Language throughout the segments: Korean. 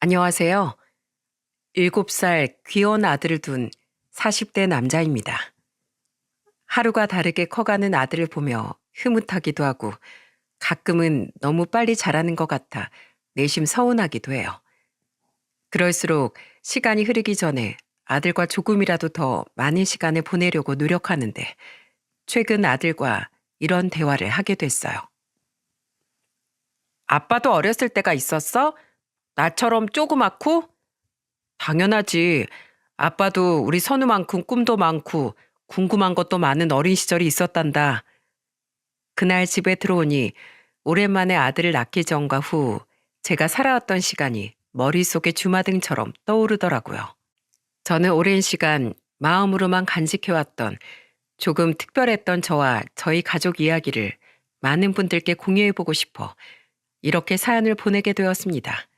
안녕하세요. 7살 귀여운 아들을 둔 40대 남자입니다. 하루가 다르게 커가는 아들을 보며 흐뭇하기도 하고 가끔은 너무 빨리 자라는 것 같아 내심 서운하기도 해요. 그럴수록 시간이 흐르기 전에 아들과 조금이라도 더 많은 시간을 보내려고 노력하는데 최근 아들과 이런 대화를 하게 됐어요. 아빠도 어렸을 때가 있었어? 나처럼 조그맣고? 당연하지. 아빠도 우리 선우만큼 꿈도 많고 궁금한 것도 많은 어린 시절이 있었단다. 그날 집에 들어오니 오랜만에 아들을 낳기 전과 후 제가 살아왔던 시간이 머릿속에 주마등처럼 떠오르더라고요. 저는 오랜 시간 마음으로만 간직해왔던 조금 특별했던 저와 저희 가족 이야기를 많은 분들께 공유해보고 싶어 이렇게 사연을 보내게 되었습니다.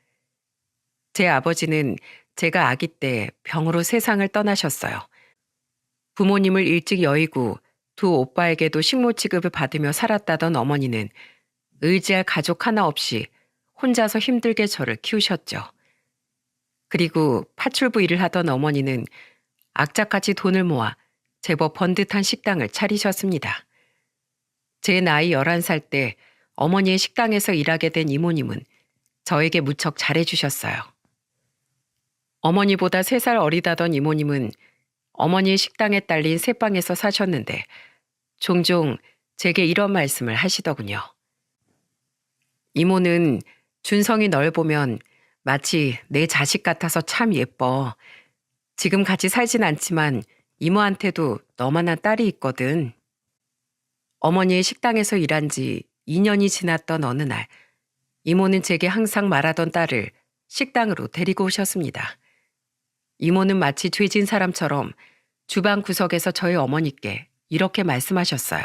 제 아버지는 제가 아기 때 병으로 세상을 떠나셨어요. 부모님을 일찍 여의고 두 오빠에게도 식모 취급을 받으며 살았다던 어머니는 의지할 가족 하나 없이 혼자서 힘들게 저를 키우셨죠. 그리고 파출부 일을 하던 어머니는 악착같이 돈을 모아 제법 번듯한 식당을 차리셨습니다. 제 나이 11살 때 어머니의 식당에서 일하게 된 이모님은 저에게 무척 잘해주셨어요. 어머니보다 3살 어리다던 이모님은 어머니의 식당에 딸린 새방에서 사셨는데 종종 제게 이런 말씀을 하시더군요. 이모는 준성이 널 보면 마치 내 자식 같아서 참 예뻐. 지금 같이 살진 않지만 이모한테도 너만한 딸이 있거든. 어머니의 식당에서 일한 지 2년이 지났던 어느 날 이모는 제게 항상 말하던 딸을 식당으로 데리고 오셨습니다. 이모는 마치 죄진 사람처럼 주방 구석에서 저희 어머니께 이렇게 말씀하셨어요.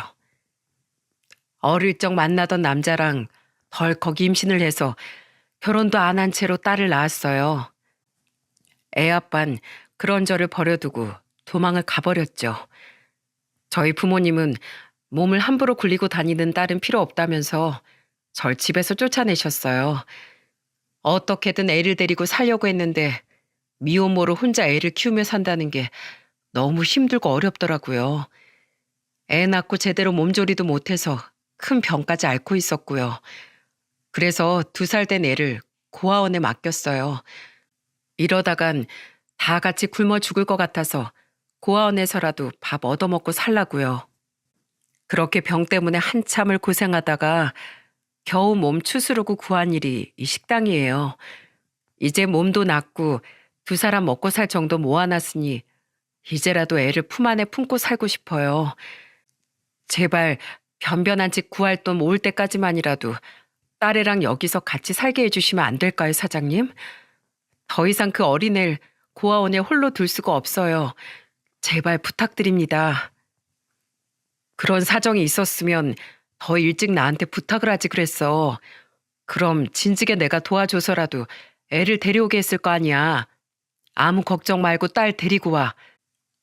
어릴 적 만나던 남자랑 덜컥 임신을 해서 결혼도 안 한 채로 딸을 낳았어요. 애 아빤 그런 저를 버려두고 도망을 가버렸죠. 저희 부모님은 몸을 함부로 굴리고 다니는 딸은 필요 없다면서 절 집에서 쫓아내셨어요. 어떻게든 애를 데리고 살려고 했는데 미혼모로 혼자 애를 키우며 산다는 게 너무 힘들고 어렵더라고요. 애 낳고 제대로 몸조리도 못해서 큰 병까지 앓고 있었고요. 그래서 2살 된 애를 고아원에 맡겼어요. 이러다간 다 같이 굶어 죽을 것 같아서 고아원에서라도 밥 얻어먹고 살라고요. 그렇게 병 때문에 한참을 고생하다가 겨우 몸 추스르고 구한 일이 이 식당이에요. 이제 몸도 낫고 2사람 먹고 살 정도 모아놨으니 이제라도 애를 품 안에 품고 살고 싶어요. 제발 변변한 집 구할 돈 모을 때까지만이라도 딸애랑 여기서 같이 살게 해주시면 안 될까요, 사장님? 더 이상 그 어린애를 고아원에 홀로 둘 수가 없어요. 제발 부탁드립니다. 그런 사정이 있었으면 더 일찍 나한테 부탁을 하지 그랬어. 그럼 진즉에 내가 도와줘서라도 애를 데려오게 했을 거 아니야. 아무 걱정 말고 딸 데리고 와.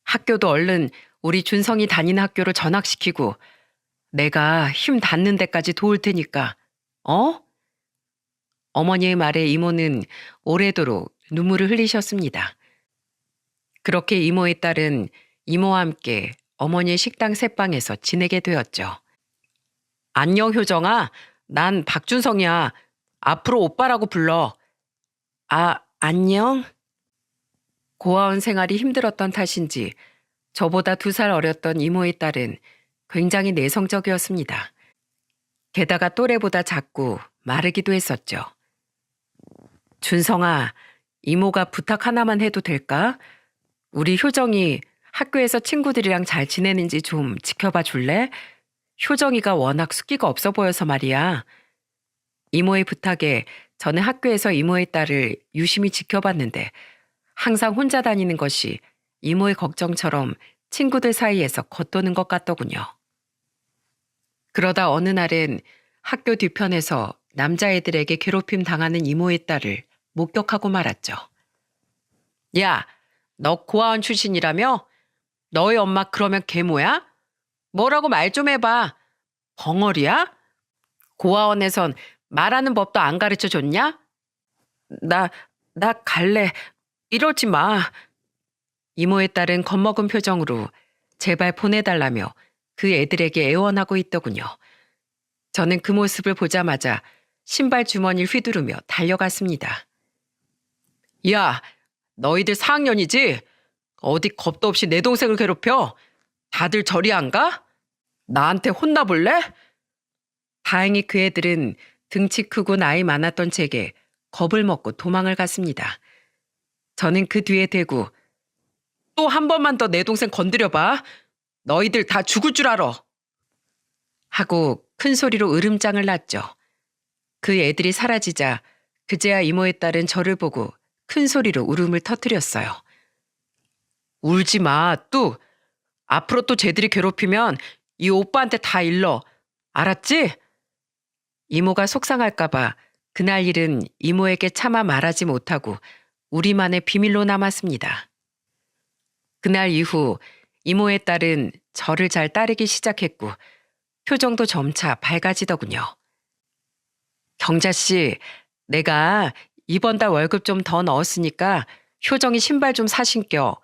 학교도 얼른 우리 준성이 다니는 학교로 전학시키고 내가 힘 닿는 데까지 도울 테니까. 어? 어머니의 말에 이모는 오래도록 눈물을 흘리셨습니다. 그렇게 이모의 딸은 이모와 함께 어머니의 식당 새방에서 지내게 되었죠. 안녕 효정아. 난 박준성이야. 앞으로 오빠라고 불러. 아, 안녕? 고아원 생활이 힘들었던 탓인지 저보다 2살 어렸던 이모의 딸은 굉장히 내성적이었습니다. 게다가 또래보다 작고 마르기도 했었죠. 준성아, 이모가 부탁 하나만 해도 될까? 우리 효정이 학교에서 친구들이랑 잘 지내는지 좀 지켜봐 줄래? 효정이가 워낙 숫기가 없어 보여서 말이야. 이모의 부탁에 저는 학교에서 이모의 딸을 유심히 지켜봤는데 항상 혼자 다니는 것이 이모의 걱정처럼 친구들 사이에서 겉도는 것 같더군요. 그러다 어느 날은 학교 뒤편에서 남자애들에게 괴롭힘 당하는 이모의 딸을 목격하고 말았죠. 야, 너 고아원 출신이라며? 너희 엄마 그러면 계모야? 뭐라고 말 좀 해봐. 벙어리야? 고아원에선 말하는 법도 안 가르쳐 줬냐? 나 나 갈래. 이러지 마. 이모의 딸은 겁먹은 표정으로 제발 보내달라며 그 애들에게 애원하고 있더군요. 저는 그 모습을 보자마자 신발 주머니를 휘두르며 달려갔습니다. 야, 너희들 4학년이지? 어디 겁도 없이 내 동생을 괴롭혀? 다들 저리 안 가? 나한테 혼나볼래? 다행히 그 애들은 등치 크고 나이 많았던 제게 겁을 먹고 도망을 갔습니다. 저는 그 뒤에 대고 또 한 번만 더 내 동생 건드려봐. 너희들 다 죽을 줄 알아. 하고 큰 소리로 으름장을 놨죠. 그 애들이 사라지자 그제야 이모의 딸은 저를 보고 큰 소리로 울음을 터뜨렸어요. 울지 마, 뚝. 앞으로 또 쟤들이 괴롭히면 이 오빠한테 다 일러. 알았지? 이모가 속상할까봐 그날 일은 이모에게 차마 말하지 못하고 우리만의 비밀로 남았습니다. 그날 이후 이모의 딸은 저를 잘 따르기 시작했고 표정도 점차 밝아지더군요. 경자씨, 내가 이번 달 월급 좀 더 넣었으니까 효정이 신발 좀 사신겨.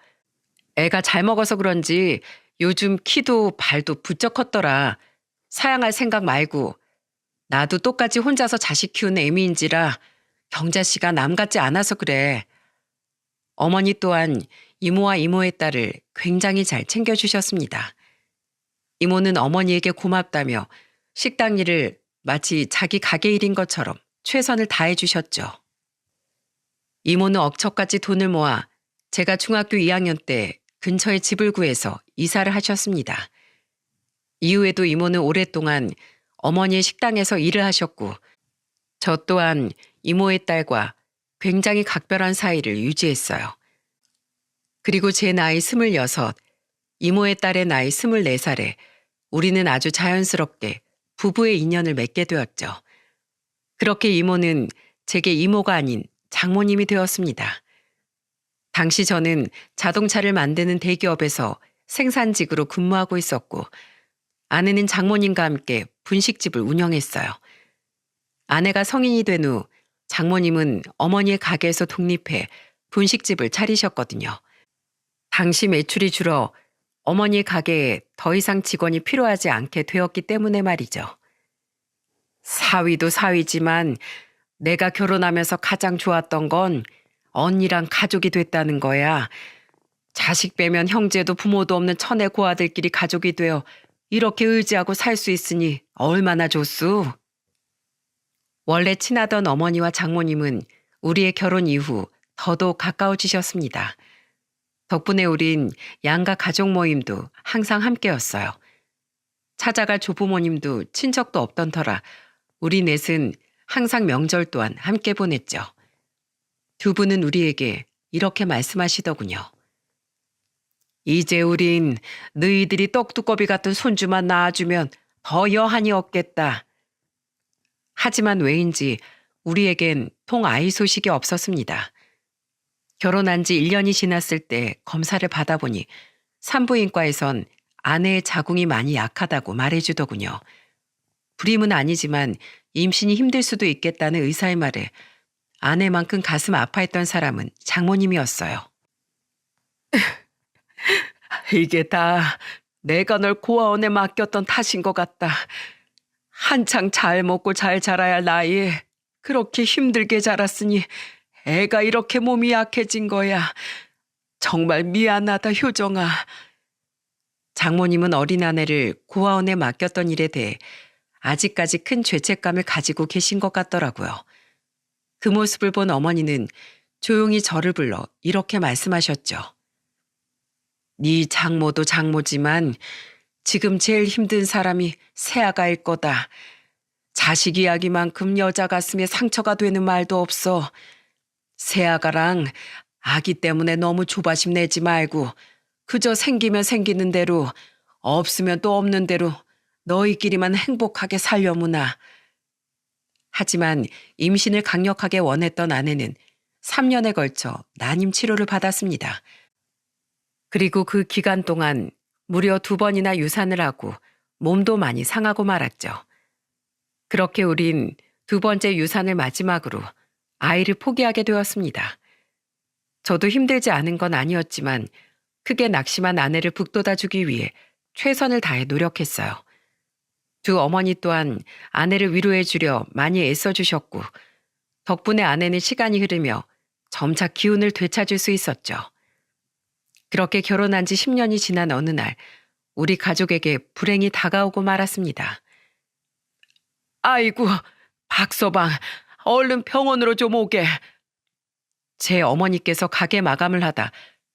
애가 잘 먹어서 그런지 요즘 키도 발도 부쩍 컸더라. 사양할 생각 말고. 나도 똑같이 혼자서 자식 키우는 애미인지라 경자씨가 남 같지 않아서 그래. 어머니 또한 이모와 이모의 딸을 굉장히 잘 챙겨주셨습니다. 이모는 어머니에게 고맙다며 식당 일을 마치 자기 가게 일인 것처럼 최선을 다해 주셨죠. 이모는 억척까지 돈을 모아 제가 중학교 2학년 때 근처에 집을 구해서 이사를 하셨습니다. 이후에도 이모는 오랫동안 어머니의 식당에서 일을 하셨고 저 또한 이모의 딸과 굉장히 각별한 사이를 유지했어요. 그리고 제 나이 26, 이모의 딸의 나이 24살에 우리는 아주 자연스럽게 부부의 인연을 맺게 되었죠. 그렇게 이모는 제게 이모가 아닌 장모님이 되었습니다. 당시 저는 자동차를 만드는 대기업에서 생산직으로 근무하고 있었고 아내는 장모님과 함께 분식집을 운영했어요. 아내가 성인이 된 후 장모님은 어머니의 가게에서 독립해 분식집을 차리셨거든요. 당시 매출이 줄어 어머니의 가게에 더 이상 직원이 필요하지 않게 되었기 때문에 말이죠. 사위도 사위지만 내가 결혼하면서 가장 좋았던 건 언니랑 가족이 됐다는 거야. 자식 빼면 형제도 부모도 없는 천의 고아들끼리 가족이 되어 이렇게 의지하고 살 수 있으니 얼마나 좋소. 원래 친하던 어머니와 장모님은 우리의 결혼 이후 더더욱 가까워지셨습니다. 덕분에 우린 양가 가족 모임도 항상 함께였어요. 찾아갈 조부모님도 친척도 없던 터라 우리 넷은 항상 명절 또한 함께 보냈죠. 두 분은 우리에게 이렇게 말씀하시더군요. 이제 우린 너희들이 떡두꺼비 같은 손주만 낳아주면 더 여한이 없겠다. 하지만 왜인지 우리에겐 통 아이 소식이 없었습니다. 결혼한 지 1년이 지났을 때 검사를 받아보니 산부인과에선 아내의 자궁이 많이 약하다고 말해주더군요. 불임은 아니지만 임신이 힘들 수도 있겠다는 의사의 말에 아내만큼 가슴 아파했던 사람은 장모님이었어요. 이게 다 내가 널 고아원에 맡겼던 탓인 것 같다. 한창 잘 먹고 잘 자라야 할 나이에 그렇게 힘들게 자랐으니 애가 이렇게 몸이 약해진 거야. 정말 미안하다, 효정아. 장모님은 어린 아내를 고아원에 맡겼던 일에 대해 아직까지 큰 죄책감을 가지고 계신 것 같더라고요. 그 모습을 본 어머니는 조용히 저를 불러 이렇게 말씀하셨죠. 네 장모도 장모지만 지금 제일 힘든 사람이 새아가일 거다. 자식 이야기만큼 여자 가슴에 상처가 되는 말도 없어. 새아가랑 아기 때문에 너무 조바심 내지 말고 그저 생기면 생기는 대로 없으면 또 없는 대로 너희끼리만 행복하게 살려무나. 하지만 임신을 강력하게 원했던 아내는 3년에 걸쳐 난임 치료를 받았습니다. 그리고 그 기간 동안 무려 2번이나 유산을 하고 몸도 많이 상하고 말았죠. 그렇게 우린 2번째 유산을 마지막으로 아이를 포기하게 되었습니다. 저도 힘들지 않은 건 아니었지만 크게 낙심한 아내를 북돋아주기 위해 최선을 다해 노력했어요. 두 어머니 또한 아내를 위로해 주려 많이 애써주셨고 덕분에 아내는 시간이 흐르며 점차 기운을 되찾을 수 있었죠. 그렇게 결혼한 지 10년이 지난 어느 날 우리 가족에게 불행이 다가오고 말았습니다. 아이고, 박서방, 얼른 병원으로 좀 오게. 제 어머니께서 가게 마감을 하다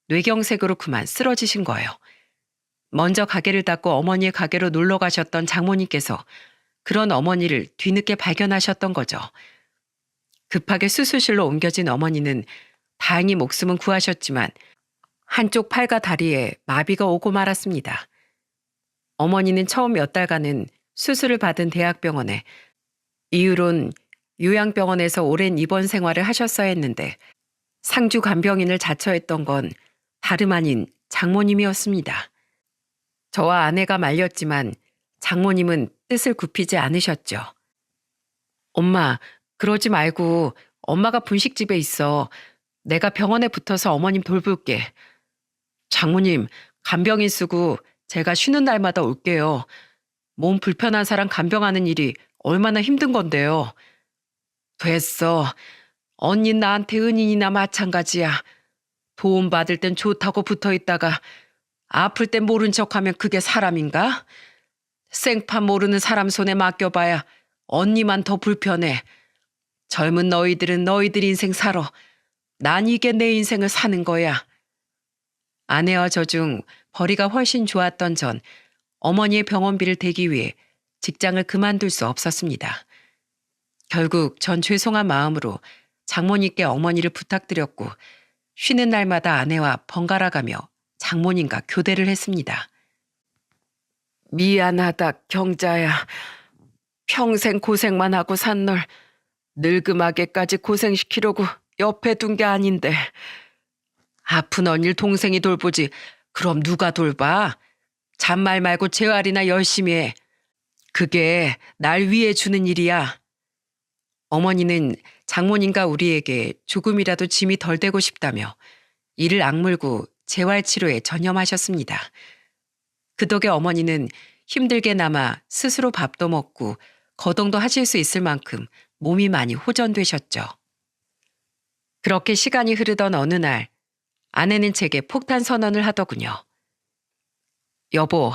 뇌경색으로 그만 쓰러지신 거예요. 먼저 가게를 닫고 어머니의 가게로 놀러 가셨던 장모님께서 그런 어머니를 뒤늦게 발견하셨던 거죠. 급하게 수술실로 옮겨진 어머니는 다행히 목숨은 구하셨지만 한쪽 팔과 다리에 마비가 오고 말았습니다. 어머니는 처음 몇 달간은 수술을 받은 대학병원에, 이후론 요양병원에서 오랜 입원 생활을 하셨어야 했는데 상주 간병인을 자처했던 건 다름 아닌 장모님이었습니다. 저와 아내가 말렸지만 장모님은 뜻을 굽히지 않으셨죠. 엄마, 그러지 말고 엄마가 분식집에 있어. 내가 병원에 붙어서 어머님 돌볼게. 장모님, 간병인 쓰고 제가 쉬는 날마다 올게요. 몸 불편한 사람 간병하는 일이 얼마나 힘든 건데요. 됐어. 언니 나한테 은인이나 마찬가지야. 도움받을 땐 좋다고 붙어있다가 아플 땐 모른 척하면 그게 사람인가? 생판 모르는 사람 손에 맡겨봐야 언니만 더 불편해. 젊은 너희들은 너희들 인생 살아. 난 이게 내 인생을 사는 거야. 아내와 저 중 벌이가 훨씬 좋았던 전 어머니의 병원비를 대기 위해 직장을 그만둘 수 없었습니다. 결국 전 죄송한 마음으로 장모님께 어머니를 부탁드렸고 쉬는 날마다 아내와 번갈아가며 장모님과 교대를 했습니다. 미안하다 경자야. 평생 고생만 하고 산 널 늙음하게까지 고생시키려고 옆에 둔 게 아닌데. 아픈 언니를 동생이 돌보지 그럼 누가 돌봐? 잔말 말고 재활이나 열심히 해. 그게 날 위해 주는 일이야. 어머니는 장모님과 우리에게 조금이라도 짐이 덜 되고 싶다며 이를 악물고 재활치료에 전념하셨습니다. 그 덕에 어머니는 힘들게나마 스스로 밥도 먹고 거동도 하실 수 있을 만큼 몸이 많이 호전되셨죠. 그렇게 시간이 흐르던 어느 날 아내는 제게 폭탄 선언을 하더군요. 여보,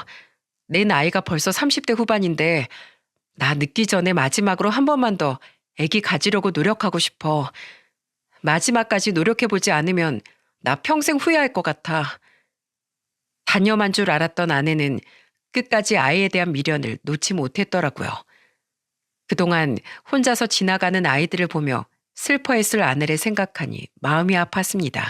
내 나이가 벌써 30대 후반인데 나 늙기 전에 마지막으로 한 번만 더 아기 가지려고 노력하고 싶어. 마지막까지 노력해보지 않으면 나 평생 후회할 것 같아. 단념한 줄 알았던 아내는 끝까지 아이에 대한 미련을 놓지 못했더라고요. 그동안 혼자서 지나가는 아이들을 보며 슬퍼했을 아내를 생각하니 마음이 아팠습니다.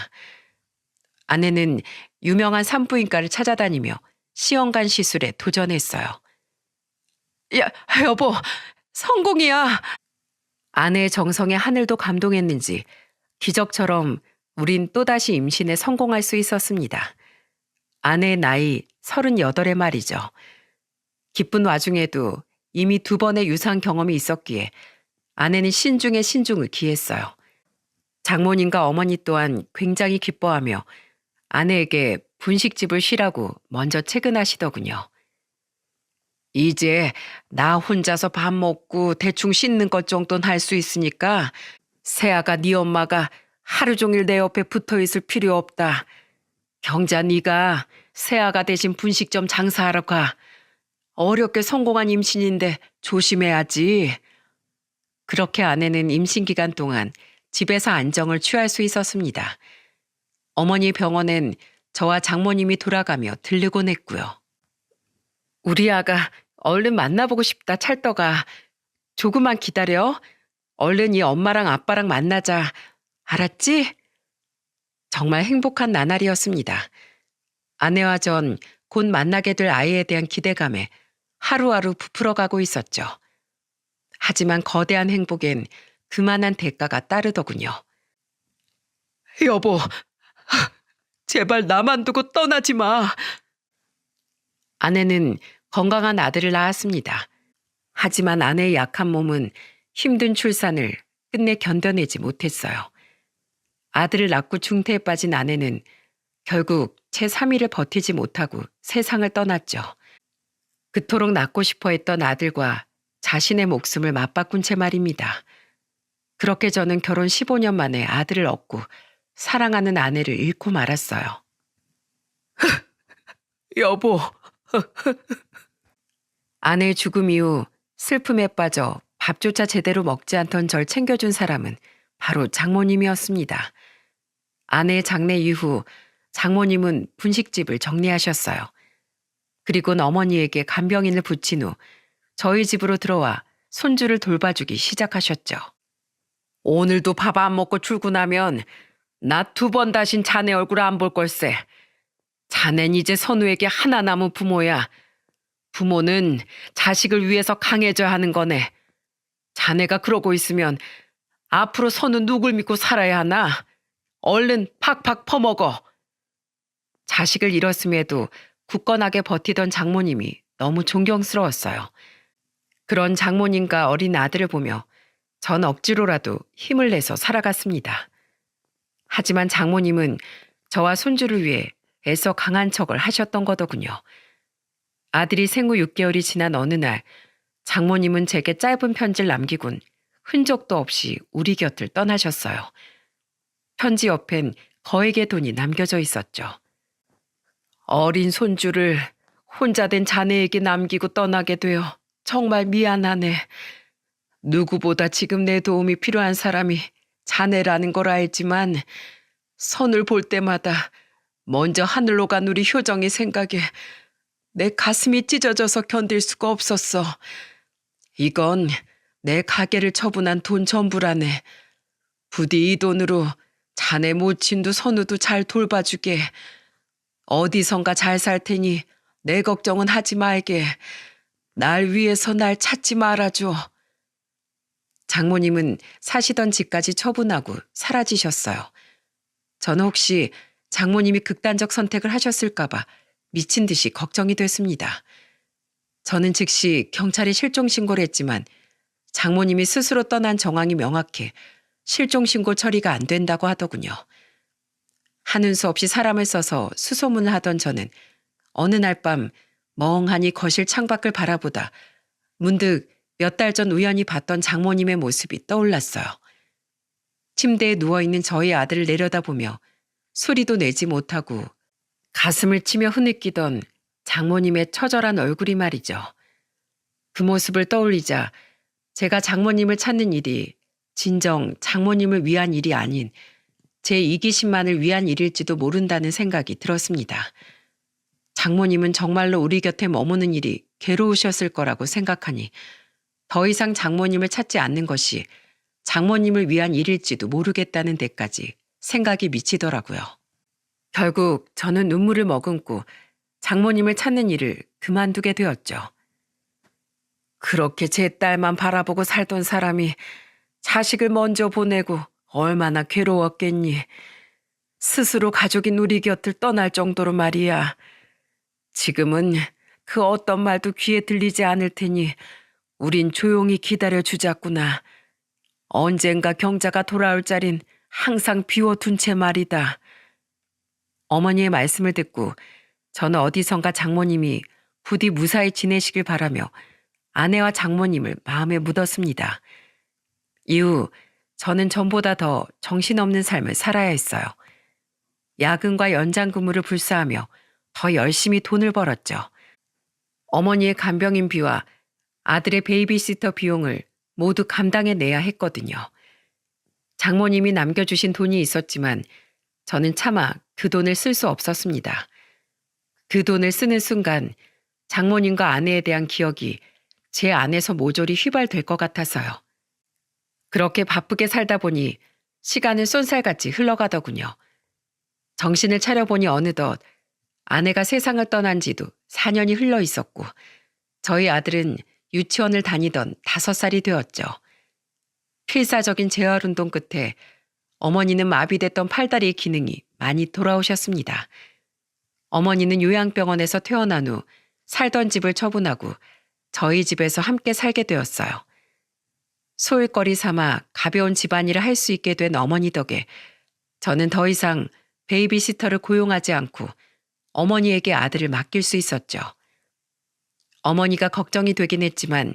아내는 유명한 산부인과를 찾아다니며 시험관 시술에 도전했어요. 야, 여보, 성공이야. 아내의 정성에 하늘도 감동했는지 기적처럼 우린 또다시 임신에 성공할 수 있었습니다. 아내의 나이 38에 말이죠. 기쁜 와중에도 이미 2번의 유산 경험이 있었기에 아내는 신중에 신중을 기했어요. 장모님과 어머니 또한 굉장히 기뻐하며 아내에게 분식집을 쉬라고 먼저 퇴근하시더군요. 이제 나 혼자서 밥 먹고 대충 씻는 것 정도는 할 수 있으니까 세아가 네 엄마가 하루 종일 내 옆에 붙어 있을 필요 없다. 경자 네가 세아가 대신 분식점 장사하러 가. 어렵게 성공한 임신인데 조심해야지. 그렇게 아내는 임신 기간 동안 집에서 안정을 취할 수 있었습니다. 어머니 병원엔 저와 장모님이 돌아가며 들르곤 했고요. 우리 아가 얼른 만나보고 싶다 찰떡아. 조금만 기다려. 얼른 이 엄마랑 아빠랑 만나자. 알았지? 정말 행복한 나날이었습니다. 아내와 전 곧 만나게 될 아이에 대한 기대감에 하루하루 부풀어가고 있었죠. 하지만 거대한 행복엔 그만한 대가가 따르더군요. 여보, 제발 나만 두고 떠나지 마. 아내는 건강한 아들을 낳았습니다. 하지만 아내의 약한 몸은 힘든 출산을 끝내 견뎌내지 못했어요. 아들을 낳고 중태에 빠진 아내는 결국 채 3일을 버티지 못하고 세상을 떠났죠. 그토록 낳고 싶어 했던 아들과 자신의 목숨을 맞바꾼 채 말입니다. 그렇게 저는 결혼 15년 만에 아들을 얻고 사랑하는 아내를 잃고 말았어요. 여보. 아내의 죽음 이후 슬픔에 빠져 밥조차 제대로 먹지 않던 절 챙겨준 사람은 바로 장모님이었습니다. 아내의 장례 이후 장모님은 분식집을 정리하셨어요. 그리고는 어머니에게 간병인을 붙인 후 저희 집으로 들어와 손주를 돌봐주기 시작하셨죠. 오늘도 밥 안 먹고 출근하면 나 2번 다신 자네 얼굴 안 볼 걸세. 자넨 이제 선우에게 하나 남은 부모야. 부모는 자식을 위해서 강해져야 하는 거네. 자네가 그러고 있으면 앞으로 선우 누굴 믿고 살아야 하나? 얼른 팍팍 퍼먹어. 자식을 잃었음에도 굳건하게 버티던 장모님이 너무 존경스러웠어요. 그런 장모님과 어린 아들을 보며 전 억지로라도 힘을 내서 살아갔습니다. 하지만 장모님은 저와 손주를 위해 애써 강한 척을 하셨던 거더군요. 아들이 생후 6개월이 지난 어느 날 장모님은 제게 짧은 편지를 남기곤 흔적도 없이 우리 곁을 떠나셨어요. 편지 옆엔 거액의 돈이 남겨져 있었죠. 어린 손주를 혼자 된 자네에게 남기고 떠나게 되어 정말 미안하네. 누구보다 지금 내 도움이 필요한 사람이 자네라는 걸 알지만 선을 볼 때마다 먼저 하늘로 간 우리 효정이 생각에 내 가슴이 찢어져서 견딜 수가 없었어. 이건 내 가게를 처분한 돈 전부라네. 부디 이 돈으로 자네 모친도 선우도 잘 돌봐주게. 어디선가 잘 살 테니 내 걱정은 하지 말게. 날 위해서 날 찾지 말아줘. 장모님은 사시던 집까지 처분하고 사라지셨어요. 저는 혹시 장모님이 극단적 선택을 하셨을까봐 미친 듯이 걱정이 됐습니다. 저는 즉시 경찰에 실종신고를 했지만 장모님이 스스로 떠난 정황이 명확해 실종신고 처리가 안 된다고 하더군요. 하는 수 없이 사람을 써서 수소문을 하던 저는 어느 날 밤 멍하니 거실 창밖을 바라보다 문득 몇 달 전 우연히 봤던 장모님의 모습이 떠올랐어요. 침대에 누워있는 저희 아들을 내려다보며 소리도 내지 못하고 가슴을 치며 흐느끼던 장모님의 처절한 얼굴이 말이죠. 그 모습을 떠올리자 제가 장모님을 찾는 일이 진정 장모님을 위한 일이 아닌 제 이기심만을 위한 일일지도 모른다는 생각이 들었습니다. 장모님은 정말로 우리 곁에 머무는 일이 괴로우셨을 거라고 생각하니 더 이상 장모님을 찾지 않는 것이 장모님을 위한 일일지도 모르겠다는 데까지 생각이 미치더라고요. 결국 저는 눈물을 머금고 장모님을 찾는 일을 그만두게 되었죠. 그렇게 제 딸만 바라보고 살던 사람이 자식을 먼저 보내고 얼마나 괴로웠겠니. 스스로 가족인 우리 곁을 떠날 정도로 말이야. 지금은 그 어떤 말도 귀에 들리지 않을 테니 우린 조용히 기다려주자꾸나. 언젠가 경자가 돌아올 자린 항상 비워둔 채 말이다. 어머니의 말씀을 듣고 저는 어디선가 장모님이 부디 무사히 지내시길 바라며 아내와 장모님을 마음에 묻었습니다. 이후 저는 전보다 더 정신없는 삶을 살아야 했어요. 야근과 연장 근무를 불사하며 더 열심히 돈을 벌었죠. 어머니의 간병인비와 아들의 베이비시터 비용을 모두 감당해내야 했거든요. 장모님이 남겨주신 돈이 있었지만 저는 차마 그 돈을 쓸 수 없었습니다. 그 돈을 쓰는 순간 장모님과 아내에 대한 기억이 제 안에서 모조리 휘발될 것 같아서요. 그렇게 바쁘게 살다 보니 시간은 쏜살같이 흘러가더군요. 정신을 차려보니 어느덧 아내가 세상을 떠난 지도 4년이 흘러 있었고 저희 아들은 유치원을 다니던 5살이 되었죠. 필사적인 재활운동 끝에 어머니는 마비됐던 팔다리의 기능이 많이 돌아오셨습니다. 어머니는 요양병원에서 퇴원한 후 살던 집을 처분하고 저희 집에서 함께 살게 되었어요. 소일거리 삼아 가벼운 집안일을 할 수 있게 된 어머니 덕에 저는 더 이상 베이비시터를 고용하지 않고 어머니에게 아들을 맡길 수 있었죠. 어머니가 걱정이 되긴 했지만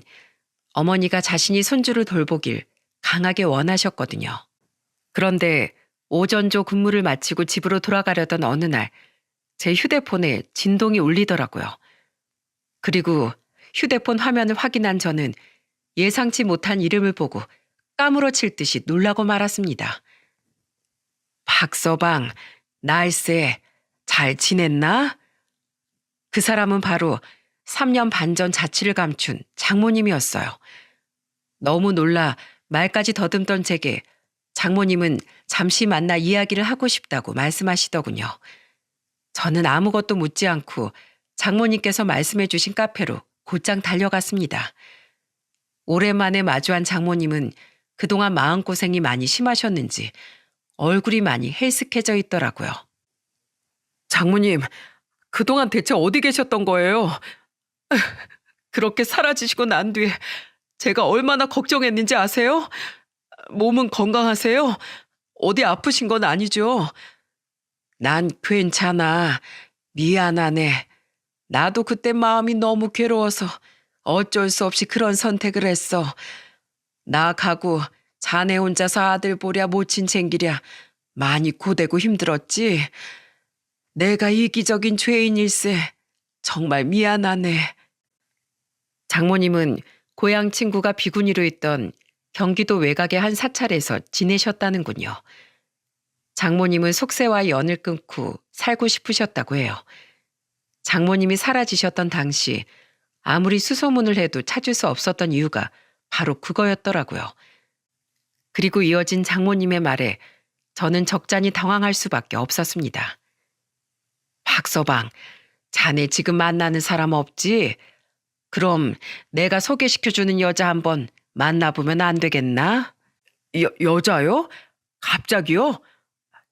어머니가 자신이 손주를 돌보길 강하게 원하셨거든요. 그런데 오전조 근무를 마치고 집으로 돌아가려던 어느 날 제 휴대폰에 진동이 울리더라고요. 그리고 휴대폰 화면을 확인한 저는 예상치 못한 이름을 보고 까무러칠 듯이 놀라고 말았습니다. 박서방, 날쎄, 잘 지냈나? 그 사람은 바로 3년 반 전 자취를 감춘 장모님이었어요. 너무 놀라 말까지 더듬던 제게 장모님은 잠시 만나 이야기를 하고 싶다고 말씀하시더군요. 저는 아무것도 묻지 않고 장모님께서 말씀해 주신 카페로 곧장 달려갔습니다. 오랜만에 마주한 장모님은 그동안 마음고생이 많이 심하셨는지 얼굴이 많이 헬쓱해져 있더라고요. 장모님, 그동안 대체 어디 계셨던 거예요? 그렇게 사라지시고 난 뒤에 제가 얼마나 걱정했는지 아세요? 몸은 건강하세요? 어디 아프신 건 아니죠? 난 괜찮아. 미안하네. 나도 그때 마음이 너무 괴로워서 어쩔 수 없이 그런 선택을 했어. 나 가고 자네 혼자서 아들 보랴 모친 챙기랴 많이 고되고 힘들었지. 내가 이기적인 죄인일세. 정말 미안하네. 장모님은 고향 친구가 비구니로 있던 경기도 외곽의 한 사찰에서 지내셨다는군요. 장모님은 속세와 연을 끊고 살고 싶으셨다고 해요. 장모님이 사라지셨던 당시 아무리 수소문을 해도 찾을 수 없었던 이유가 바로 그거였더라고요. 그리고 이어진 장모님의 말에 저는 적잖이 당황할 수밖에 없었습니다. 박서방, 자네 지금 만나는 사람 없지? 그럼 내가 소개시켜주는 여자 한번 만나보면 안 되겠나? 여자요? 갑자기요?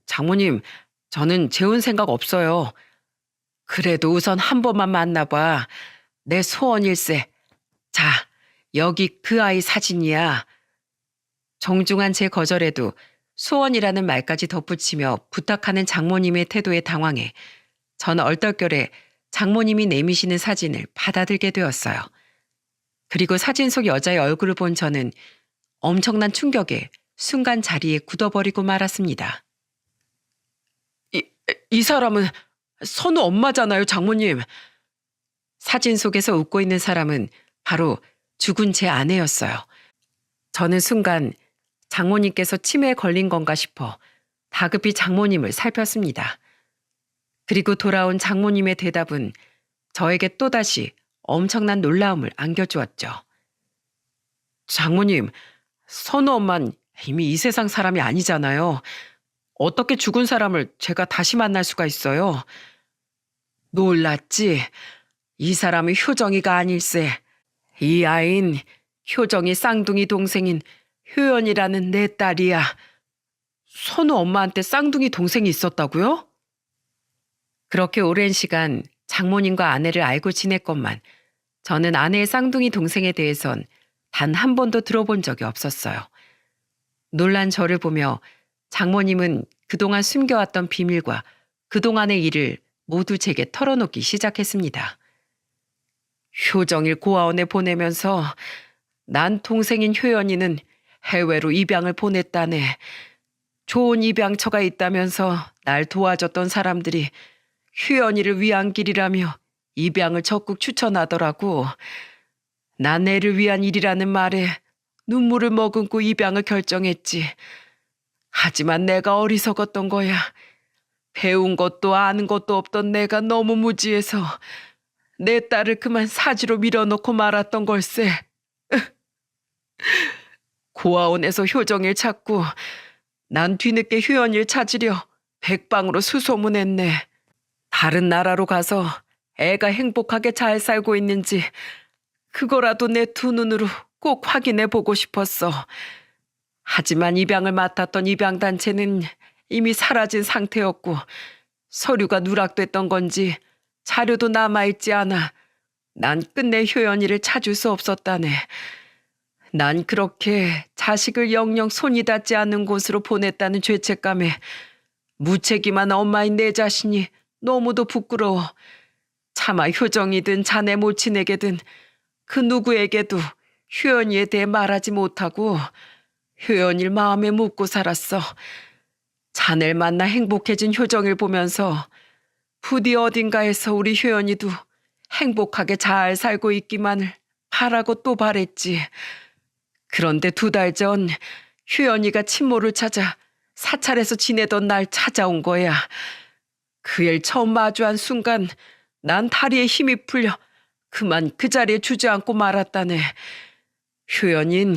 장모님, 저는 재혼 생각 없어요. 그래도 우선 한 번만 만나봐. 내 소원일세. 자, 여기 그 아이 사진이야. 정중한 제 거절에도 소원이라는 말까지 덧붙이며 부탁하는 장모님의 태도에 당황해 저는 얼떨결에 장모님이 내미시는 사진을 받아들게 되었어요. 그리고 사진 속 여자의 얼굴을 본 저는 엄청난 충격에 순간 자리에 굳어버리고 말았습니다. 이 사람은 선우 엄마잖아요, 장모님. 사진 속에서 웃고 있는 사람은 바로 죽은 제 아내였어요. 저는 순간 장모님께서 치매에 걸린 건가 싶어 다급히 장모님을 살폈습니다. 그리고 돌아온 장모님의 대답은 저에게 또다시 엄청난 놀라움을 안겨주었죠. 장모님, 선우 엄만 이미 이 세상 사람이 아니잖아요. 어떻게 죽은 사람을 제가 다시 만날 수가 있어요? 놀랐지? 이 사람은 효정이가 아닐세. 이 아이는 효정이 쌍둥이 동생인 효연이라는 내 딸이야. 선우 엄마한테 쌍둥이 동생이 있었다고요? 그렇게 오랜 시간 장모님과 아내를 알고 지냈건만 저는 아내의 쌍둥이 동생에 대해선 단 한 번도 들어본 적이 없었어요. 놀란 저를 보며 장모님은 그동안 숨겨왔던 비밀과 그동안의 일을 모두 제게 털어놓기 시작했습니다. 효정일 고아원에 보내면서 난 동생인 효연이는 해외로 입양을 보냈다네. 좋은 입양처가 있다면서 날 도와줬던 사람들이 효연이를 위한 길이라며 입양을 적극 추천하더라고. 난 애를 위한 일이라는 말에 눈물을 머금고 입양을 결정했지. 하지만 내가 어리석었던 거야. 배운 것도 아는 것도 없던 내가 너무 무지해서 내 딸을 그만 사지로 밀어놓고 말았던 걸세. 고아원에서 효정일 찾고 난 뒤늦게 효연일 찾으려 백방으로 수소문했네. 다른 나라로 가서 애가 행복하게 잘 살고 있는지 그거라도 내 두 눈으로 꼭 확인해 보고 싶었어. 하지만 입양을 맡았던 입양단체는 이미 사라진 상태였고 서류가 누락됐던 건지 자료도 남아있지 않아 난 끝내 효연이를 찾을 수 없었다네. 난 그렇게 자식을 영영 손이 닿지 않는 곳으로 보냈다는 죄책감에 무책임한 엄마인 내 자신이 너무도 부끄러워. 차마 효정이든 자네 모친에게든 그 누구에게도 효연이에 대해 말하지 못하고 효연이를 마음에 묻고 살았어. 자네를 만나 행복해진 효정을 보면서 부디 어딘가에서 우리 효연이도 행복하게 잘 살고 있기만을 바라고 또 바랬지. 그런데 2달 전 효연이가 친모를 찾아 사찰에서 지내던 날 찾아온 거야. 그 일 처음 마주한 순간 난 다리에 힘이 풀려 그만 그 자리에 주저앉고 말았다네. 효연인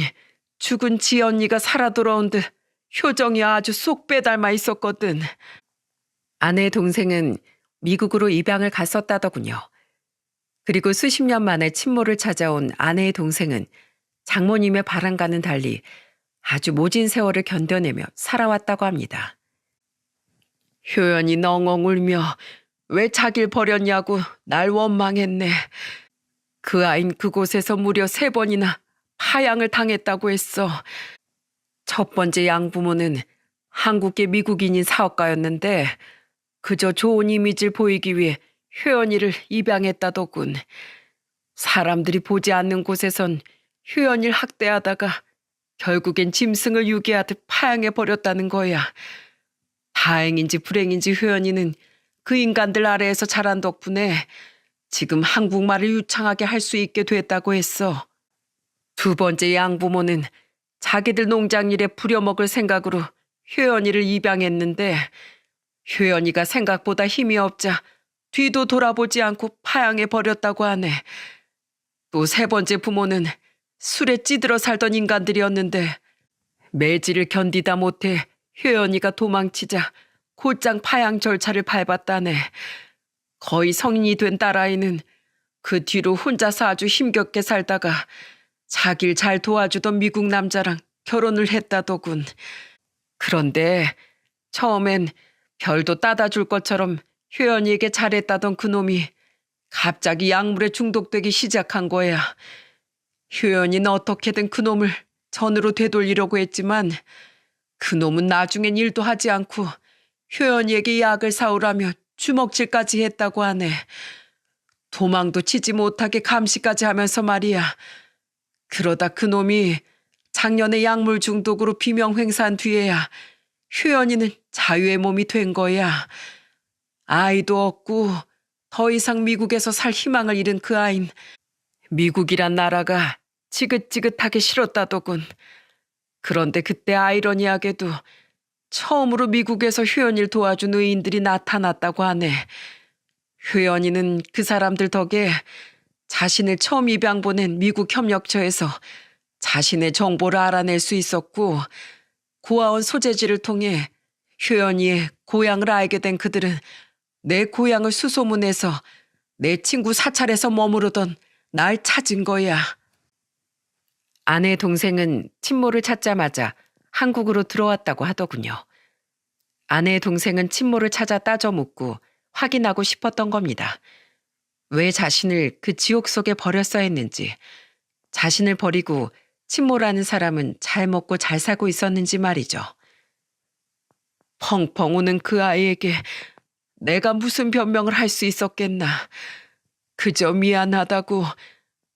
죽은 지언니가 살아 돌아온 듯 효정이 아주 쏙 빼닮아 있었거든. 아내 동생은 미국으로 입양을 갔었다더군요. 그리고 수십 년 만에 친모를 찾아온 아내의 동생은 장모님의 바람과는 달리 아주 모진 세월을 견뎌내며 살아왔다고 합니다. 효연이 엉엉 울며 왜 자길 버렸냐고 날 원망했네. 그 아인 그곳에서 무려 3번이나 파양을 당했다고 했어. 첫 번째 양부모는 한국계 미국인인 사업가였는데 그저 좋은 이미지를 보이기 위해 효연이를 입양했다더군. 사람들이 보지 않는 곳에선 효연이를 학대하다가 결국엔 짐승을 유기하듯 파양해버렸다는 거야. 다행인지 불행인지 효연이는 그 인간들 아래에서 자란 덕분에 지금 한국말을 유창하게 할 수 있게 됐다고 했어. 2번째 양부모는 자기들 농장 일에 부려먹을 생각으로 효연이를 입양했는데 효연이가 생각보다 힘이 없자 뒤도 돌아보지 않고 파양해버렸다고 하네. 또 3번째 부모는 술에 찌들어 살던 인간들이었는데 매질을 견디다 못해 효연이가 도망치자 곧장 파양 절차를 밟았다네. 거의 성인이 된 딸아이는 그 뒤로 혼자서 아주 힘겹게 살다가 자길 잘 도와주던 미국 남자랑 결혼을 했다더군. 그런데 처음엔 별도 따다 줄 것처럼 효연이에게 잘했다던 그놈이 갑자기 약물에 중독되기 시작한 거야. 효연이는 어떻게든 그놈을 전으로 되돌리려고 했지만 그놈은 나중엔 일도 하지 않고 효연이에게 약을 사오라며 주먹질까지 했다고 하네. 도망도 치지 못하게 감시까지 하면서 말이야. 그러다 그놈이 작년에 약물 중독으로 비명 횡사한 뒤에야 효연이는 자유의 몸이 된 거야. 아이도 없고 더 이상 미국에서 살 희망을 잃은 그 아인, 미국이란 나라가 지긋지긋하게 싫었다더군. 그런데 그때 아이러니하게도 처음으로 미국에서 효연이를 도와준 의인들이 나타났다고 하네. 효연이는 그 사람들 덕에 자신을 처음 입양 보낸 미국 협력처에서 자신의 정보를 알아낼 수 있었고 고아원 소재지를 통해 효연이의 고향을 알게 된 그들은 내 고향을 수소문해서 내 친구 사찰에서 머무르던 날 찾은 거야. 아내 동생은 친모를 찾자마자 한국으로 들어왔다고 하더군요. 아내 동생은 친모를 찾아 따져 묻고 확인하고 싶었던 겁니다. 왜 자신을 그 지옥 속에 버렸어야 했는지, 자신을 버리고 친모라는 사람은 잘 먹고 잘 살고 있었는지 말이죠. 펑펑 우는 그 아이에게 내가 무슨 변명을 할 수 있었겠나. 그저 미안하다고,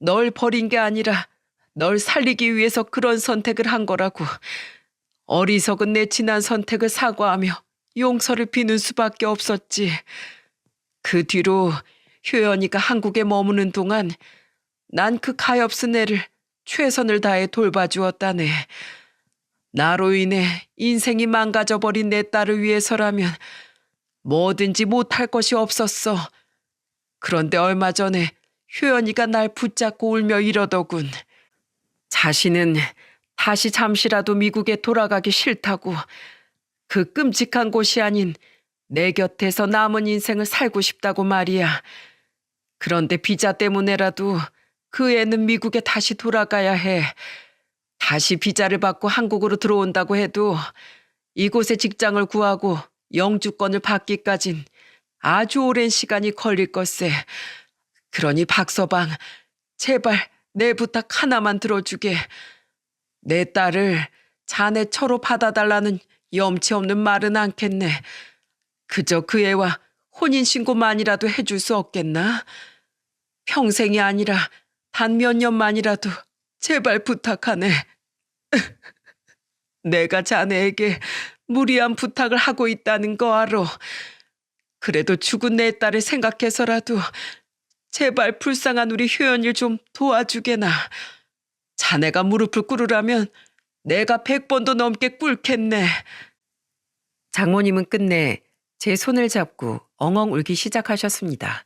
널 버린 게 아니라 널 살리기 위해서 그런 선택을 한 거라고, 어리석은 내 지난 선택을 사과하며 용서를 비는 수밖에 없었지. 그 뒤로 효연이가 한국에 머무는 동안 난 그 가엾은 애를 최선을 다해 돌봐주었다네. 나로 인해 인생이 망가져버린 내 딸을 위해서라면 뭐든지 못할 것이 없었어. 그런데 얼마 전에 효연이가 날 붙잡고 울며 이러더군. 자신은 다시 잠시라도 미국에 돌아가기 싫다고, 그 끔찍한 곳이 아닌 내 곁에서 남은 인생을 살고 싶다고 말이야. 그런데 비자 때문에라도 그 애는 미국에 다시 돌아가야 해. 다시 비자를 받고 한국으로 들어온다고 해도 이곳에 직장을 구하고 영주권을 받기까진 아주 오랜 시간이 걸릴 것세. 그러니 박서방, 제발 내 부탁 하나만 들어주게. 내 딸을 자네 처로 받아달라는 염치 없는 말은 않겠네. 그저 그 애와 혼인신고만이라도 해줄 수 없겠나? 평생이 아니라 단 몇 년만이라도 제발 부탁하네. 내가 자네에게 무리한 부탁을 하고 있다는 거 알아. 그래도 죽은 내 딸을 생각해서라도 제발 불쌍한 우리 효연이를 좀 도와주게나. 자네가 무릎을 꿇으라면 내가 100번도 넘게 꿇겠네. 장모님은 끝내 제 손을 잡고 엉엉 울기 시작하셨습니다.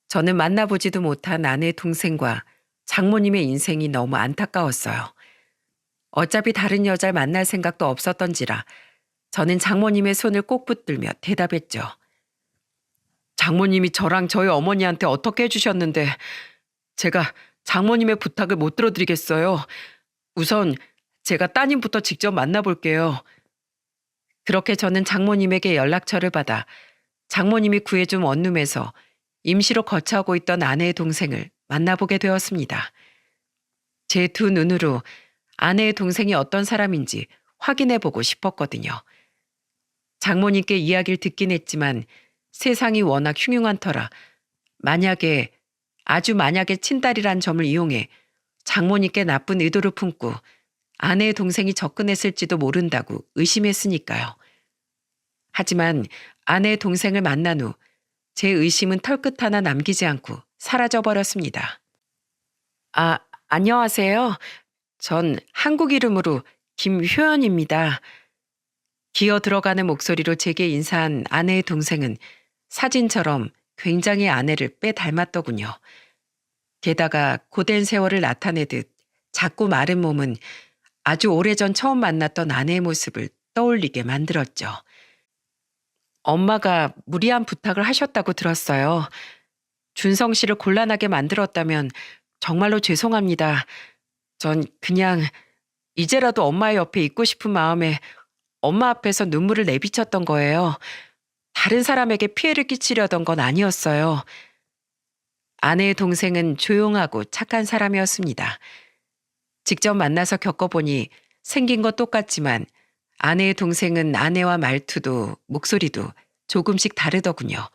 저는 만나보지도 못한 아내의 동생과 장모님의 인생이 너무 안타까웠어요. 어차피 다른 여자를 만날 생각도 없었던지라 저는 장모님의 손을 꼭 붙들며 대답했죠. 장모님이 저랑 저희 어머니한테 어떻게 해주셨는데 제가 장모님의 부탁을 못 들어드리겠어요. 우선 제가 따님부터 직접 만나볼게요. 그렇게 저는 장모님에게 연락처를 받아 장모님이 구해준 원룸에서 임시로 거처하고 있던 아내의 동생을 만나보게 되었습니다. 제 두 눈으로 아내의 동생이 어떤 사람인지 확인해보고 싶었거든요. 장모님께 이야기를 듣긴 했지만 세상이 워낙 흉흉한 터라 아주 만약에 친딸이란 점을 이용해 장모님께 나쁜 의도를 품고 아내의 동생이 접근했을지도 모른다고 의심했으니까요. 하지만 아내의 동생을 만난 후 제 의심은 털끝 하나 남기지 않고 사라져버렸습니다. 안녕하세요. 전 한국 이름으로 김효연입니다. 기어 들어가는 목소리로 제게 인사한 아내의 동생은 사진처럼 굉장히 아내를 빼 닮았더군요. 게다가 고된 세월을 나타내듯 작고 마른 몸은 아주 오래전 처음 만났던 아내의 모습을 떠올리게 만들었죠. 엄마가 무리한 부탁을 하셨다고 들었어요. 준성 씨를 곤란하게 만들었다면 정말로 죄송합니다. 전 그냥 이제라도 엄마의 옆에 있고 싶은 마음에 엄마 앞에서 눈물을 내비쳤던 거예요. 다른 사람에게 피해를 끼치려던 건 아니었어요. 아내의 동생은 조용하고 착한 사람이었습니다. 직접 만나서 겪어보니 생긴 건 똑같지만 아내의 동생은 아내와 말투도 목소리도 조금씩 다르더군요.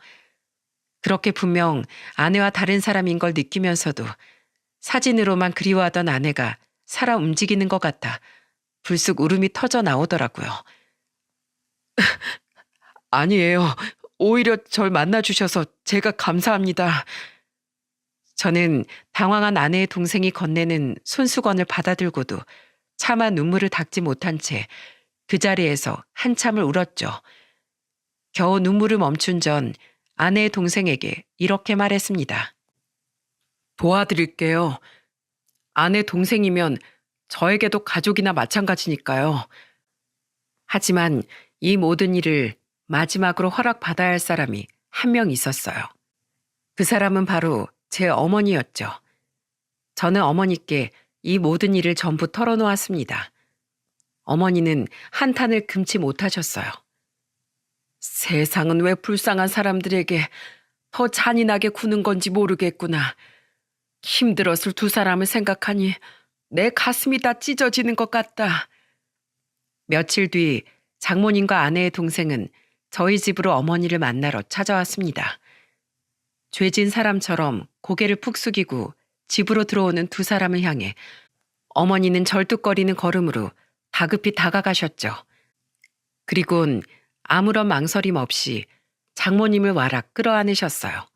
그렇게 분명 아내와 다른 사람인 걸 느끼면서도 사진으로만 그리워하던 아내가 살아 움직이는 것 같아 불쑥 울음이 터져 나오더라고요. 아니에요. 오히려 절 만나주셔서 제가 감사합니다. 저는 당황한 아내의 동생이 건네는 손수건을 받아들고도 차마 눈물을 닦지 못한 채 그 자리에서 한참을 울었죠. 겨우 눈물을 멈춘 전 아내의 동생에게 이렇게 말했습니다. 도와드릴게요. 아내 동생이면 저에게도 가족이나 마찬가지니까요. 하지만 이 모든 일을 마지막으로 허락받아야 할 사람이 한 명 있었어요. 그 사람은 바로 제 어머니였죠. 저는 어머니께 이 모든 일을 전부 털어놓았습니다. 어머니는 한탄을 금치 못하셨어요. 세상은 왜 불쌍한 사람들에게 더 잔인하게 구는 건지 모르겠구나. 힘들었을 두 사람을 생각하니 내 가슴이 다 찢어지는 것 같다. 며칠 뒤 장모님과 아내의 동생은 저희 집으로 어머니를 만나러 찾아왔습니다. 죄진 사람처럼 고개를 푹 숙이고 집으로 들어오는 두 사람을 향해 어머니는 절뚝거리는 걸음으로 다급히 다가가셨죠. 그리곤 아무런 망설임 없이 장모님을 와락 끌어안으셨어요.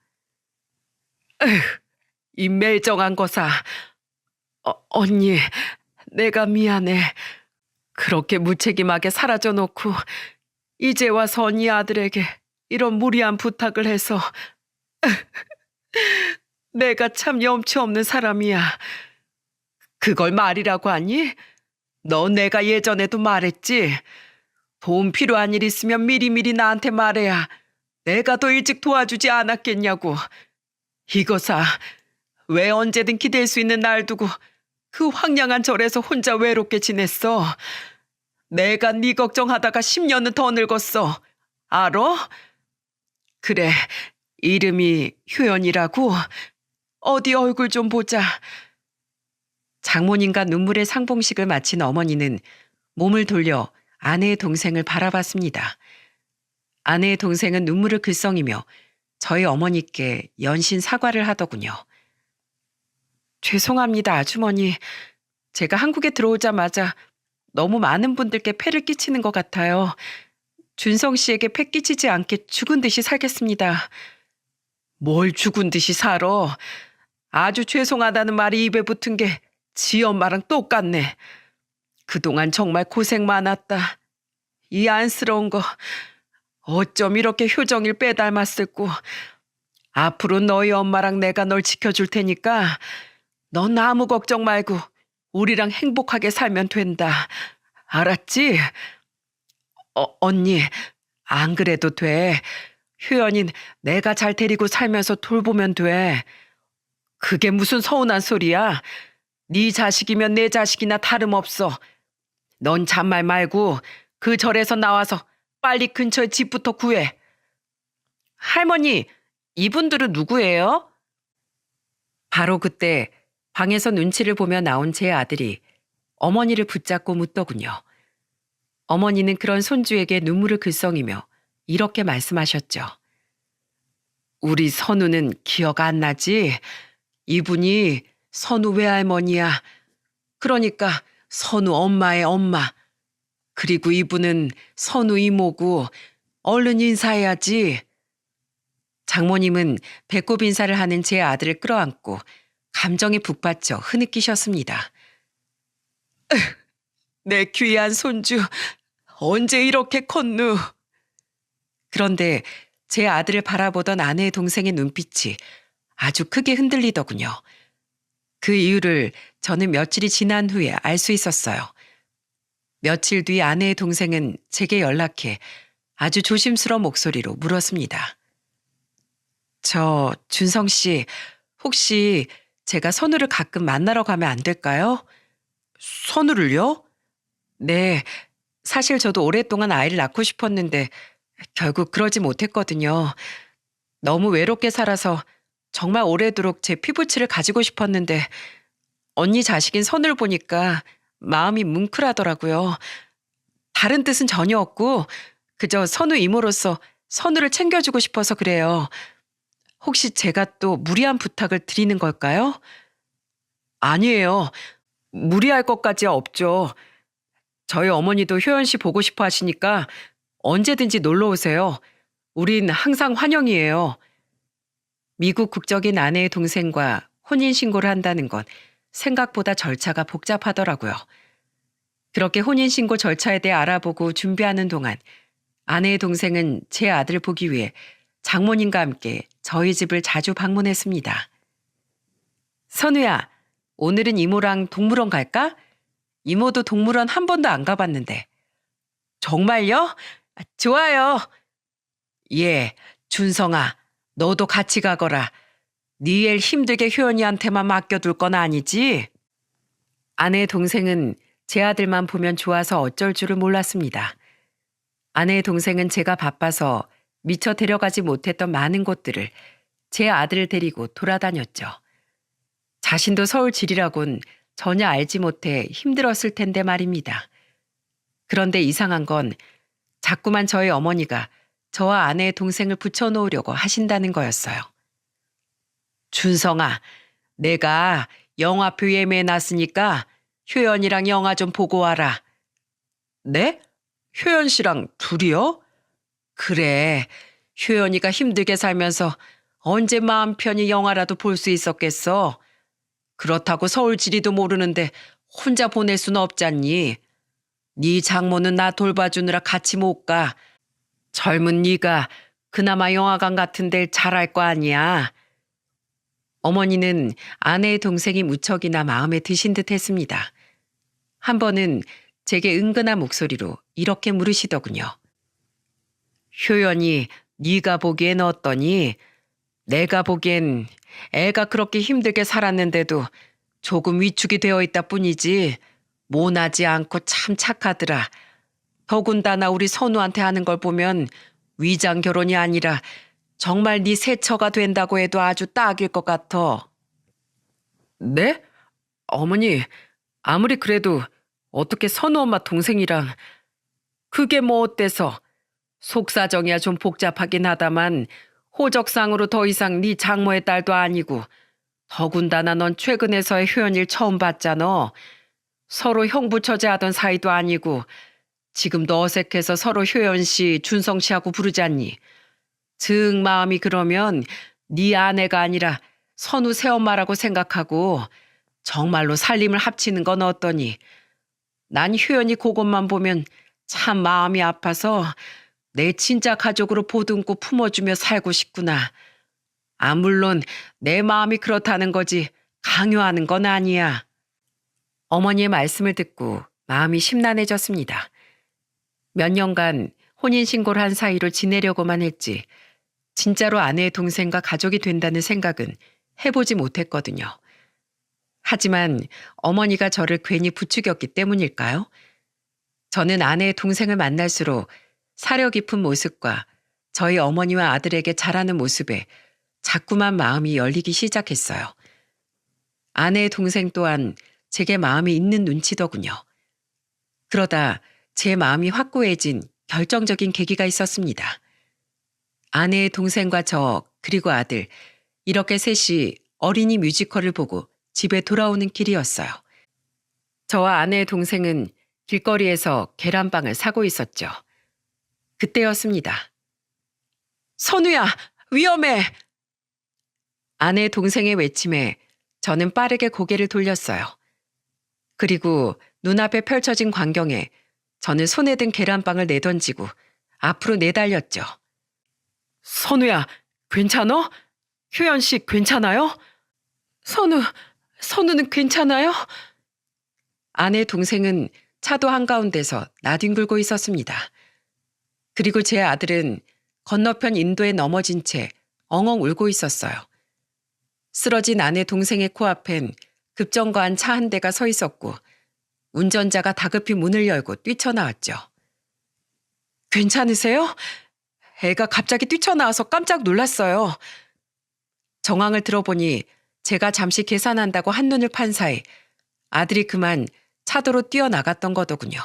에휴, 이 매정한 거사. 언니, 내가 미안해. 그렇게 무책임하게 사라져 놓고 이제 와서 언니 아들에게 이런 무리한 부탁을 해서 내가 참 염치 없는 사람이야. 그걸 말이라고 하니? 너 내가 예전에도 말했지. 도움 필요한 일 있으면 미리미리 나한테 말해야 내가 더 일찍 도와주지 않았겠냐고. 이거사, 왜 언제든 기댈 수 있는 날 두고 그 황량한 절에서 혼자 외롭게 지냈어. 내가 네 걱정하다가 10년은 더 늙었어. 알아? 그래, 이름이 효연이라고? 어디 얼굴 좀 보자. 장모님과 눈물의 상봉식을 마친 어머니는 몸을 돌려 아내의 동생을 바라봤습니다. 아내의 동생은 눈물을 글썽이며 저희 어머니께 연신 사과를 하더군요. 죄송합니다, 아주머니. 제가 한국에 들어오자마자 너무 많은 분들께 폐를 끼치는 것 같아요. 준성 씨에게 폐 끼치지 않게 죽은 듯이 살겠습니다. 뭘 죽은 듯이 살아? 아주 죄송하다는 말이 입에 붙은 게 지 엄마랑 똑같네. 그동안 정말 고생 많았다. 이 안쓰러운 거 어쩜 이렇게 효정일 빼닮았을꼬. 앞으로 너희 엄마랑 내가 널 지켜줄 테니까 넌 아무 걱정 말고 우리랑 행복하게 살면 된다. 알았지? 언니, 안 그래도 돼. 효연인 내가 잘 데리고 살면서 돌보면 돼. 그게 무슨 서운한 소리야. 네 자식이면 내 자식이나 다름없어. 넌 잔말 말고 그 절에서 나와서 빨리 근처에 집부터 구해. 할머니, 이분들은 누구예요? 바로 그때 방에서 눈치를 보며 나온 제 아들이 어머니를 붙잡고 묻더군요. 어머니는 그런 손주에게 눈물을 글썽이며 이렇게 말씀하셨죠. 우리 선우는 기억 안 나지? 이분이 선우 외할머니야. 그러니까 선우 엄마의 엄마. 그리고 이분은 선우 이모고 얼른 인사해야지. 장모님은 배꼽 인사를 하는 제 아들을 끌어안고 감정에 북받쳐 흐느끼셨습니다. 내 귀한 손주, 언제 이렇게 컸누? 그런데 제 아들을 바라보던 아내의 동생의 눈빛이 아주 크게 흔들리더군요. 그 이유를 저는 며칠이 지난 후에 알 수 있었어요. 며칠 뒤 아내의 동생은 제게 연락해 아주 조심스러운 목소리로 물었습니다. 준성 씨, 혹시 제가 선우를 가끔 만나러 가면 안 될까요? 선우를요? 네, 사실 저도 오랫동안 아이를 낳고 싶었는데 결국 그러지 못했거든요. 너무 외롭게 살아서 정말 오래도록 제 피부치를 가지고 싶었는데 언니 자식인 선우를 보니까 마음이 뭉클하더라고요. 다른 뜻은 전혀 없고 그저 선우 이모로서 선우를 챙겨주고 싶어서 그래요. 혹시 제가 또 무리한 부탁을 드리는 걸까요? 아니에요. 무리할 것까지야 없죠. 저희 어머니도 효연 씨 보고 싶어 하시니까 언제든지 놀러 오세요. 우린 항상 환영이에요. 미국 국적인 아내의 동생과 혼인신고를 한다는 건 생각보다 절차가 복잡하더라고요. 그렇게 혼인신고 절차에 대해 알아보고 준비하는 동안 아내의 동생은 제 아들을 보기 위해 장모님과 함께 저희 집을 자주 방문했습니다. 선우야, 오늘은 이모랑 동물원 갈까? 이모도 동물원 한 번도 안 가봤는데. 정말요? 좋아요. 예, 준성아, 너도 같이 가거라. 네 일 힘들게 효연이한테만 맡겨둘 건 아니지? 아내의 동생은 제 아들만 보면 좋아서 어쩔 줄을 몰랐습니다. 아내의 동생은 제가 바빠서 미처 데려가지 못했던 많은 곳들을 제 아들을 데리고 돌아다녔죠. 자신도 서울 지리라곤 전혀 알지 못해 힘들었을 텐데 말입니다. 그런데 이상한 건 자꾸만 저희 어머니가 저와 아내의 동생을 붙여놓으려고 하신다는 거였어요. 준성아, 내가 영화표 예매해놨으니까 효연이랑 영화 좀 보고 와라. 네? 효연 씨랑 둘이요? 그래, 효연이가 힘들게 살면서 언제 마음 편히 영화라도 볼 수 있었겠어. 그렇다고 서울 지리도 모르는데 혼자 보낼 수는 없잖니. 네 장모는 나 돌봐주느라 같이 못 가. 젊은 네가 그나마 영화관 같은 데를 잘할 거 아니야. 어머니는 아내의 동생이 무척이나 마음에 드신 듯 했습니다. 한 번은 제게 은근한 목소리로 이렇게 물으시더군요. 효연이 네가 보기엔 어떠니? 내가 보기엔 애가 그렇게 힘들게 살았는데도 조금 위축이 되어 있다 뿐이지 모나지 않고 참 착하더라. 더군다나 우리 선우한테 하는 걸 보면 위장 결혼이 아니라 정말 네 세처가 된다고 해도 아주 딱일 것 같아. 네? 어머니, 아무리 그래도 어떻게 선우 엄마 동생이랑 그게 뭐 어때서? 속사정이야 좀 복잡하긴 하다만 호적상으로 더 이상 네 장모의 딸도 아니고 더군다나 넌 최근에서의 효연일 처음 봤잖아. 서로 형부처제하던 사이도 아니고 지금도 어색해서 서로 효연 씨, 준성 씨하고 부르잖니. 즉 마음이 그러면 네 아내가 아니라 선우 새엄마라고 생각하고 정말로 살림을 합치는 건 어떠니? 난 효연이 그것만 보면 참 마음이 아파서 내 친자 가족으로 보듬고 품어주며 살고 싶구나. 아, 물론 내 마음이 그렇다는 거지 강요하는 건 아니야. 어머니의 말씀을 듣고 마음이 심란해졌습니다. 몇 년간 혼인신고를 한 사이로 지내려고만 했지 진짜로 아내의 동생과 가족이 된다는 생각은 해보지 못했거든요. 하지만 어머니가 저를 괜히 부추겼기 때문일까요? 저는 아내의 동생을 만날수록 사려 깊은 모습과 저희 어머니와 아들에게 잘하는 모습에 자꾸만 마음이 열리기 시작했어요. 아내의 동생 또한 제게 마음이 있는 눈치더군요. 그러다 제 마음이 확고해진 결정적인 계기가 있었습니다. 아내의 동생과 저 그리고 아들 이렇게 셋이 어린이 뮤지컬을 보고 집에 돌아오는 길이었어요. 저와 아내의 동생은 길거리에서 계란빵을 사고 있었죠. 그때였습니다. 선우야, 위험해! 아내의 동생의 외침에 저는 빠르게 고개를 돌렸어요. 그리고 눈앞에 펼쳐진 광경에 저는 손에 든 계란빵을 내던지고 앞으로 내달렸죠. 선우야, 괜찮어? 효연 씨 괜찮아요? 선우는 괜찮아요? 아내 동생은 차도 한가운데서 나뒹굴고 있었습니다. 그리고 제 아들은 건너편 인도에 넘어진 채 엉엉 울고 있었어요. 쓰러진 아내 동생의 코앞엔 급정거한 차 한 대가 서 있었고 운전자가 다급히 문을 열고 뛰쳐나왔죠. 괜찮으세요? 애가 갑자기 뛰쳐나와서 깜짝 놀랐어요. 정황을 들어보니 제가 잠시 계산한다고 한눈을 판 사이 아들이 그만 차도로 뛰어나갔던 거더군요.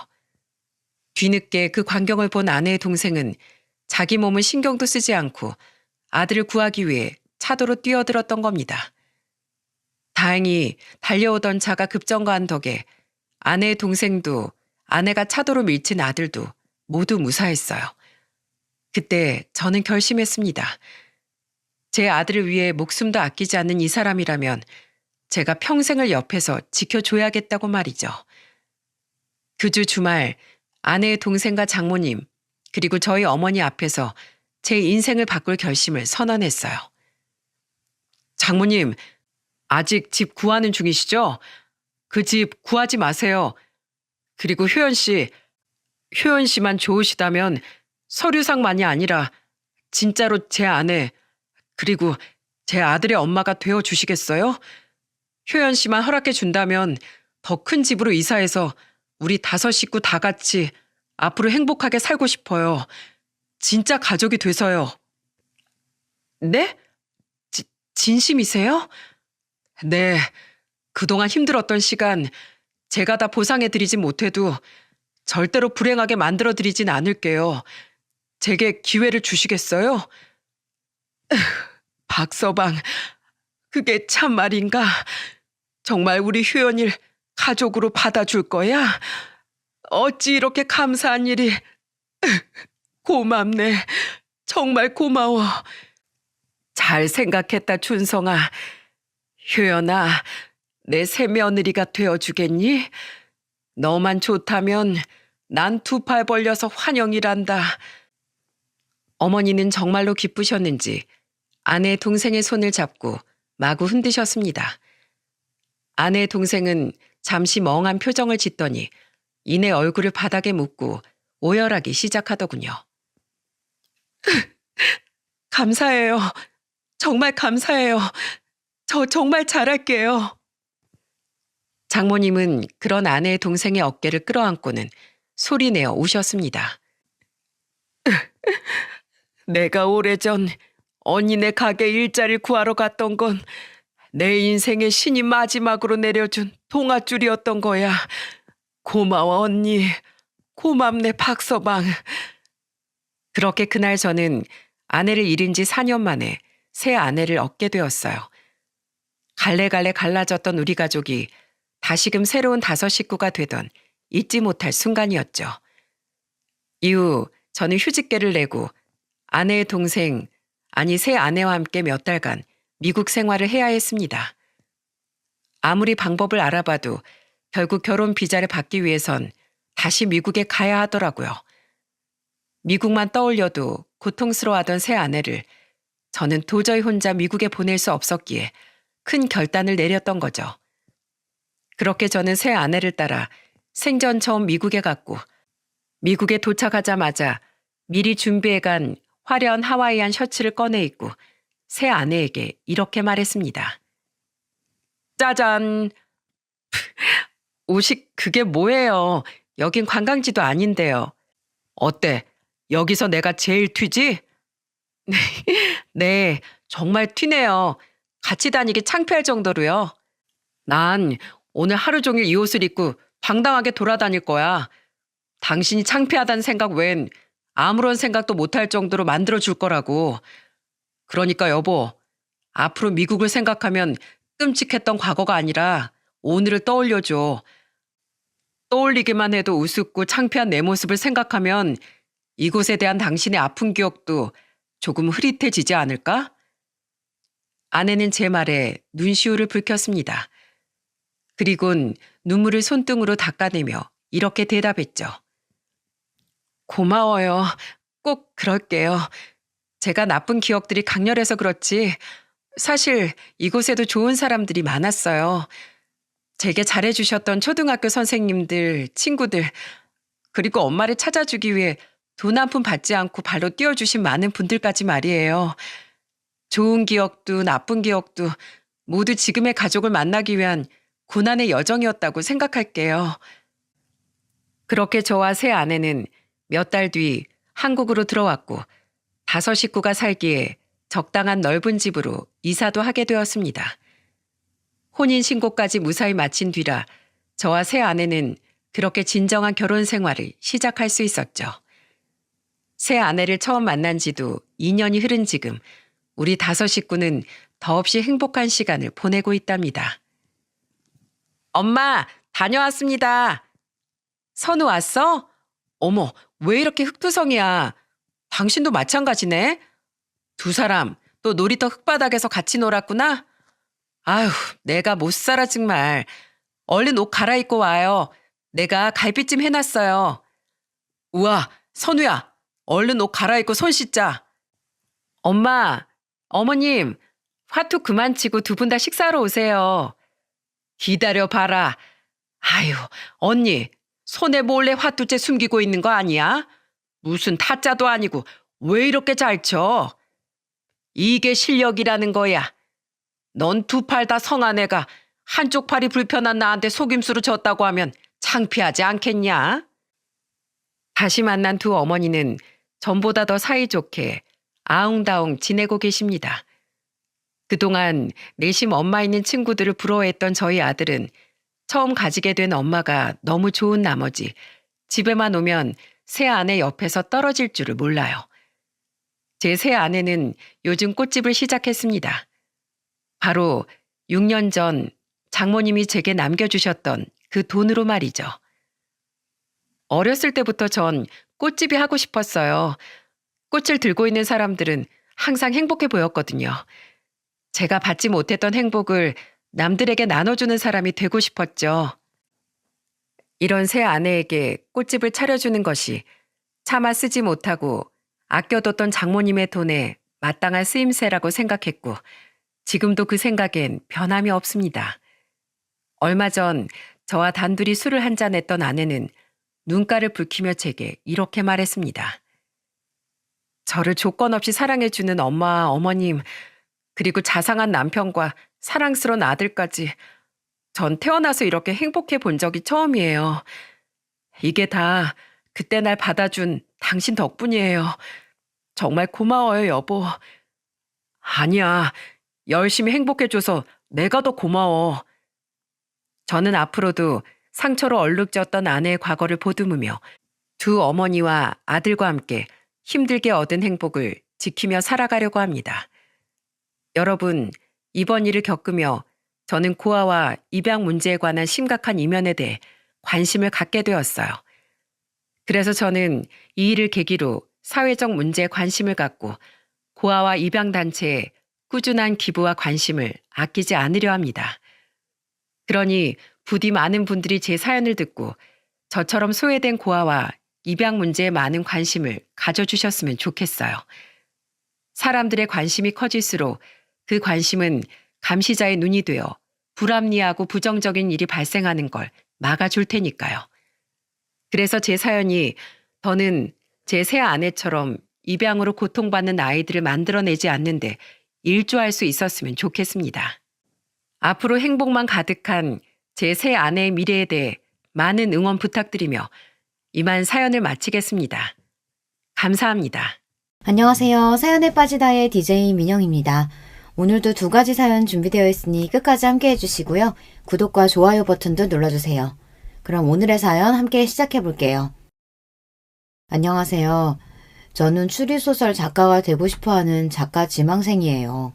뒤늦게 그 광경을 본 아내의 동생은 자기 몸은 신경도 쓰지 않고 아들을 구하기 위해 차도로 뛰어들었던 겁니다. 다행히 달려오던 차가 급정거한 덕에 아내의 동생도 아내가 차도로 밀친 아들도 모두 무사했어요. 그때 저는 결심했습니다. 제 아들을 위해 목숨도 아끼지 않는 이 사람이라면 제가 평생을 옆에서 지켜줘야겠다고 말이죠. 그 주 주말 아내의 동생과 장모님 그리고 저희 어머니 앞에서 제 인생을 바꿀 결심을 선언했어요. 장모님, 아직 집 구하는 중이시죠? 그 집 구하지 마세요. 그리고 효연 씨만 좋으시다면 서류상만이 아니라 진짜로 제 아내 그리고 제 아들의 엄마가 되어 주시겠어요? 효연 씨만 허락해 준다면 더 큰 집으로 이사해서 우리 5 식구 다 같이 앞으로 행복하게 살고 싶어요. 진짜 가족이 돼서요. 네? 진심이세요? 네. 그동안 힘들었던 시간 제가 다 보상해드리지 못해도 절대로 불행하게 만들어드리진 않을게요. 제게 기회를 주시겠어요? 박서방, 그게 참말인가? 정말 우리 효연이를 가족으로 받아줄 거야? 어찌 이렇게 감사한 일이... 고맙네. 정말 고마워. 잘 생각했다, 준성아. 효연아, 내 새며느리가 되어주겠니? 너만 좋다면 난 2 팔 벌려서 환영이란다. 어머니는 정말로 기쁘셨는지 아내 동생의 손을 잡고 마구 흔드셨습니다. 아내 동생은 잠시 멍한 표정을 짓더니 이내 얼굴을 바닥에 묻고 오열하기 시작하더군요. 감사해요. 정말 감사해요. 저 정말 잘할게요. 장모님은 그런 아내의 동생의 어깨를 끌어안고는 소리내어 우셨습니다. 내가 오래전 언니네 가게 일자리를 구하러 갔던 건 내 인생의 신이 마지막으로 내려준 동아줄이었던 거야. 고마워 언니. 고맙네 박서방. 그렇게 그날 저는 아내를 잃은 지 4년 만에 새 아내를 얻게 되었어요. 갈래갈래 갈라졌던 우리 가족이 다시금 새로운 5식구가 되던 잊지 못할 순간이었죠. 이후 저는 휴직계를 내고 아내의 동생, 아니 새 아내와 함께 몇 달간 미국 생활을 해야 했습니다. 아무리 방법을 알아봐도 결국 결혼 비자를 받기 위해선 다시 미국에 가야 하더라고요. 미국만 떠올려도 고통스러워하던 새 아내를 저는 도저히 혼자 미국에 보낼 수 없었기에 큰 결단을 내렸던 거죠. 그렇게 저는 새 아내를 따라 생전 처음 미국에 갔고 미국에 도착하자마자 미리 준비해간 화려한 하와이안 셔츠를 꺼내 입고 새 아내에게 이렇게 말했습니다. 짜잔! 옷이 그게 뭐예요? 여긴 관광지도 아닌데요. 어때? 여기서 내가 제일 튀지? 네, 정말 튀네요. 같이 다니기 창피할 정도로요. 난 오늘 하루 종일 이 옷을 입고 당당하게 돌아다닐 거야. 당신이 창피하다는 생각 외엔 아무런 생각도 못할 정도로 만들어줄 거라고. 그러니까 여보, 앞으로 미국을 생각하면 끔찍했던 과거가 아니라 오늘을 떠올려줘. 떠올리기만 해도 우습고 창피한 내 모습을 생각하면 이곳에 대한 당신의 아픈 기억도 조금 흐릿해지지 않을까? 아내는 제 말에 눈시울을 붉혔습니다. 그리곤 눈물을 손등으로 닦아내며 이렇게 대답했죠. 고마워요. 꼭 그럴게요. 제가 나쁜 기억들이 강렬해서 그렇지 사실 이곳에도 좋은 사람들이 많았어요. 제게 잘해주셨던 초등학교 선생님들, 친구들, 그리고 엄마를 찾아주기 위해 돈 한 푼 받지 않고 발로 뛰어주신 많은 분들까지 말이에요. 좋은 기억도 나쁜 기억도 모두 지금의 가족을 만나기 위한 고난의 여정이었다고 생각할게요. 그렇게 저와 새 아내는 몇 달 뒤 한국으로 들어왔고 5식구가 살기에 적당한 넓은 집으로 이사도 하게 되었습니다. 혼인신고까지 무사히 마친 뒤라 저와 새 아내는 그렇게 진정한 결혼 생활을 시작할 수 있었죠. 새 아내를 처음 만난 지도 2년이 흐른 지금 우리 5식구는 더없이 행복한 시간을 보내고 있답니다. 엄마, 다녀왔습니다. 선우 왔어? 어머, 왜 이렇게 흙투성이야? 당신도 마찬가지네? 2사람 또 놀이터 흙바닥에서 같이 놀았구나? 아휴, 내가 못 살아 정말. 얼른 옷 갈아입고 와요. 내가 갈비찜 해놨어요. 우와, 선우야, 얼른 옷 갈아입고 손 씻자. 엄마, 어머님, 화투 그만 치고 2분 다 식사하러 오세요. 기다려봐라. 아유, 언니, 손에 몰래 화투째 숨기고 있는 거 아니야? 무슨 타짜도 아니고 왜 이렇게 잘 쳐? 이게 실력이라는 거야. 넌 2팔 다 성한 애가 한쪽 팔이 불편한 나한테 속임수로 졌다고 하면 창피하지 않겠냐? 다시 만난 2 어머니는 전보다 더 사이좋게 아웅다웅 지내고 계십니다. 그동안 내심 엄마 있는 친구들을 부러워했던 저희 아들은 처음 가지게 된 엄마가 너무 좋은 나머지 집에만 오면 새 아내 옆에서 떨어질 줄을 몰라요. 제 새 아내는 요즘 꽃집을 시작했습니다. 바로 6년 전 장모님이 제게 남겨주셨던 그 돈으로 말이죠. 어렸을 때부터 전 꽃집이 하고 싶었어요. 꽃을 들고 있는 사람들은 항상 행복해 보였거든요. 제가 받지 못했던 행복을 남들에게 나눠주는 사람이 되고 싶었죠. 이런 새 아내에게 꽃집을 차려주는 것이 차마 쓰지 못하고 아껴뒀던 장모님의 돈에 마땅한 쓰임새라고 생각했고 지금도 그 생각엔 변함이 없습니다. 얼마 전 저와 단둘이 술을 한잔 했던 아내는 눈가를 붉히며 제게 이렇게 말했습니다. 저를 조건 없이 사랑해주는 엄마, 어머님, 그리고 자상한 남편과 사랑스러운 아들까지 전 태어나서 이렇게 행복해 본 적이 처음이에요. 이게 다 그때 날 받아준 당신 덕분이에요. 정말 고마워요, 여보. 아니야. 열심히 행복해줘서 내가 더 고마워. 저는 앞으로도 상처로 얼룩졌던 아내의 과거를 보듬으며 2 어머니와 아들과 함께 힘들게 얻은 행복을 지키며 살아가려고 합니다. 여러분, 이번 일을 겪으며 저는 고아와 입양 문제에 관한 심각한 이면에 대해 관심을 갖게 되었어요. 그래서 저는 이 일을 계기로 사회적 문제에 관심을 갖고 고아와 입양 단체에 꾸준한 기부와 관심을 아끼지 않으려 합니다. 그러니 부디 많은 분들이 제 사연을 듣고 저처럼 소외된 고아와 입양 문제에 많은 관심을 가져주셨으면 좋겠어요. 사람들의 관심이 커질수록 그 관심은 감시자의 눈이 되어 불합리하고 부정적인 일이 발생하는 걸 막아줄 테니까요. 그래서 제 사연이 더는 제 새 아내처럼 입양으로 고통받는 아이들을 만들어내지 않는데 일조할 수 있었으면 좋겠습니다. 앞으로 행복만 가득한 제 새 아내의 미래에 대해 많은 응원 부탁드리며 이만 사연을 마치겠습니다. 감사합니다. 안녕하세요. 사연에 빠지다의 DJ 민영입니다. 오늘도 2가지 사연 준비되어 있으니 끝까지 함께 해주시고요. 구독과 좋아요 버튼도 눌러주세요. 그럼 오늘의 사연 함께 시작해 볼게요. 안녕하세요. 저는 추리소설 작가가 되고 싶어하는 작가 지망생이에요.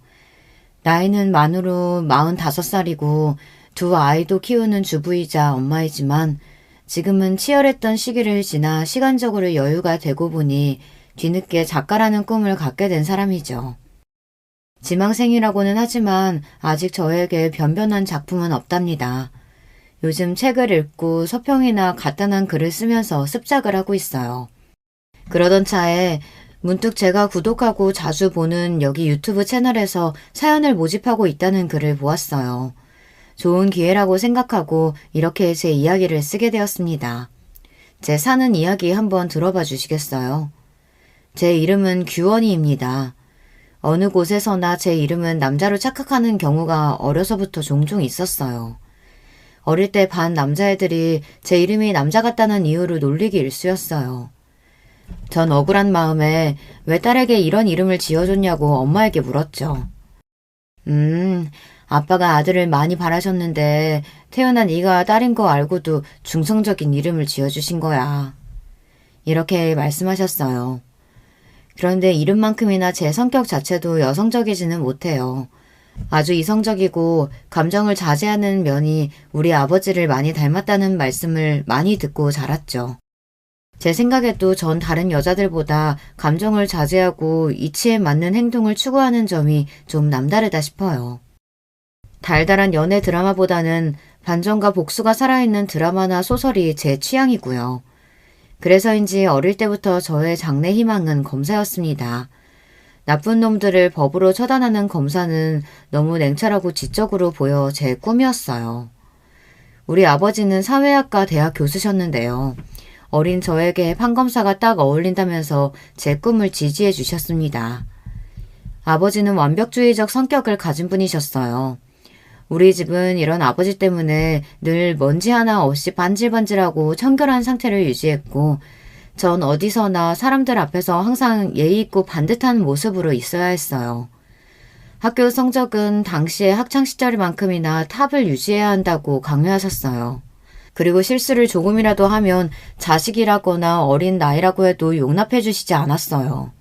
나이는 만으로 45살이고 2 아이도 키우는 주부이자 엄마이지만 지금은 치열했던 시기를 지나 시간적으로 여유가 되고 보니 뒤늦게 작가라는 꿈을 갖게 된 사람이죠. 지망생이라고는 하지만 아직 저에게 변변한 작품은 없답니다. 요즘 책을 읽고 서평이나 간단한 글을 쓰면서 습작을 하고 있어요. 그러던 차에 문득 제가 구독하고 자주 보는 여기 유튜브 채널에서 사연을 모집하고 있다는 글을 보았어요. 좋은 기회라고 생각하고 이렇게 제 이야기를 쓰게 되었습니다. 제 사는 이야기 한번 들어봐 주시겠어요? 제 이름은 규원이입니다. 어느 곳에서나 제 이름은 남자로 착각하는 경우가 어려서부터 종종 있었어요. 어릴 때 반 남자애들이 제 이름이 남자 같다는 이유로 놀리기 일쑤였어요. 전 억울한 마음에 왜 딸에게 이런 이름을 지어줬냐고 엄마에게 물었죠. 아빠가 아들을 많이 바라셨는데 태어난 네가 딸인 거 알고도 중성적인 이름을 지어주신 거야. 이렇게 말씀하셨어요. 그런데 이름만큼이나 제 성격 자체도 여성적이지는 못해요. 아주 이성적이고 감정을 자제하는 면이 우리 아버지를 많이 닮았다는 말씀을 많이 듣고 자랐죠. 제 생각에도 전 다른 여자들보다 감정을 자제하고 이치에 맞는 행동을 추구하는 점이 좀 남다르다 싶어요. 달달한 연애 드라마보다는 반전과 복수가 살아있는 드라마나 소설이 제 취향이고요. 그래서인지 어릴 때부터 저의 장래 희망은 검사였습니다. 나쁜 놈들을 법으로 처단하는 검사는 너무 냉철하고 지적으로 보여 제 꿈이었어요. 우리 아버지는 사회학과 대학 교수셨는데요. 어린 저에게 판검사가 딱 어울린다면서 제 꿈을 지지해 주셨습니다. 아버지는 완벽주의적 성격을 가진 분이셨어요. 우리 집은 이런 아버지 때문에 늘 먼지 하나 없이 반질반질하고 청결한 상태를 유지했고 전 어디서나 사람들 앞에서 항상 예의 있고 반듯한 모습으로 있어야 했어요. 학교 성적은 당시의 학창시절만큼이나 탑을 유지해야 한다고 강요하셨어요. 그리고 실수를 조금이라도 하면 자식이라거나 어린 나이라고 해도 용납해 주시지 않았어요.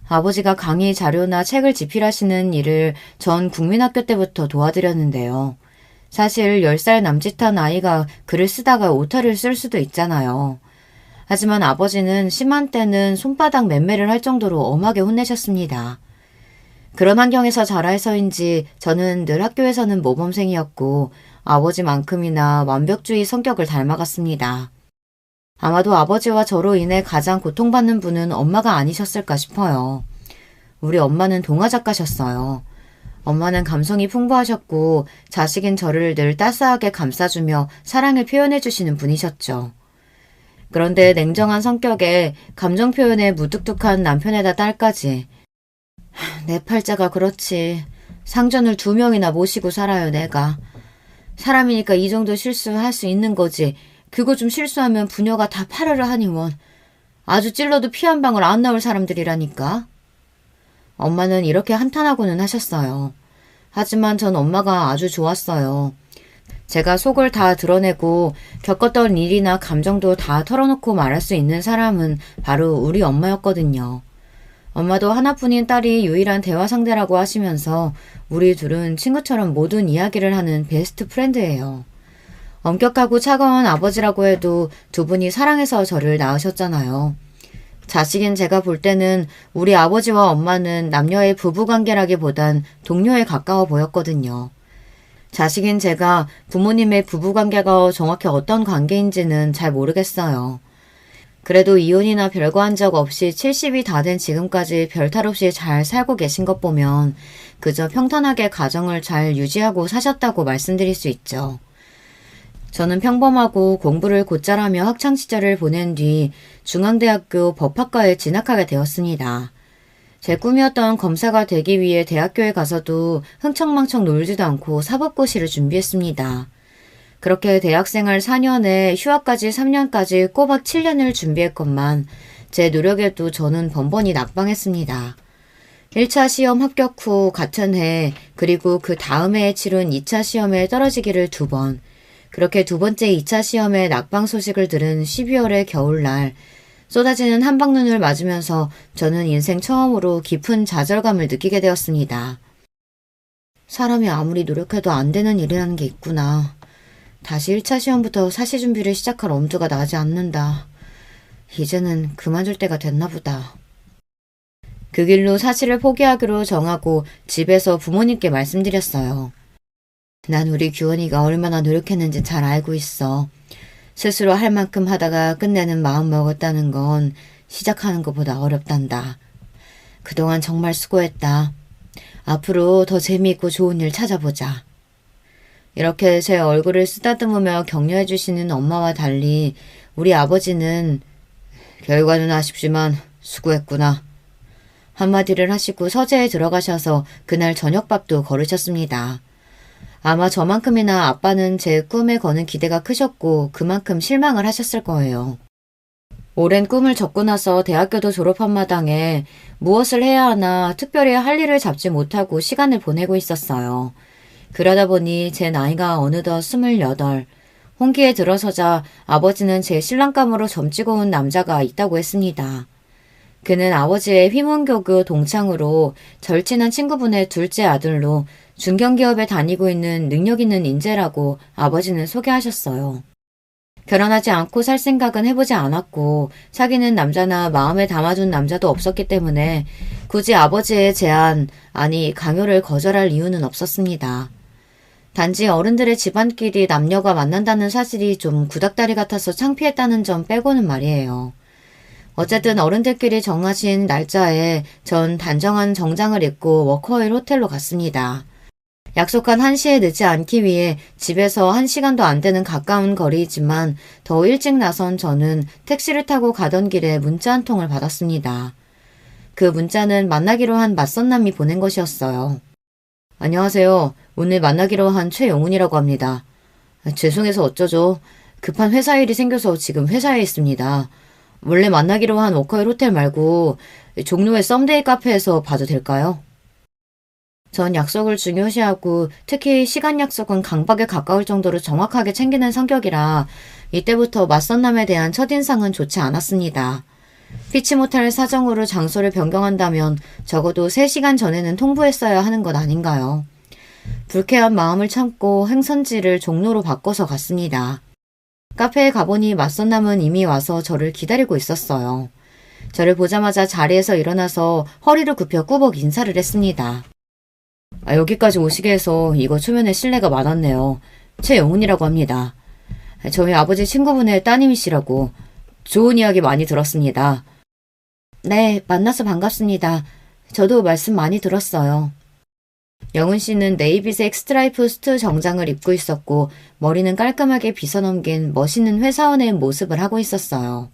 아버지가 강의 자료나 책을 집필하시는 일을 전 국민학교 때부터 도와드렸는데요. 사실 10살 남짓한 아이가 글을 쓰다가 오타를 쓸 수도 있잖아요. 하지만 아버지는 심한 때는 손바닥 맴매를 할 정도로 엄하게 혼내셨습니다. 그런 환경에서 자라서인지 저는 늘 학교에서는 모범생이었고 아버지만큼이나 완벽주의 성격을 닮아갔습니다. 아마도 아버지와 저로 인해 가장 고통받는 분은 엄마가 아니셨을까 싶어요. 우리 엄마는 동화작가셨어요. 엄마는 감성이 풍부하셨고 자식인 저를 늘 따스하게 감싸주며 사랑을 표현해주시는 분이셨죠. 그런데 냉정한 성격에 감정 표현에 무뚝뚝한 남편에다 딸까지. 내 팔자가 그렇지. 상전을 2명이나 모시고 살아요, 내가. 사람이니까 이 정도 실수할 수 있는 거지. 그거 좀 실수하면 부녀가 다 파르르 하니 원. 아주 찔러도 피 한 방울 안 나올 사람들이라니까. 엄마는 이렇게 한탄하고는 하셨어요. 하지만 전 엄마가 아주 좋았어요. 제가 속을 다 드러내고 겪었던 일이나 감정도 다 털어놓고 말할 수 있는 사람은 바로 우리 엄마였거든요. 엄마도 하나뿐인 딸이 유일한 대화 상대라고 하시면서 우리 둘은 친구처럼 모든 이야기를 하는 베스트 프렌드예요. 엄격하고 차가운 아버지라고 해도 두 분이 사랑해서 저를 낳으셨잖아요. 자식인 제가 볼 때는 우리 아버지와 엄마는 남녀의 부부관계라기보단 동료에 가까워 보였거든요. 자식인 제가 부모님의 부부관계가 정확히 어떤 관계인지는 잘 모르겠어요. 그래도 이혼이나 별거 한 적 없이 70이 다 된 지금까지 별탈 없이 잘 살고 계신 것 보면 그저 평탄하게 가정을 잘 유지하고 사셨다고 말씀드릴 수 있죠. 저는 평범하고 공부를 곧잘 하며 학창시절을 보낸 뒤 중앙대학교 법학과에 진학하게 되었습니다. 제 꿈이었던 검사가 되기 위해 대학교에 가서도 흥청망청 놀지도 않고 사법고시를 준비했습니다. 그렇게 대학생활 4년에 휴학까지 3년까지 꼬박 7년을 준비했건만 제 노력에도 저는 번번이 낙방했습니다. 1차 시험 합격 후 같은 해 그리고 그 다음 해에 치른 2차 시험에 떨어지기를 2번, 그렇게 두 번째 2차 시험에 낙방 소식을 들은 12월의 겨울날 쏟아지는 한방눈을 맞으면서 저는 인생 처음으로 깊은 좌절감을 느끼게 되었습니다. 사람이 아무리 노력해도 안 되는 일이라는 게 있구나. 다시 1차 시험부터 사시 준비를 시작할 엄두가 나지 않는다. 이제는 그만둘 때가 됐나 보다. 그 길로 사시를 포기하기로 정하고 집에서 부모님께 말씀드렸어요. 난 우리 규원이가 얼마나 노력했는지 잘 알고 있어. 스스로 할 만큼 하다가 끝내는 마음 먹었다는 건 시작하는 것보다 어렵단다. 그동안 정말 수고했다. 앞으로 더 재미있고 좋은 일 찾아보자. 이렇게 제 얼굴을 쓰다듬으며 격려해 주시는 엄마와 달리 우리 아버지는 결과는 아쉽지만 수고했구나. 한마디를 하시고 서재에 들어가셔서 그날 저녁밥도 거르셨습니다. 아마 저만큼이나 아빠는 제 꿈에 거는 기대가 크셨고 그만큼 실망을 하셨을 거예요. 오랜 꿈을 접고 나서 대학교도 졸업한 마당에 무엇을 해야 하나 특별히 할 일을 잡지 못하고 시간을 보내고 있었어요. 그러다 보니 제 나이가 어느덧 28, 홍기에 들어서자 아버지는 제 신랑감으로 점찍어 온 남자가 있다고 했습니다. 그는 아버지의 휘문교교 동창으로 절친한 친구분의 둘째 아들로 중견기업에 다니고 있는 능력 있는 인재라고 아버지는 소개하셨어요. 결혼하지 않고 살 생각은 해보지 않았고 사귀는 남자나 마음에 담아둔 남자도 없었기 때문에 굳이 아버지의 제안, 아니 강요를 거절할 이유는 없었습니다. 단지 어른들의 집안끼리 남녀가 만난다는 사실이 좀 구닥다리 같아서 창피했다는 점 빼고는 말이에요. 어쨌든 어른들끼리 정하신 날짜에 전 단정한 정장을 입고 워커힐 호텔로 갔습니다. 약속한 1시에 늦지 않기 위해 집에서 1시간도 안 되는 가까운 거리이지만 더 일찍 나선 저는 택시를 타고 가던 길에 문자 한 통을 받았습니다. 그 문자는 만나기로 한 맞선남이 보낸 것이었어요. 안녕하세요. 오늘 만나기로 한 최영훈이라고 합니다. 죄송해서 어쩌죠. 급한 회사 일이 생겨서 지금 회사에 있습니다. 원래 만나기로 한 워커힐 호텔 말고 종로의 썸데이 카페에서 봐도 될까요? 전 약속을 중요시하고 특히 시간 약속은 강박에 가까울 정도로 정확하게 챙기는 성격이라 이때부터 맞선남에 대한 첫인상은 좋지 않았습니다. 피치 못할 사정으로 장소를 변경한다면 적어도 3시간 전에는 통보했어야 하는 것 아닌가요? 불쾌한 마음을 참고 행선지를 종로로 바꿔서 갔습니다. 카페에 가보니 맞선남은 이미 와서 저를 기다리고 있었어요. 저를 보자마자 자리에서 일어나서 허리를 굽혀 꾸벅 인사를 했습니다. 여기까지 오시게 해서 이거 초면에 실례가 많았네요. 최영훈이라고 합니다. 저희 아버지 친구분의 따님이시라고 좋은 이야기 많이 들었습니다. 네, 만나서 반갑습니다. 저도 말씀 많이 들었어요. 영훈 씨는 네이비색 스트라이프 수트 정장을 입고 있었고 머리는 깔끔하게 빗어넘긴 멋있는 회사원의 모습을 하고 있었어요.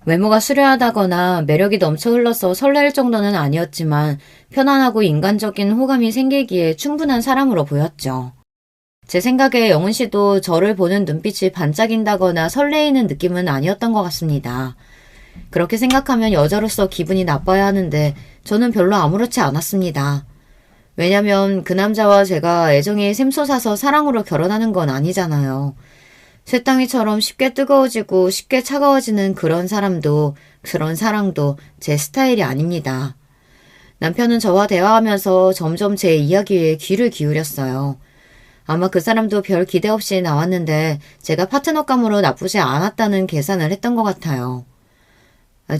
외모가 수려하다거나 매력이 넘쳐 흘러서 설렐 정도는 아니었지만 편안하고 인간적인 호감이 생기기에 충분한 사람으로 보였죠. 제 생각에 영훈 씨도 저를 보는 눈빛이 반짝인다거나 설레이는 느낌은 아니었던 것 같습니다. 그렇게 생각하면 여자로서 기분이 나빠야 하는데 저는 별로 아무렇지 않았습니다. 왜냐면 그 남자와 제가 애정이 샘솟아서 사랑으로 결혼하는 건 아니잖아요. 쇠땅이처럼 쉽게 뜨거워지고 쉽게 차가워지는 그런 사람도, 그런 사랑도 제 스타일이 아닙니다. 남편은 저와 대화하면서 점점 제 이야기에 귀를 기울였어요. 아마 그 사람도 별 기대 없이 나왔는데 제가 파트너감으로 나쁘지 않았다는 계산을 했던 것 같아요.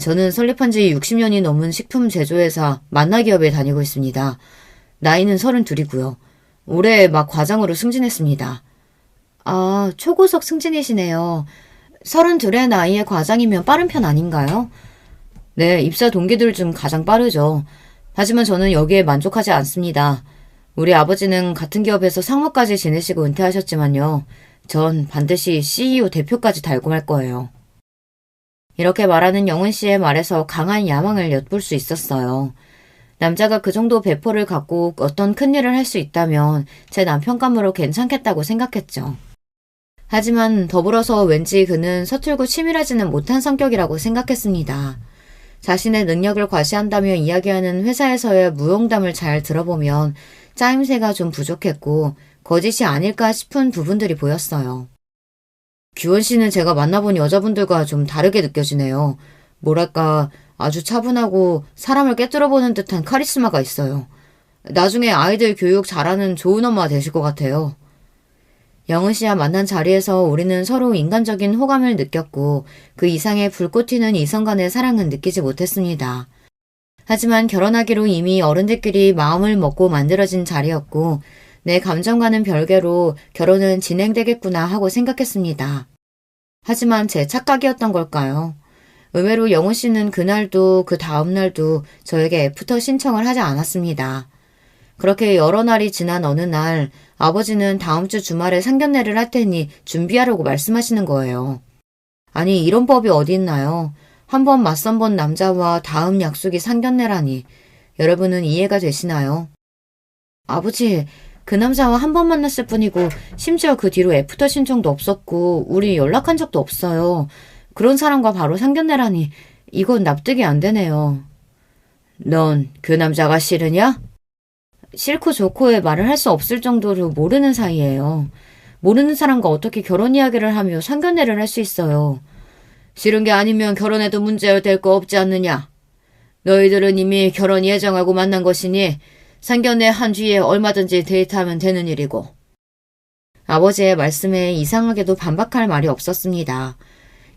저는 설립한 지 60년이 넘은 식품 제조회사 만나기업에 다니고 있습니다. 나이는 32이고요. 올해 막 과장으로 승진했습니다. 아, 초고속 승진이시네요. 32의 나이에 과장이면 빠른 편 아닌가요? 네, 입사 동기들 중 가장 빠르죠. 하지만 저는 여기에 만족하지 않습니다. 우리 아버지는 같은 기업에서 상무까지 지내시고 은퇴하셨지만요. 전 반드시 CEO 대표까지 달고 말 거예요. 이렇게 말하는 영은 씨의 말에서 강한 야망을 엿볼 수 있었어요. 남자가 그 정도 배포를 갖고 어떤 큰일을 할 수 있다면 제 남편감으로 괜찮겠다고 생각했죠. 하지만 더불어서 왠지 그는 서툴고 치밀하지는 못한 성격이라고 생각했습니다. 자신의 능력을 과시한다며 이야기하는 회사에서의 무용담을 잘 들어보면 짜임새가 좀 부족했고 거짓이 아닐까 싶은 부분들이 보였어요. 규원 씨는 제가 만나본 여자분들과 좀 다르게 느껴지네요. 뭐랄까 아주 차분하고 사람을 꿰뚫어보는 듯한 카리스마가 있어요. 나중에 아이들 교육 잘하는 좋은 엄마 되실 것 같아요. 영은 씨와 만난 자리에서 우리는 서로 인간적인 호감을 느꼈고 그 이상의 불꽃 튀는 이성 간의 사랑은 느끼지 못했습니다. 하지만 결혼하기로 이미 어른들끼리 마음을 먹고 만들어진 자리였고 내 감정과는 별개로 결혼은 진행되겠구나 하고 생각했습니다. 하지만 제 착각이었던 걸까요? 의외로 영호 씨는 그날도 그 다음날도 저에게 애프터 신청을 하지 않았습니다. 그렇게 여러 날이 지난 어느 날 아버지는 다음 주 주말에 상견례를 할 테니 준비하라고 말씀하시는 거예요. 아니 이런 법이 어디 있나요? 한 번 맞선 본 남자와 다음 약속이 상견례라니. 여러분은 이해가 되시나요? 아버지, 그 남자와 한 번 만났을 뿐이고 심지어 그 뒤로 애프터 신청도 없었고 우리 연락한 적도 없어요. 그런 사람과 바로 상견례라니 이건 납득이 안 되네요. 넌 그 남자가 싫으냐? 싫고 좋고의 말을 할 수 없을 정도로 모르는 사이예요. 모르는 사람과 어떻게 결혼 이야기를 하며 상견례를 할 수 있어요. 싫은 게 아니면 결혼해도 문제될 거 없지 않느냐? 너희들은 이미 결혼 예정하고 만난 것이니 상견례 한 뒤에 얼마든지 데이트하면 되는 일이고. 아버지의 말씀에 이상하게도 반박할 말이 없었습니다.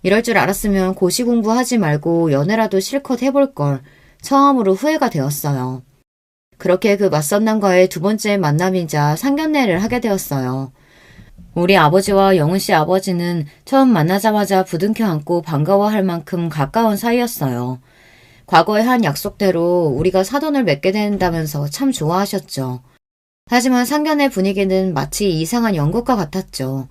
이럴 줄 알았으면 고시 공부하지 말고 연애라도 실컷 해볼 걸 처음으로 후회가 되었어요. 그렇게 그 맞선 남과의 두 번째 만남이자 상견례를 하게 되었어요. 우리 아버지와 영은 씨 아버지는 처음 만나자마자 부둥켜 안고 반가워할 만큼 가까운 사이였어요. 과거에 한 약속대로 우리가 사돈을 맺게 된다면서 참 좋아하셨죠. 하지만 상견례 분위기는 마치 이상한 연극과 같았죠.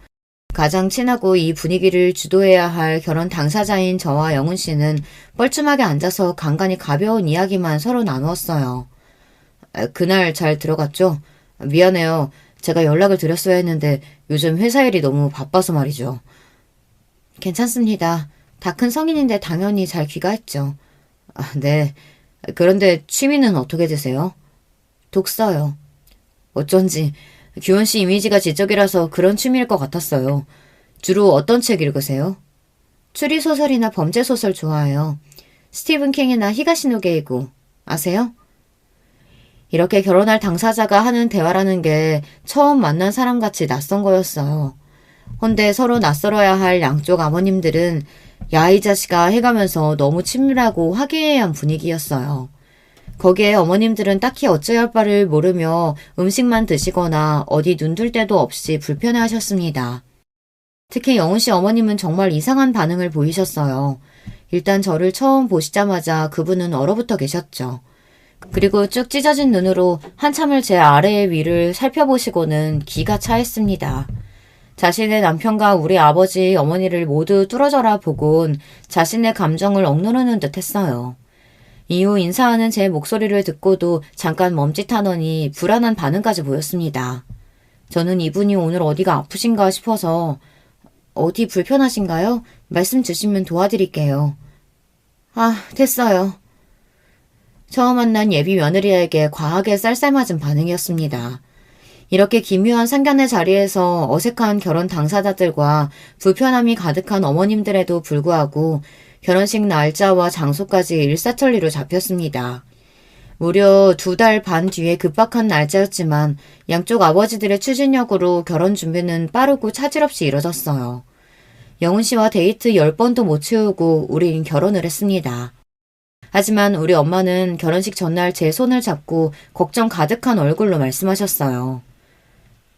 가장 친하고 이 분위기를 주도해야 할 결혼 당사자인 저와 영은 씨는 뻘쭘하게 앉아서 간간히 가벼운 이야기만 서로 나누었어요. 그날 잘 들어갔죠? 미안해요. 제가 연락을 드렸어야 했는데 요즘 회사 일이 너무 바빠서 말이죠. 괜찮습니다. 다 큰 성인인데 당연히 잘 귀가했죠. 아, 네. 그런데 취미는 어떻게 되세요? 독서요. 어쩐지 규원 씨 이미지가 지적이라서 그런 취미일 것 같았어요. 주로 어떤 책 읽으세요? 추리소설이나 범죄소설 좋아해요. 스티븐 킹이나 히가시노 게이고 아세요? 이렇게 결혼할 당사자가 하는 대화라는 게 처음 만난 사람같이 낯선 거였어요. 헌데 서로 낯설어야 할 양쪽 아버님들은 야 이 자식아 해가면서 너무 친밀하고 화기애애한 분위기였어요. 거기에 어머님들은 딱히 어찌할 할 바를 모르며 음식만 드시거나 어디 눈둘 데도 없이 불편해하셨습니다. 특히 영훈 씨 어머님은 정말 이상한 반응을 보이셨어요. 일단 저를 처음 보시자마자 그분은 얼어붙어 계셨죠. 그리고 쭉 찢어진 눈으로 한참을 제 아래의 위를 살펴보시고는 기가 차했습니다. 자신의 남편과 우리 아버지, 어머니를 모두 뚫어져라 보곤 자신의 감정을 억누르는 듯 했어요. 이후 인사하는 제 목소리를 듣고도 잠깐 멈칫하더니 불안한 반응까지 보였습니다. 저는 이분이 오늘 어디가 아프신가 싶어서 어디 불편하신가요? 말씀 주시면 도와드릴게요. 아, 됐어요. 처음 만난 예비 며느리에게 과하게 쌀쌀맞은 반응이었습니다. 이렇게 기묘한 상견례 자리에서 어색한 결혼 당사자들과 불편함이 가득한 어머님들에도 불구하고 결혼식 날짜와 장소까지 일사천리로 잡혔습니다. 무려 2달 반 뒤에 급박한 날짜였지만 양쪽 아버지들의 추진력으로 결혼 준비는 빠르고 차질 없이 이뤄졌어요. 영훈 씨와 데이트 10번도 못 채우고 우린 결혼을 했습니다. 하지만 우리 엄마는 결혼식 전날 제 손을 잡고 걱정 가득한 얼굴로 말씀하셨어요.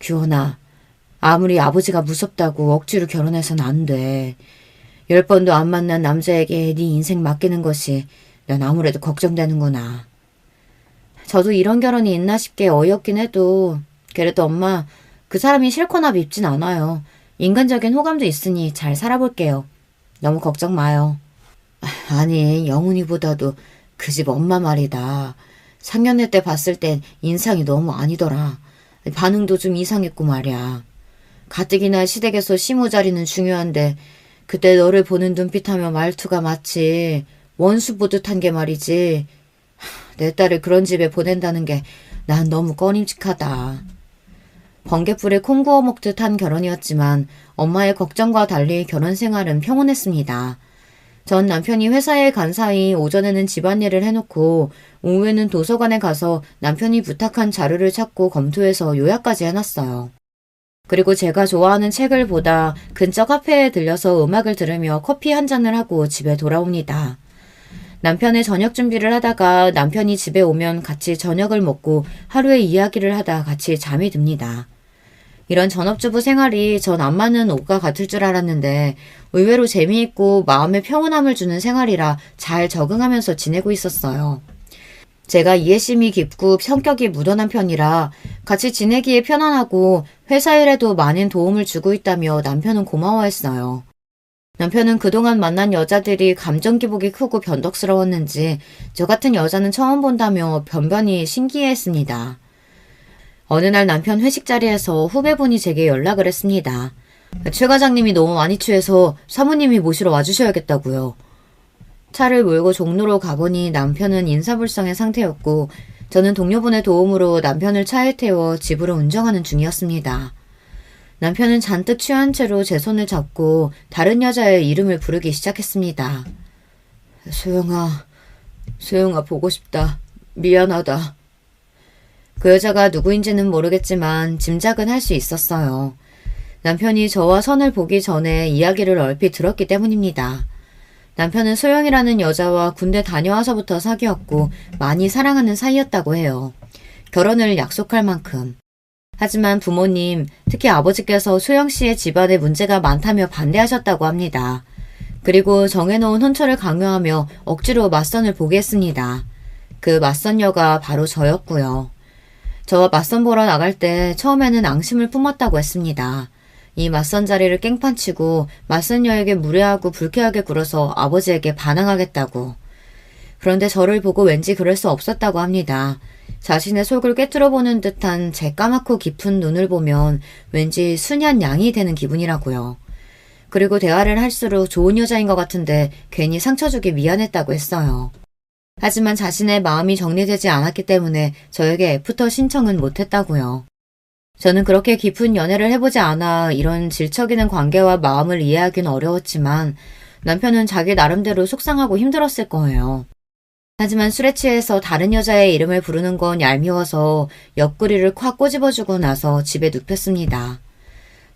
규원아, 아무리 아버지가 무섭다고 억지로 결혼해선 안 돼. 10번도 안 만난 남자에게 네 인생 맡기는 것이 난 아무래도 걱정되는구나. 저도 이런 결혼이 있나 싶게 어이없긴 해도 그래도 엄마, 그 사람이 싫거나 밉진 않아요. 인간적인 호감도 있으니 잘 살아볼게요. 너무 걱정 마요. 아니, 영훈이보다도 그 집 엄마 말이다. 상견례 때 봤을 땐 인상이 너무 아니더라. 반응도 좀 이상했고 말이야. 가뜩이나 시댁에서 시모 자리는 중요한데 그때 너를 보는 눈빛하며 말투가 마치 원수 보듯 한 게 말이지. 내 딸을 그런 집에 보낸다는 게 난 너무 꺼림칙하다. 번갯불에 콩 구워 먹듯 한 결혼이었지만 엄마의 걱정과 달리 결혼 생활은 평온했습니다. 전 남편이 회사에 간 사이 오전에는 집안일을 해놓고 오후에는 도서관에 가서 남편이 부탁한 자료를 찾고 검토해서 요약까지 해놨어요. 그리고 제가 좋아하는 책을 보다 근처 카페에 들려서 음악을 들으며 커피 한 잔을 하고 집에 돌아옵니다. 남편의 저녁 준비를 하다가 남편이 집에 오면 같이 저녁을 먹고 하루의 이야기를 하다 같이 잠이 듭니다. 이런 전업주부 생활이 전 안 맞는 옷과 같을 줄 알았는데 의외로 재미있고 마음의 평온함을 주는 생활이라 잘 적응하면서 지내고 있었어요. 제가 이해심이 깊고 성격이 무던한 편이라 같이 지내기에 편안하고 회사 일에도 많은 도움을 주고 있다며 남편은 고마워했어요. 남편은 그동안 만난 여자들이 감정 기복이 크고 변덕스러웠는지 저 같은 여자는 처음 본다며 변변히 신기해했습니다. 어느 날 남편 회식 자리에서 후배분이 제게 연락을 했습니다. 최 과장님이 너무 많이 취해서 사모님이 모시러 와주셔야겠다고요. 차를 몰고 종로로 가보니 남편은 인사불성의 상태였고 저는 동료분의 도움으로 남편을 차에 태워 집으로 운전하는 중이었습니다. 남편은 잔뜩 취한 채로 제 손을 잡고 다른 여자의 이름을 부르기 시작했습니다. 소영아 보고 싶다. 미안하다. 그 여자가 누구인지는 모르겠지만 짐작은 할 수 있었어요. 남편이 저와 선을 보기 전에 이야기를 얼핏 들었기 때문입니다. 남편은 소영이라는 여자와 군대 다녀와서부터 사귀었고 많이 사랑하는 사이였다고 해요. 결혼을 약속할 만큼. 하지만 부모님, 특히 아버지께서 소영 씨의 집안에 문제가 많다며 반대하셨다고 합니다. 그리고 정해놓은 혼처를 강요하며 억지로 맞선을 보게 했습니다. 그 맞선녀가 바로 저였고요. 저와 맞선 보러 나갈 때 처음에는 앙심을 품었다고 했습니다. 이 맞선 자리를 깽판치고 맞선녀에게 무례하고 불쾌하게 굴어서 아버지에게 반항하겠다고. 그런데 저를 보고 왠지 그럴 수 없었다고 합니다. 자신의 속을 꿰뚫어보는 듯한 제 까맣고 깊은 눈을 보면 왠지 순한 양이 되는 기분이라고요. 그리고 대화를 할수록 좋은 여자인 것 같은데 괜히 상처 주기 미안했다고 했어요. 하지만 자신의 마음이 정리되지 않았기 때문에 저에게 애프터 신청은 못했다고요. 저는 그렇게 깊은 연애를 해보지 않아 이런 질척이는 관계와 마음을 이해하기는 어려웠지만 남편은 자기 나름대로 속상하고 힘들었을 거예요. 하지만 술에 취해서 다른 여자의 이름을 부르는 건 얄미워서 옆구리를 콱 꼬집어주고 나서 집에 눕혔습니다.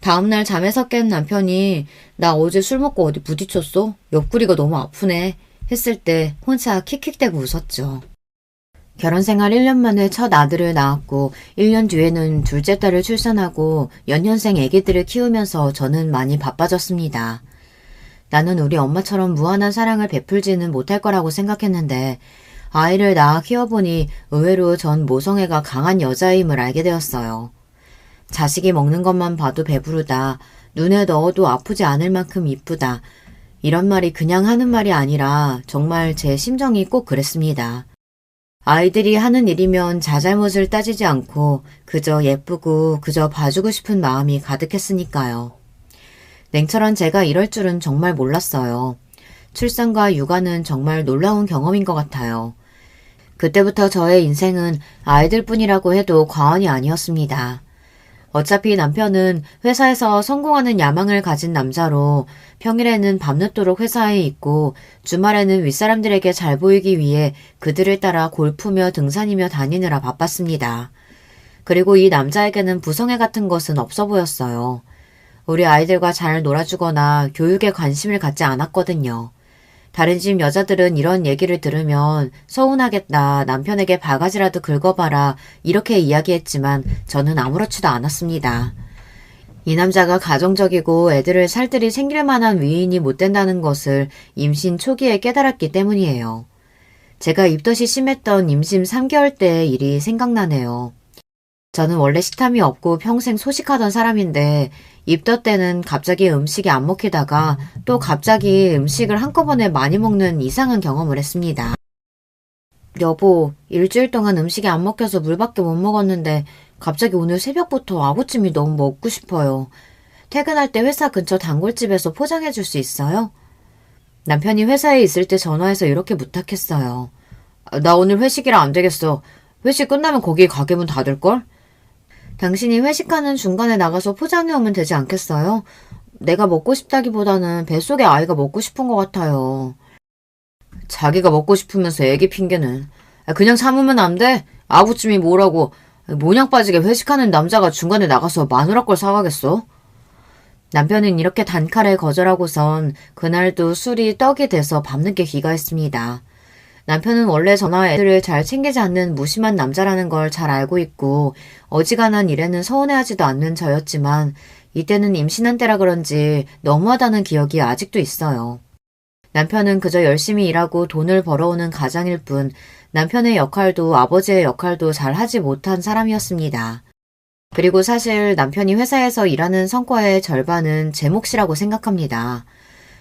다음날 잠에서 깬 남편이 나 어제 술 먹고 어디 부딪혔어? 옆구리가 너무 아프네 했을 때 혼자 킥킥대고 웃었죠. 결혼생활 1년 만에 첫 아들을 낳았고 1년 뒤에는 둘째 딸을 출산하고 연년생 아기들을 키우면서 저는 많이 바빠졌습니다. 나는 우리 엄마처럼 무한한 사랑을 베풀지는 못할 거라고 생각했는데 아이를 낳아 키워보니 의외로 전 모성애가 강한 여자임을 알게 되었어요. 자식이 먹는 것만 봐도 배부르다. 눈에 넣어도 아프지 않을 만큼 이쁘다. 이런 말이 그냥 하는 말이 아니라 정말 제 심정이 꼭 그랬습니다. 아이들이 하는 일이면 자잘못을 따지지 않고 그저 예쁘고 그저 봐주고 싶은 마음이 가득했으니까요. 냉철한 제가 이럴 줄은 정말 몰랐어요. 출산과 육아는 정말 놀라운 경험인 것 같아요. 그때부터 저의 인생은 아이들뿐이라고 해도 과언이 아니었습니다. 어차피 남편은 회사에서 성공하는 야망을 가진 남자로 평일에는 밤늦도록 회사에 있고 주말에는 윗사람들에게 잘 보이기 위해 그들을 따라 골프며 등산이며 다니느라 바빴습니다. 그리고 이 남자에게는 부성애 같은 것은 없어 보였어요. 우리 아이들과 잘 놀아주거나 교육에 관심을 갖지 않았거든요. 다른 집 여자들은 이런 얘기를 들으면 서운하겠다, 남편에게 바가지라도 긁어봐라 이렇게 이야기했지만 저는 아무렇지도 않았습니다. 이 남자가 가정적이고 애들을 살뜰히 챙길 만한 위인이 못 된다는 것을 임신 초기에 깨달았기 때문이에요. 제가 입덧이 심했던 임신 3개월 때의 일이 생각나네요. 저는 원래 식탐이 없고 평생 소식하던 사람인데 입덧 때는 갑자기 음식이 안 먹히다가 또 갑자기 음식을 한꺼번에 많이 먹는 이상한 경험을 했습니다. 여보, 일주일 동안 음식이 안 먹혀서 물밖에 못 먹었는데 갑자기 오늘 새벽부터 아구찜이 너무 먹고 싶어요. 퇴근할 때 회사 근처 단골집에서 포장해 줄 수 있어요? 남편이 회사에 있을 때 전화해서 이렇게 부탁했어요. 나 오늘 회식이라 안 되겠어. 회식 끝나면 거기 가게 문 닫을걸? 당신이 회식하는 중간에 나가서 포장해 오면 되지 않겠어요? 내가 먹고 싶다기보다는 뱃속에 아이가 먹고 싶은 것 같아요. 자기가 먹고 싶으면서 애기 핑계는. 그냥 참으면 안 돼? 아구찜이 뭐라고. 모냥 빠지게 회식하는 남자가 중간에 나가서 마누라 걸 사가겠어? 남편은 이렇게 단칼에 거절하고선 그날도 술이 떡이 돼서 밤늦게 귀가했습니다. 남편은 원래 저나 애들을 잘 챙기지 않는 무심한 남자라는 걸 잘 알고 있고 어지간한 일에는 서운해하지도 않는 저였지만 이때는 임신한 때라 그런지 너무하다는 기억이 아직도 있어요. 남편은 그저 열심히 일하고 돈을 벌어오는 가장일 뿐 남편의 역할도 아버지의 역할도 잘 하지 못한 사람이었습니다. 그리고 사실 남편이 회사에서 일하는 성과의 절반은 제 몫이라고 생각합니다.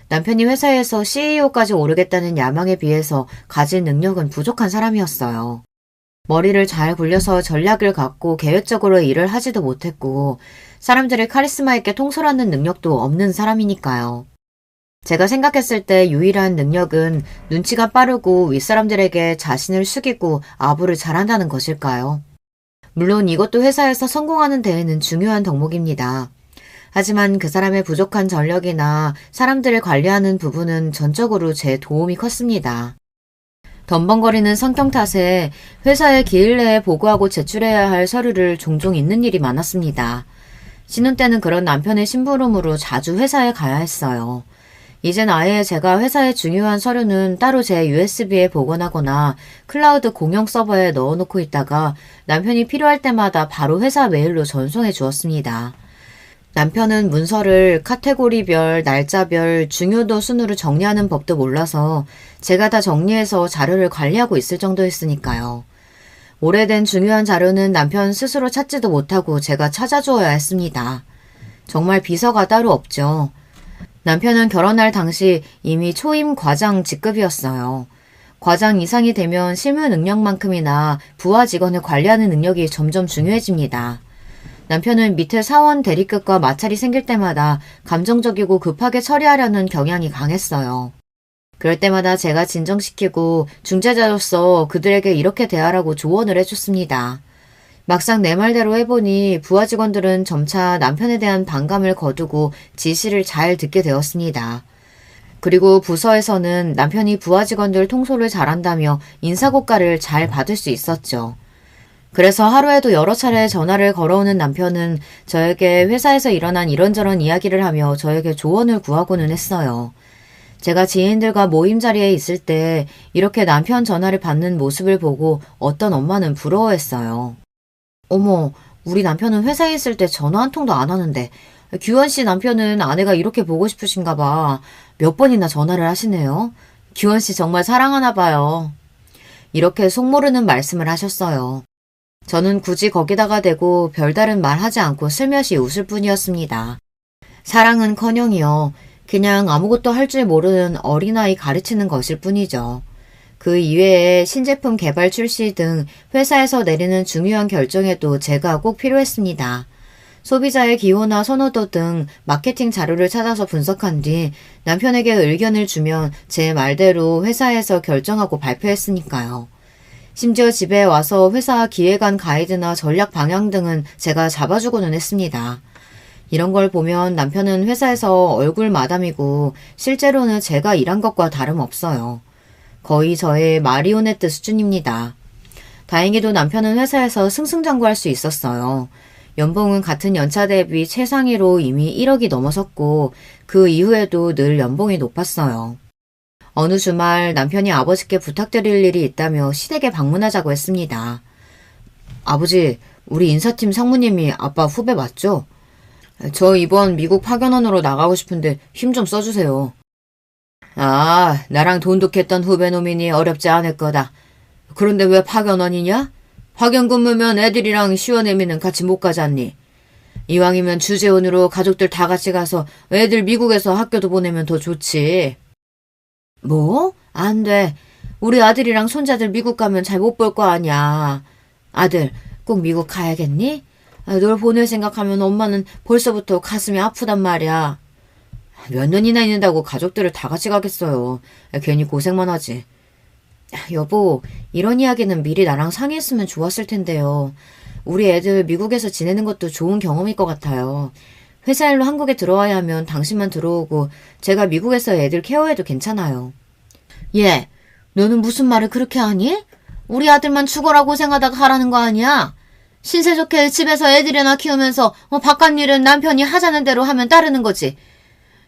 남편이 회사에서 CEO까지 오르겠다는 야망에 비해서 가진 능력은 부족한 사람이었어요. 머리를 잘 굴려서 전략을 갖고 계획적으로 일을 하지도 못했고 사람들을 카리스마 있게 통솔하는 능력도 없는 사람이니까요. 제가 생각했을 때 유일한 능력은 눈치가 빠르고 윗사람들에게 자신을 숙이고 아부를 잘한다는 것일까요? 물론 이것도 회사에서 성공하는 데에는 중요한 덕목입니다. 하지만 그 사람의 부족한 전력이나 사람들을 관리하는 부분은 전적으로 제 도움이 컸습니다. 덤벙거리는 성격 탓에 회사에 기일 내에 보고하고 제출해야 할 서류를 종종 잊는 일이 많았습니다. 신혼 때는 그런 남편의 심부름으로 자주 회사에 가야 했어요. 이젠 아예 제가 회사의 중요한 서류는 따로 제 USB에 복원하거나 클라우드 공용 서버에 넣어놓고 있다가 남편이 필요할 때마다 바로 회사 메일로 전송해 주었습니다. 남편은 문서를 카테고리별, 날짜별, 중요도 순으로 정리하는 법도 몰라서 제가 다 정리해서 자료를 관리하고 있을 정도였으니까요. 오래된 중요한 자료는 남편 스스로 찾지도 못하고 제가 찾아주어야 했습니다. 정말 비서가 따로 없죠. 남편은 결혼할 당시 이미 초임 과장 직급이었어요. 과장 이상이 되면 실무 능력만큼이나 부하 직원을 관리하는 능력이 점점 중요해집니다. 남편은 밑에 사원 대리급과 마찰이 생길 때마다 감정적이고 급하게 처리하려는 경향이 강했어요. 그럴 때마다 제가 진정시키고 중재자로서 그들에게 이렇게 대하라고 조언을 해줬습니다. 막상 내 말대로 해보니 부하 직원들은 점차 남편에 대한 반감을 거두고 지시를 잘 듣게 되었습니다. 그리고 부서에서는 남편이 부하 직원들 통솔을 잘한다며 인사고과를 잘 받을 수 있었죠. 그래서 하루에도 여러 차례 전화를 걸어오는 남편은 저에게 회사에서 일어난 이런저런 이야기를 하며 저에게 조언을 구하고는 했어요. 제가 지인들과 모임 자리에 있을 때 이렇게 남편 전화를 받는 모습을 보고 어떤 엄마는 부러워했어요. 어머, 우리 남편은 회사에 있을 때 전화 한 통도 안 하는데 규원 씨 남편은 아내가 이렇게 보고 싶으신가 봐. 몇 번이나 전화를 하시네요. 규원 씨 정말 사랑하나 봐요. 이렇게 속모르는 말씀을 하셨어요. 저는 굳이 거기다가 대고 별다른 말 하지 않고 슬며시 웃을 뿐이었습니다. 사랑은커녕이요. 그냥 아무것도 할 줄 모르는 어린아이 가르치는 것일 뿐이죠. 그 이외에 신제품 개발 출시 등 회사에서 내리는 중요한 결정에도 제가 꼭 필요했습니다. 소비자의 기호나 선호도 등 마케팅 자료를 찾아서 분석한 뒤 남편에게 의견을 주면 제 말대로 회사에서 결정하고 발표했으니까요. 심지어 집에 와서 회사 기획안 가이드나 전략 방향 등은 제가 잡아주고는 했습니다. 이런 걸 보면 남편은 회사에서 얼굴 마담이고 실제로는 제가 일한 것과 다름없어요. 거의 저의 마리오네트 수준입니다. 다행히도 남편은 회사에서 승승장구할 수 있었어요. 연봉은 같은 연차 대비 최상위로 이미 1억이 넘어섰고 그 이후에도 늘 연봉이 높았어요. 어느 주말 남편이 아버지께 부탁드릴 일이 있다며 시댁에 방문하자고 했습니다. 아버지, 우리 인사팀 상무님이 아빠 후배 맞죠? 저 이번 미국 파견원으로 나가고 싶은데 힘 좀 써주세요. 아, 나랑 돈독했던 후배놈이니 어렵지 않을 거다. 그런데 왜 파견원이냐? 파견 근무면 애들이랑 시원애미는 같이 못 가잖니. 이왕이면 주재원으로 가족들 다 같이 가서 애들 미국에서 학교도 보내면 더 좋지. 뭐? 안 돼. 우리 아들이랑 손자들 미국 가면 잘 못 볼 거 아니야. 아들, 꼭 미국 가야겠니? 널 보낼 생각하면 엄마는 벌써부터 가슴이 아프단 말이야. 몇 년이나 있는다고 가족들을 다 같이 가겠어요. 괜히 고생만 하지. 여보, 이런 이야기는 미리 나랑 상의했으면 좋았을 텐데요. 우리 애들 미국에서 지내는 것도 좋은 경험일 것 같아요. 회사 일로 한국에 들어와야 하면 당신만 들어오고 제가 미국에서 애들 케어해도 괜찮아요. 얘, 너는 무슨 말을 그렇게 하니? 우리 아들만 죽어라 고생하다가 하라는 거 아니야? 신세 좋게 집에서 애들이나 키우면서 바깥 일은 남편이 하자는 대로 하면 따르는 거지.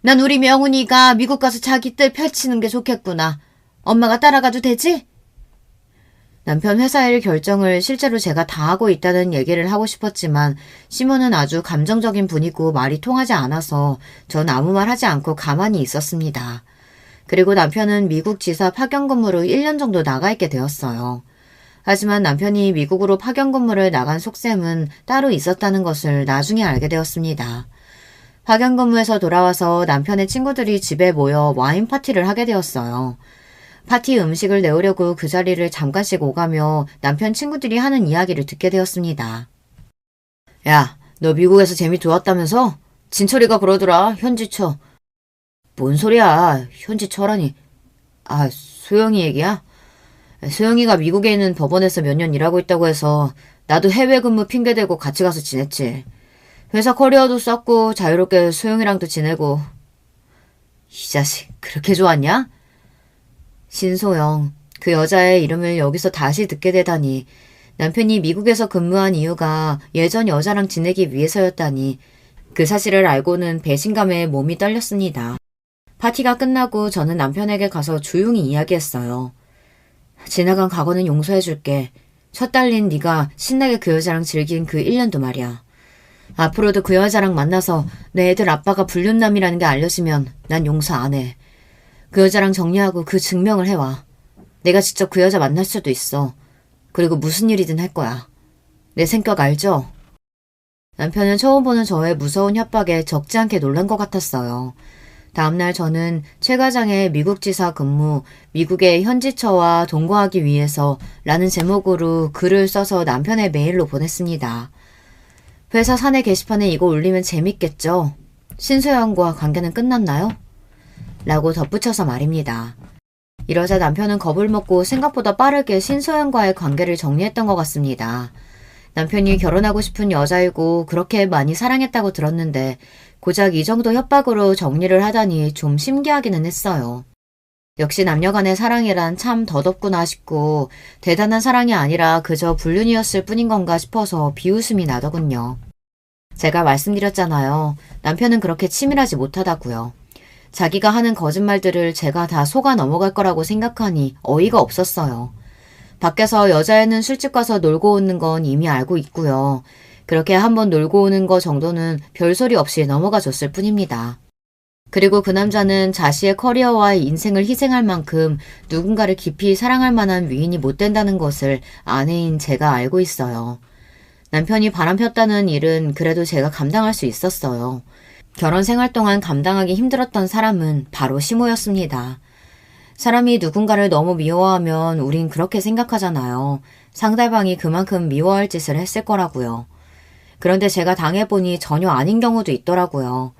난 우리 명훈이가 미국 가서 자기 뜻 펼치는 게 좋겠구나. 엄마가 따라가도 되지? 남편 회사 일 결정을 실제로 제가 다 하고 있다는 얘기를 하고 싶었지만 시몬은 아주 감정적인 분이고 말이 통하지 않아서 전 아무 말 하지 않고 가만히 있었습니다. 그리고 남편은 미국 지사 파견 근무로 1년 정도 나가 있게 되었어요. 하지만 남편이 미국으로 파견 근무를 나간 속셈은 따로 있었다는 것을 나중에 알게 되었습니다. 파견 근무에서 돌아와서 남편의 친구들이 집에 모여 와인 파티를 하게 되었어요. 파티 음식을 내오려고 그 자리를 잠깐씩 오가며 남편 친구들이 하는 이야기를 듣게 되었습니다. 야, 너 미국에서 재미 좋았다면서? 진철이가 그러더라, 현지처. 뭔 소리야, 현지처라니. 아, 소영이 얘기야? 소영이가 미국에 있는 법원에서 몇 년 일하고 있다고 해서 나도 해외 근무 핑계대고 같이 가서 지냈지. 회사 커리어도 쌓고 자유롭게 소영이랑도 지내고. 이 자식, 그렇게 좋았냐? 신소영, 그 여자의 이름을 여기서 다시 듣게 되다니. 남편이 미국에서 근무한 이유가 예전 여자랑 지내기 위해서였다니. 그 사실을 알고는 배신감에 몸이 떨렸습니다. 파티가 끝나고 저는 남편에게 가서 조용히 이야기했어요. 지나간 과거는 용서해줄게. 첫 달린 네가 신나게 그 여자랑 즐긴 그 1년도 말이야. 앞으로도 그 여자랑 만나서 내 애들 아빠가 불륜남이라는 게 알려지면 난 용서 안 해. 그 여자랑 정리하고 그 증명을 해와. 내가 직접 그 여자 만날 수도 있어. 그리고 무슨 일이든 할 거야. 내 성격 알죠? 남편은 처음 보는 저의 무서운 협박에 적지 않게 놀란 것 같았어요. 다음날 저는 최 과장의 미국 지사 근무, 미국의 현지처와 동거하기 위해서 라는 제목으로 글을 써서 남편의 메일로 보냈습니다. 회사 사내 게시판에 이거 올리면 재밌겠죠? 신소영과 관계는 끝났나요? 라고 덧붙여서 말입니다. 이러자 남편은 겁을 먹고 생각보다 빠르게 신소영과의 관계를 정리했던 것 같습니다. 남편이 결혼하고 싶은 여자이고 그렇게 많이 사랑했다고 들었는데 고작 이 정도 협박으로 정리를 하다니 좀 신기하기는 했어요. 역시 남녀간의 사랑이란 참 덧없구나 싶고 대단한 사랑이 아니라 그저 불륜이었을 뿐인 건가 싶어서 비웃음이 나더군요. 제가 말씀드렸잖아요. 남편은 그렇게 치밀하지 못하다고요. 자기가 하는 거짓말들을 제가 다 속아 넘어갈 거라고 생각하니 어이가 없었어요. 밖에서 여자애는 술집 가서 놀고 오는 건 이미 알고 있고요. 그렇게 한번 놀고 오는 거 정도는 별소리 없이 넘어가 줬을 뿐입니다. 그리고 그 남자는 자신의 커리어와 인생을 희생할 만큼 누군가를 깊이 사랑할 만한 위인이 못 된다는 것을 아내인 제가 알고 있어요. 남편이 바람 폈다는 일은 그래도 제가 감당할 수 있었어요. 결혼 생활 동안 감당하기 힘들었던 사람은 바로 시모였습니다. 사람이 누군가를 너무 미워하면 우린 그렇게 생각하잖아요. 상대방이 그만큼 미워할 짓을 했을 거라고요. 그런데 제가 당해보니 전혀 아닌 경우도 있더라고요.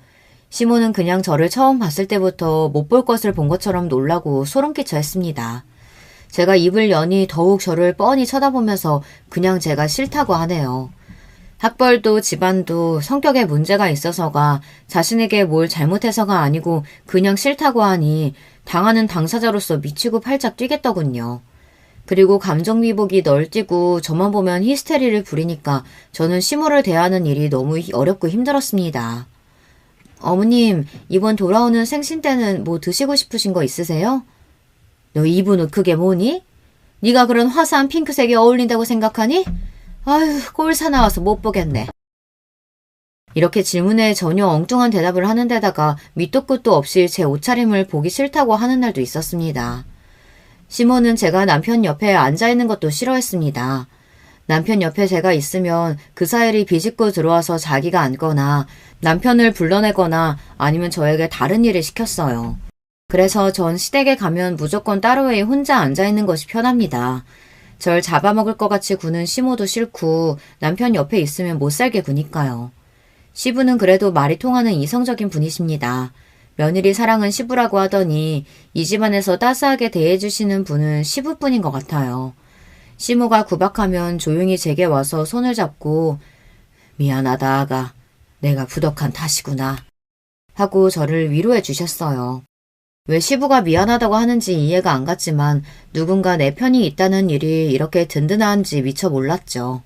시모는 그냥 저를 처음 봤을 때부터 못 볼 것을 본 것처럼 놀라고 소름 끼쳐 했습니다. 제가 입을 여니 더욱 저를 뻔히 쳐다보면서 그냥 제가 싫다고 하네요. 학벌도 집안도 성격에 문제가 있어서가 자신에게 뭘 잘못해서가 아니고 그냥 싫다고 하니 당하는 당사자로서 미치고 팔짝 뛰겠더군요. 그리고 감정미복이 널뛰고 저만 보면 히스테리를 부리니까 저는 시모를 대하는 일이 너무 어렵고 힘들었습니다. 어머님, 이번 돌아오는 생신 때는 뭐 드시고 싶으신 거 있으세요? 너 이분은 그게 뭐니? 네가 그런 화사한 핑크색이 어울린다고 생각하니? 아휴, 꼴 사나워서 못 보겠네. 이렇게 질문에 전혀 엉뚱한 대답을 하는 데다가 밑도 끝도 없이 제 옷차림을 보기 싫다고 하는 날도 있었습니다. 시모는 제가 남편 옆에 앉아있는 것도 싫어했습니다. 남편 옆에 제가 있으면 그 사이를 비집고 들어와서 자기가 앉거나 남편을 불러내거나 아니면 저에게 다른 일을 시켰어요. 그래서 전 시댁에 가면 무조건 따로에 혼자 앉아있는 것이 편합니다. 절 잡아먹을 것 같이 구는 시모도 싫고 남편 옆에 있으면 못살게 구니까요. 시부는 그래도 말이 통하는 이성적인 분이십니다. 며느리 사랑은 시부라고 하더니 이 집안에서 따스하게 대해주시는 분은 시부뿐인 것 같아요. 시모가 구박하면 조용히 제게 와서 손을 잡고 미안하다 아가, 내가 부덕한 탓이구나 하고 저를 위로해 주셨어요. 왜 시부가 미안하다고 하는지 이해가 안 갔지만 누군가 내 편이 있다는 일이 이렇게 든든한지 미처 몰랐죠.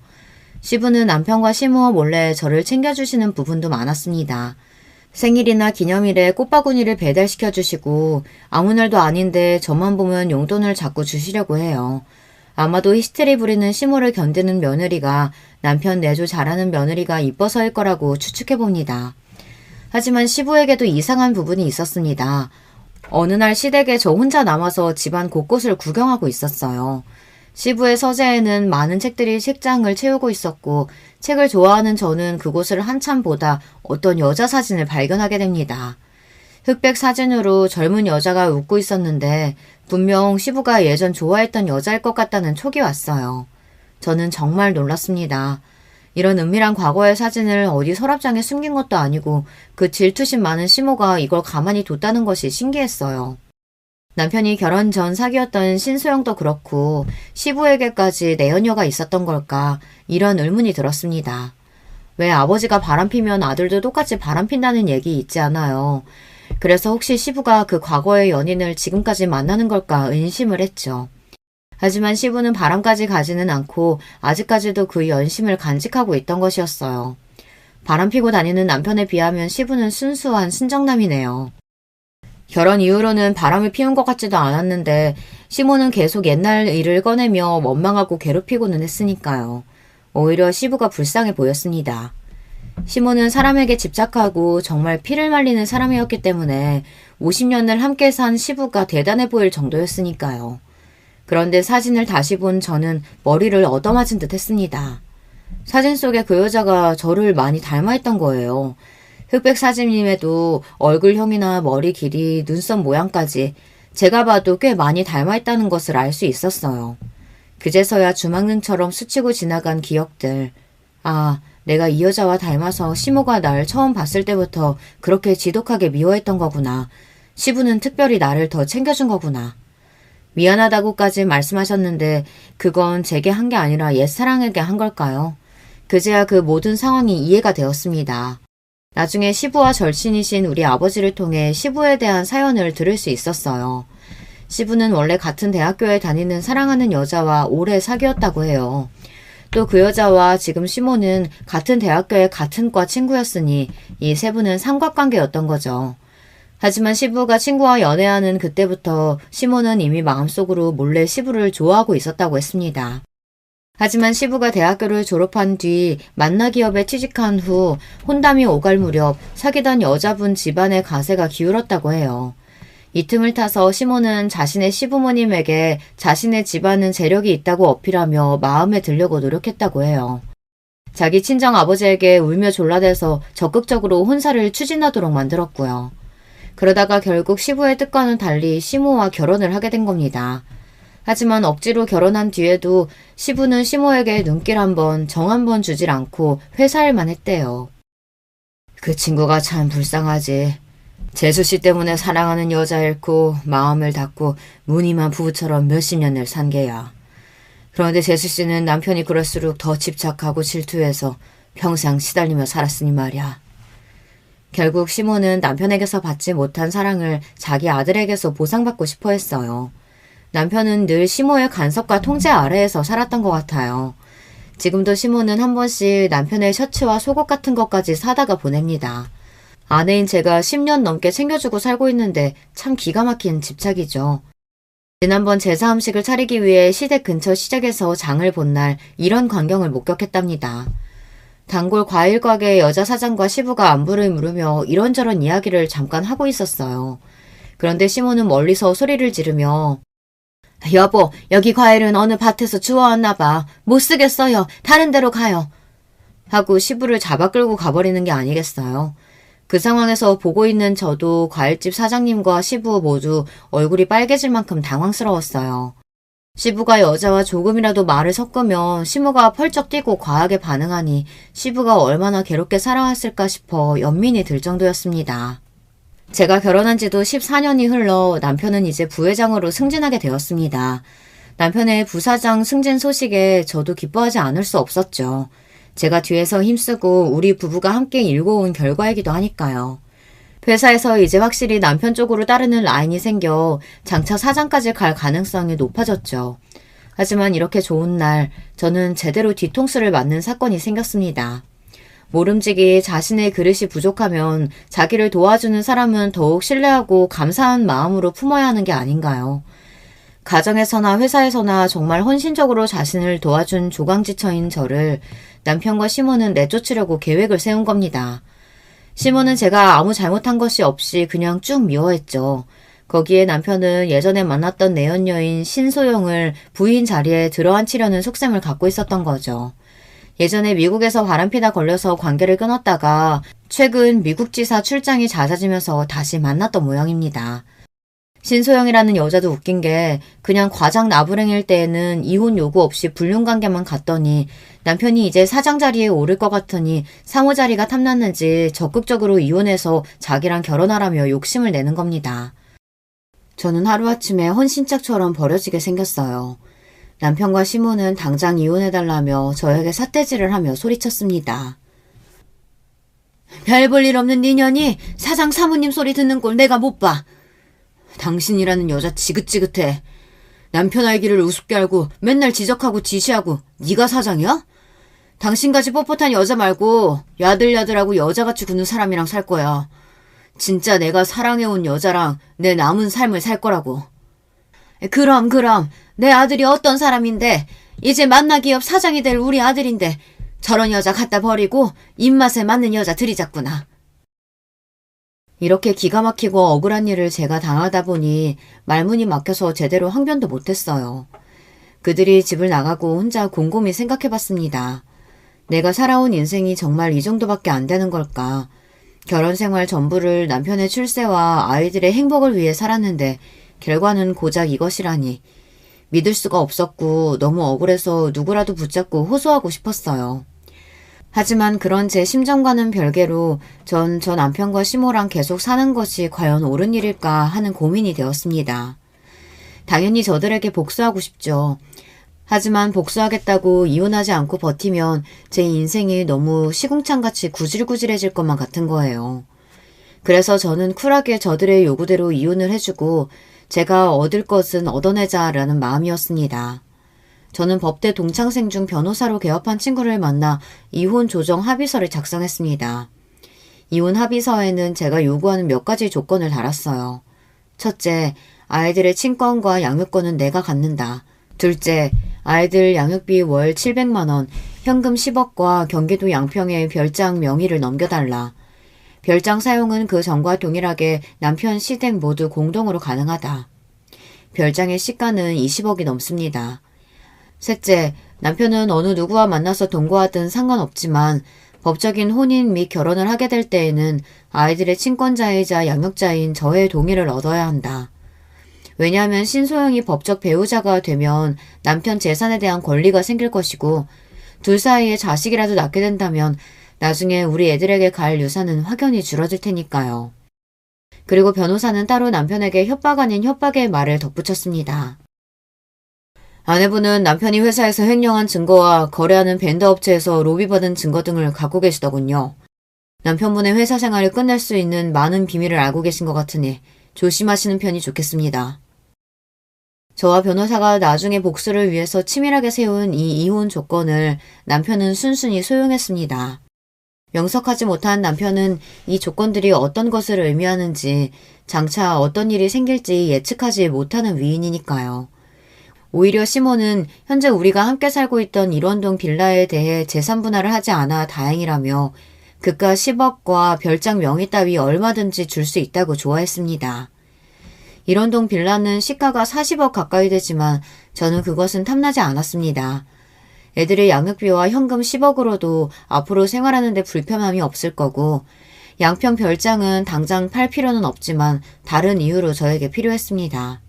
시부는 남편과 시모 몰래 저를 챙겨주시는 부분도 많았습니다. 생일이나 기념일에 꽃바구니를 배달시켜 주시고 아무 날도 아닌데 저만 보면 용돈을 자꾸 주시려고 해요. 아마도 히스테리 부리는 시모를 견디는 며느리가 남편 내조 잘하는 며느리가 이뻐서일 거라고 추측해봅니다. 하지만 시부에게도 이상한 부분이 있었습니다. 어느 날 시댁에 저 혼자 남아서 집안 곳곳을 구경하고 있었어요. 시부의 서재에는 많은 책들이 책장을 채우고 있었고 책을 좋아하는 저는 그곳을 한참 보다 어떤 여자 사진을 발견하게 됩니다. 흑백 사진으로 젊은 여자가 웃고 있었는데 분명 시부가 예전 좋아했던 여자일 것 같다는 촉이 왔어요. 저는 정말 놀랐습니다. 이런 은밀한 과거의 사진을 어디 서랍장에 숨긴 것도 아니고 그 질투심 많은 시모가 이걸 가만히 뒀다는 것이 신기했어요. 남편이 결혼 전 사귀었던 신소영도 그렇고 시부에게까지 내연녀가 있었던 걸까 이런 의문이 들었습니다. 왜 아버지가 바람피면 아들도 똑같이 바람핀다는 얘기 있지 않아요. 그래서 혹시 시부가 그 과거의 연인을 지금까지 만나는 걸까 의심을 했죠. 하지만 시부는 바람까지 가지는 않고 아직까지도 그 연심을 간직하고 있던 것이었어요. 바람피고 다니는 남편에 비하면 시부는 순수한 순정남이네요. 결혼 이후로는 바람을 피운 것 같지도 않았는데 시모는 계속 옛날 일을 꺼내며 원망하고 괴롭히고는 했으니까요. 오히려 시부가 불쌍해 보였습니다. 시모는 사람에게 집착하고 정말 피를 말리는 사람이었기 때문에 50년을 함께 산 시부가 대단해 보일 정도였으니까요. 그런데 사진을 다시 본 저는 머리를 얻어맞은 듯 했습니다. 사진 속의 그 여자가 저를 많이 닮아있던 거예요. 흑백 사진임에도 얼굴형이나 머리 길이, 눈썹 모양까지 제가 봐도 꽤 많이 닮아있다는 것을 알 수 있었어요. 그제서야 주막능처럼 스치고 지나간 기억들. 아, 내가 이 여자와 닮아서 시모가 날 처음 봤을 때부터 그렇게 지독하게 미워했던 거구나. 시부는 특별히 나를 더 챙겨준 거구나. 미안하다고까지 말씀하셨는데 그건 제게 한 게 아니라 옛사랑에게 한 걸까요? 그제야 그 모든 상황이 이해가 되었습니다. 나중에 시부와 절친이신 우리 아버지를 통해 시부에 대한 사연을 들을 수 있었어요. 시부는 원래 같은 대학교에 다니는 사랑하는 여자와 오래 사귀었다고 해요. 또 그 여자와 지금 시모는 같은 대학교의 같은 과 친구였으니 이 세 분은 삼각관계였던 거죠. 하지만 시부가 친구와 연애하는 그때부터 시모는 이미 마음속으로 몰래 시부를 좋아하고 있었다고 했습니다. 하지만 시부가 대학교를 졸업한 뒤 만나기업에 취직한 후 혼담이 오갈 무렵 사귀던 여자분 집안의 가세가 기울었다고 해요. 이 틈을 타서 시모는 자신의 시부모님에게 자신의 집안은 재력이 있다고 어필하며 마음에 들려고 노력했다고 해요. 자기 친정 아버지에게 울며 졸라대서 적극적으로 혼사를 추진하도록 만들었고요. 그러다가 결국 시부의 뜻과는 달리 시모와 결혼을 하게 된 겁니다. 하지만 억지로 결혼한 뒤에도 시부는 시모에게 눈길 한 번, 정 한 번 주질 않고 회사일만 했대요. 그 친구가 참 불쌍하지. 재수 씨 때문에 사랑하는 여자 잃고 마음을 닫고 무늬만 부부처럼 몇십 년을 산 게야. 그런데 재수 씨는 남편이 그럴수록 더 집착하고 질투해서 평생 시달리며 살았으니 말이야. 결국 시모는 남편에게서 받지 못한 사랑을 자기 아들에게서 보상받고 싶어 했어요. 남편은 늘 시모의 간섭과 통제 아래에서 살았던 것 같아요. 지금도 시모는 한 번씩 남편의 셔츠와 속옷 같은 것까지 사다가 보냅니다. 아내인 제가 10년 넘게 챙겨주고 살고 있는데 참 기가 막힌 집착이죠. 지난번 제사 음식을 차리기 위해 시댁 근처 시장에서 장을 본 날 이런 광경을 목격했답니다. 단골 과일 가게 여자 사장과 시부가 안부를 물으며 이런저런 이야기를 잠깐 하고 있었어요. 그런데 시모는 멀리서 소리를 지르며 여보, 여기 과일은 어느 밭에서 주워왔나 봐. 못 쓰겠어요. 다른 데로 가요. 하고 시부를 잡아 끌고 가버리는 게 아니겠어요. 그 상황에서 보고 있는 저도 과일집 사장님과 시부 모두 얼굴이 빨개질 만큼 당황스러웠어요. 시부가 여자와 조금이라도 말을 섞으면 시모가 펄쩍 뛰고 과하게 반응하니 시부가 얼마나 괴롭게 살아왔을까 싶어 연민이 들 정도였습니다. 제가 결혼한 지도 14년이 흘러 남편은 이제 부회장으로 승진하게 되었습니다. 남편의 부사장 승진 소식에 저도 기뻐하지 않을 수 없었죠. 제가 뒤에서 힘쓰고 우리 부부가 함께 일궈온 결과이기도 하니까요. 회사에서 이제 확실히 남편 쪽으로 따르는 라인이 생겨 장차 사장까지 갈 가능성이 높아졌죠. 하지만 이렇게 좋은 날 저는 제대로 뒤통수를 맞는 사건이 생겼습니다. 모름지기 자신의 그릇이 부족하면 자기를 도와주는 사람은 더욱 신뢰하고 감사한 마음으로 품어야 하는 게 아닌가요? 가정에서나 회사에서나 정말 헌신적으로 자신을 도와준 조강지처인 저를 남편과 시모는 내쫓으려고 계획을 세운 겁니다. 시모는 제가 아무 잘못한 것이 없이 그냥 쭉 미워했죠. 거기에 남편은 예전에 만났던 내연녀인 신소영을 부인 자리에 들어앉히려는 속셈을 갖고 있었던 거죠. 예전에 미국에서 바람피다 걸려서 관계를 끊었다가 최근 미국 지사 출장이 잦아지면서 다시 만났던 모양입니다. 신소영이라는 여자도 웃긴 게 그냥 과장 나부랭일 때에는 이혼 요구 없이 불륜관계만 갔더니 남편이 이제 사장 자리에 오를 것 같으니 상호 자리가 탐났는지 적극적으로 이혼해서 자기랑 결혼하라며 욕심을 내는 겁니다. 저는 하루아침에 헌신짝처럼 버려지게 생겼어요. 남편과 시모는 당장 이혼해달라며 저에게 삿대질을 하며 소리쳤습니다. 별 볼 일 없는 네 년이 사장 사모님 소리 듣는 꼴 내가 못 봐. 당신이라는 여자 지긋지긋해. 남편 알기를 우습게 알고 맨날 지적하고 지시하고 네가 사장이야? 당신같이 뻣뻣한 여자 말고 야들야들하고 여자같이 구는 사람이랑 살 거야. 진짜 내가 사랑해온 여자랑 내 남은 삶을 살 거라고. 그럼 내 아들이 어떤 사람인데 이제 만나기업 사장이 될 우리 아들인데 저런 여자 갖다 버리고 입맛에 맞는 여자 들이잡구나. 이렇게 기가 막히고 억울한 일을 제가 당하다 보니 말문이 막혀서 제대로 항변도 못했어요. 그들이 집을 나가고 혼자 곰곰이 생각해봤습니다. 내가 살아온 인생이 정말 이 정도밖에 안 되는 걸까? 결혼 생활 전부를 남편의 출세와 아이들의 행복을 위해 살았는데 결과는 고작 이것이라니. 믿을 수가 없었고 너무 억울해서 누구라도 붙잡고 호소하고 싶었어요. 하지만 그런 제 심정과는 별개로 전 저 남편과 시모랑 계속 사는 것이 과연 옳은 일일까 하는 고민이 되었습니다. 당연히 저들에게 복수하고 싶죠. 하지만 복수하겠다고 이혼하지 않고 버티면 제 인생이 너무 시궁창같이 구질구질해질 것만 같은 거예요. 그래서 저는 쿨하게 저들의 요구대로 이혼을 해주고 제가 얻을 것은 얻어내자라는 마음이었습니다. 저는 법대 동창생 중 변호사로 개업한 친구를 만나 이혼 조정 합의서를 작성했습니다. 이혼 합의서에는 제가 요구하는 몇 가지 조건을 달았어요. 첫째, 아이들의 친권과 양육권은 내가 갖는다. 둘째, 아이들 양육비 월 700만 원, 현금 10억과 경기도 양평에 별장 명의를 넘겨달라. 별장 사용은 그 전과 동일하게 남편 시댁 모두 공동으로 가능하다. 별장의 시가는 20억이 넘습니다. 셋째, 남편은 어느 누구와 만나서 동거하든 상관없지만 법적인 혼인 및 결혼을 하게 될 때에는 아이들의 친권자이자 양육자인 저의 동의를 얻어야 한다. 왜냐하면 신소영이 법적 배우자가 되면 남편 재산에 대한 권리가 생길 것이고 둘 사이에 자식이라도 낳게 된다면 나중에 우리 애들에게 갈 유산은 확연히 줄어들 테니까요. 그리고 변호사는 따로 남편에게 협박 아닌 협박의 말을 덧붙였습니다. 아내분은 남편이 회사에서 횡령한 증거와 거래하는 벤더 업체에서 로비받은 증거 등을 갖고 계시더군요. 남편분의 회사 생활을 끝낼 수 있는 많은 비밀을 알고 계신 것 같으니 조심하시는 편이 좋겠습니다. 저와 변호사가 나중에 복수를 위해서 치밀하게 세운 이 이혼 조건을 남편은 순순히 소용했습니다. 명석하지 못한 남편은 이 조건들이 어떤 것을 의미하는지, 장차 어떤 일이 생길지 예측하지 못하는 위인이니까요. 오히려 시몬은 현재 우리가 함께 살고 있던 일원동 빌라에 대해 재산 분할을 하지 않아 다행이라며 그가 10억과 별장 명의 따위 얼마든지 줄 수 있다고 좋아했습니다. 일원동 빌라는 시가가 40억 가까이 되지만 저는 그것은 탐나지 않았습니다. 애들의 양육비와 현금 10억으로도 앞으로 생활하는 데 불편함이 없을 거고 양평 별장은 당장 팔 필요는 없지만 다른 이유로 저에게 필요했습니다.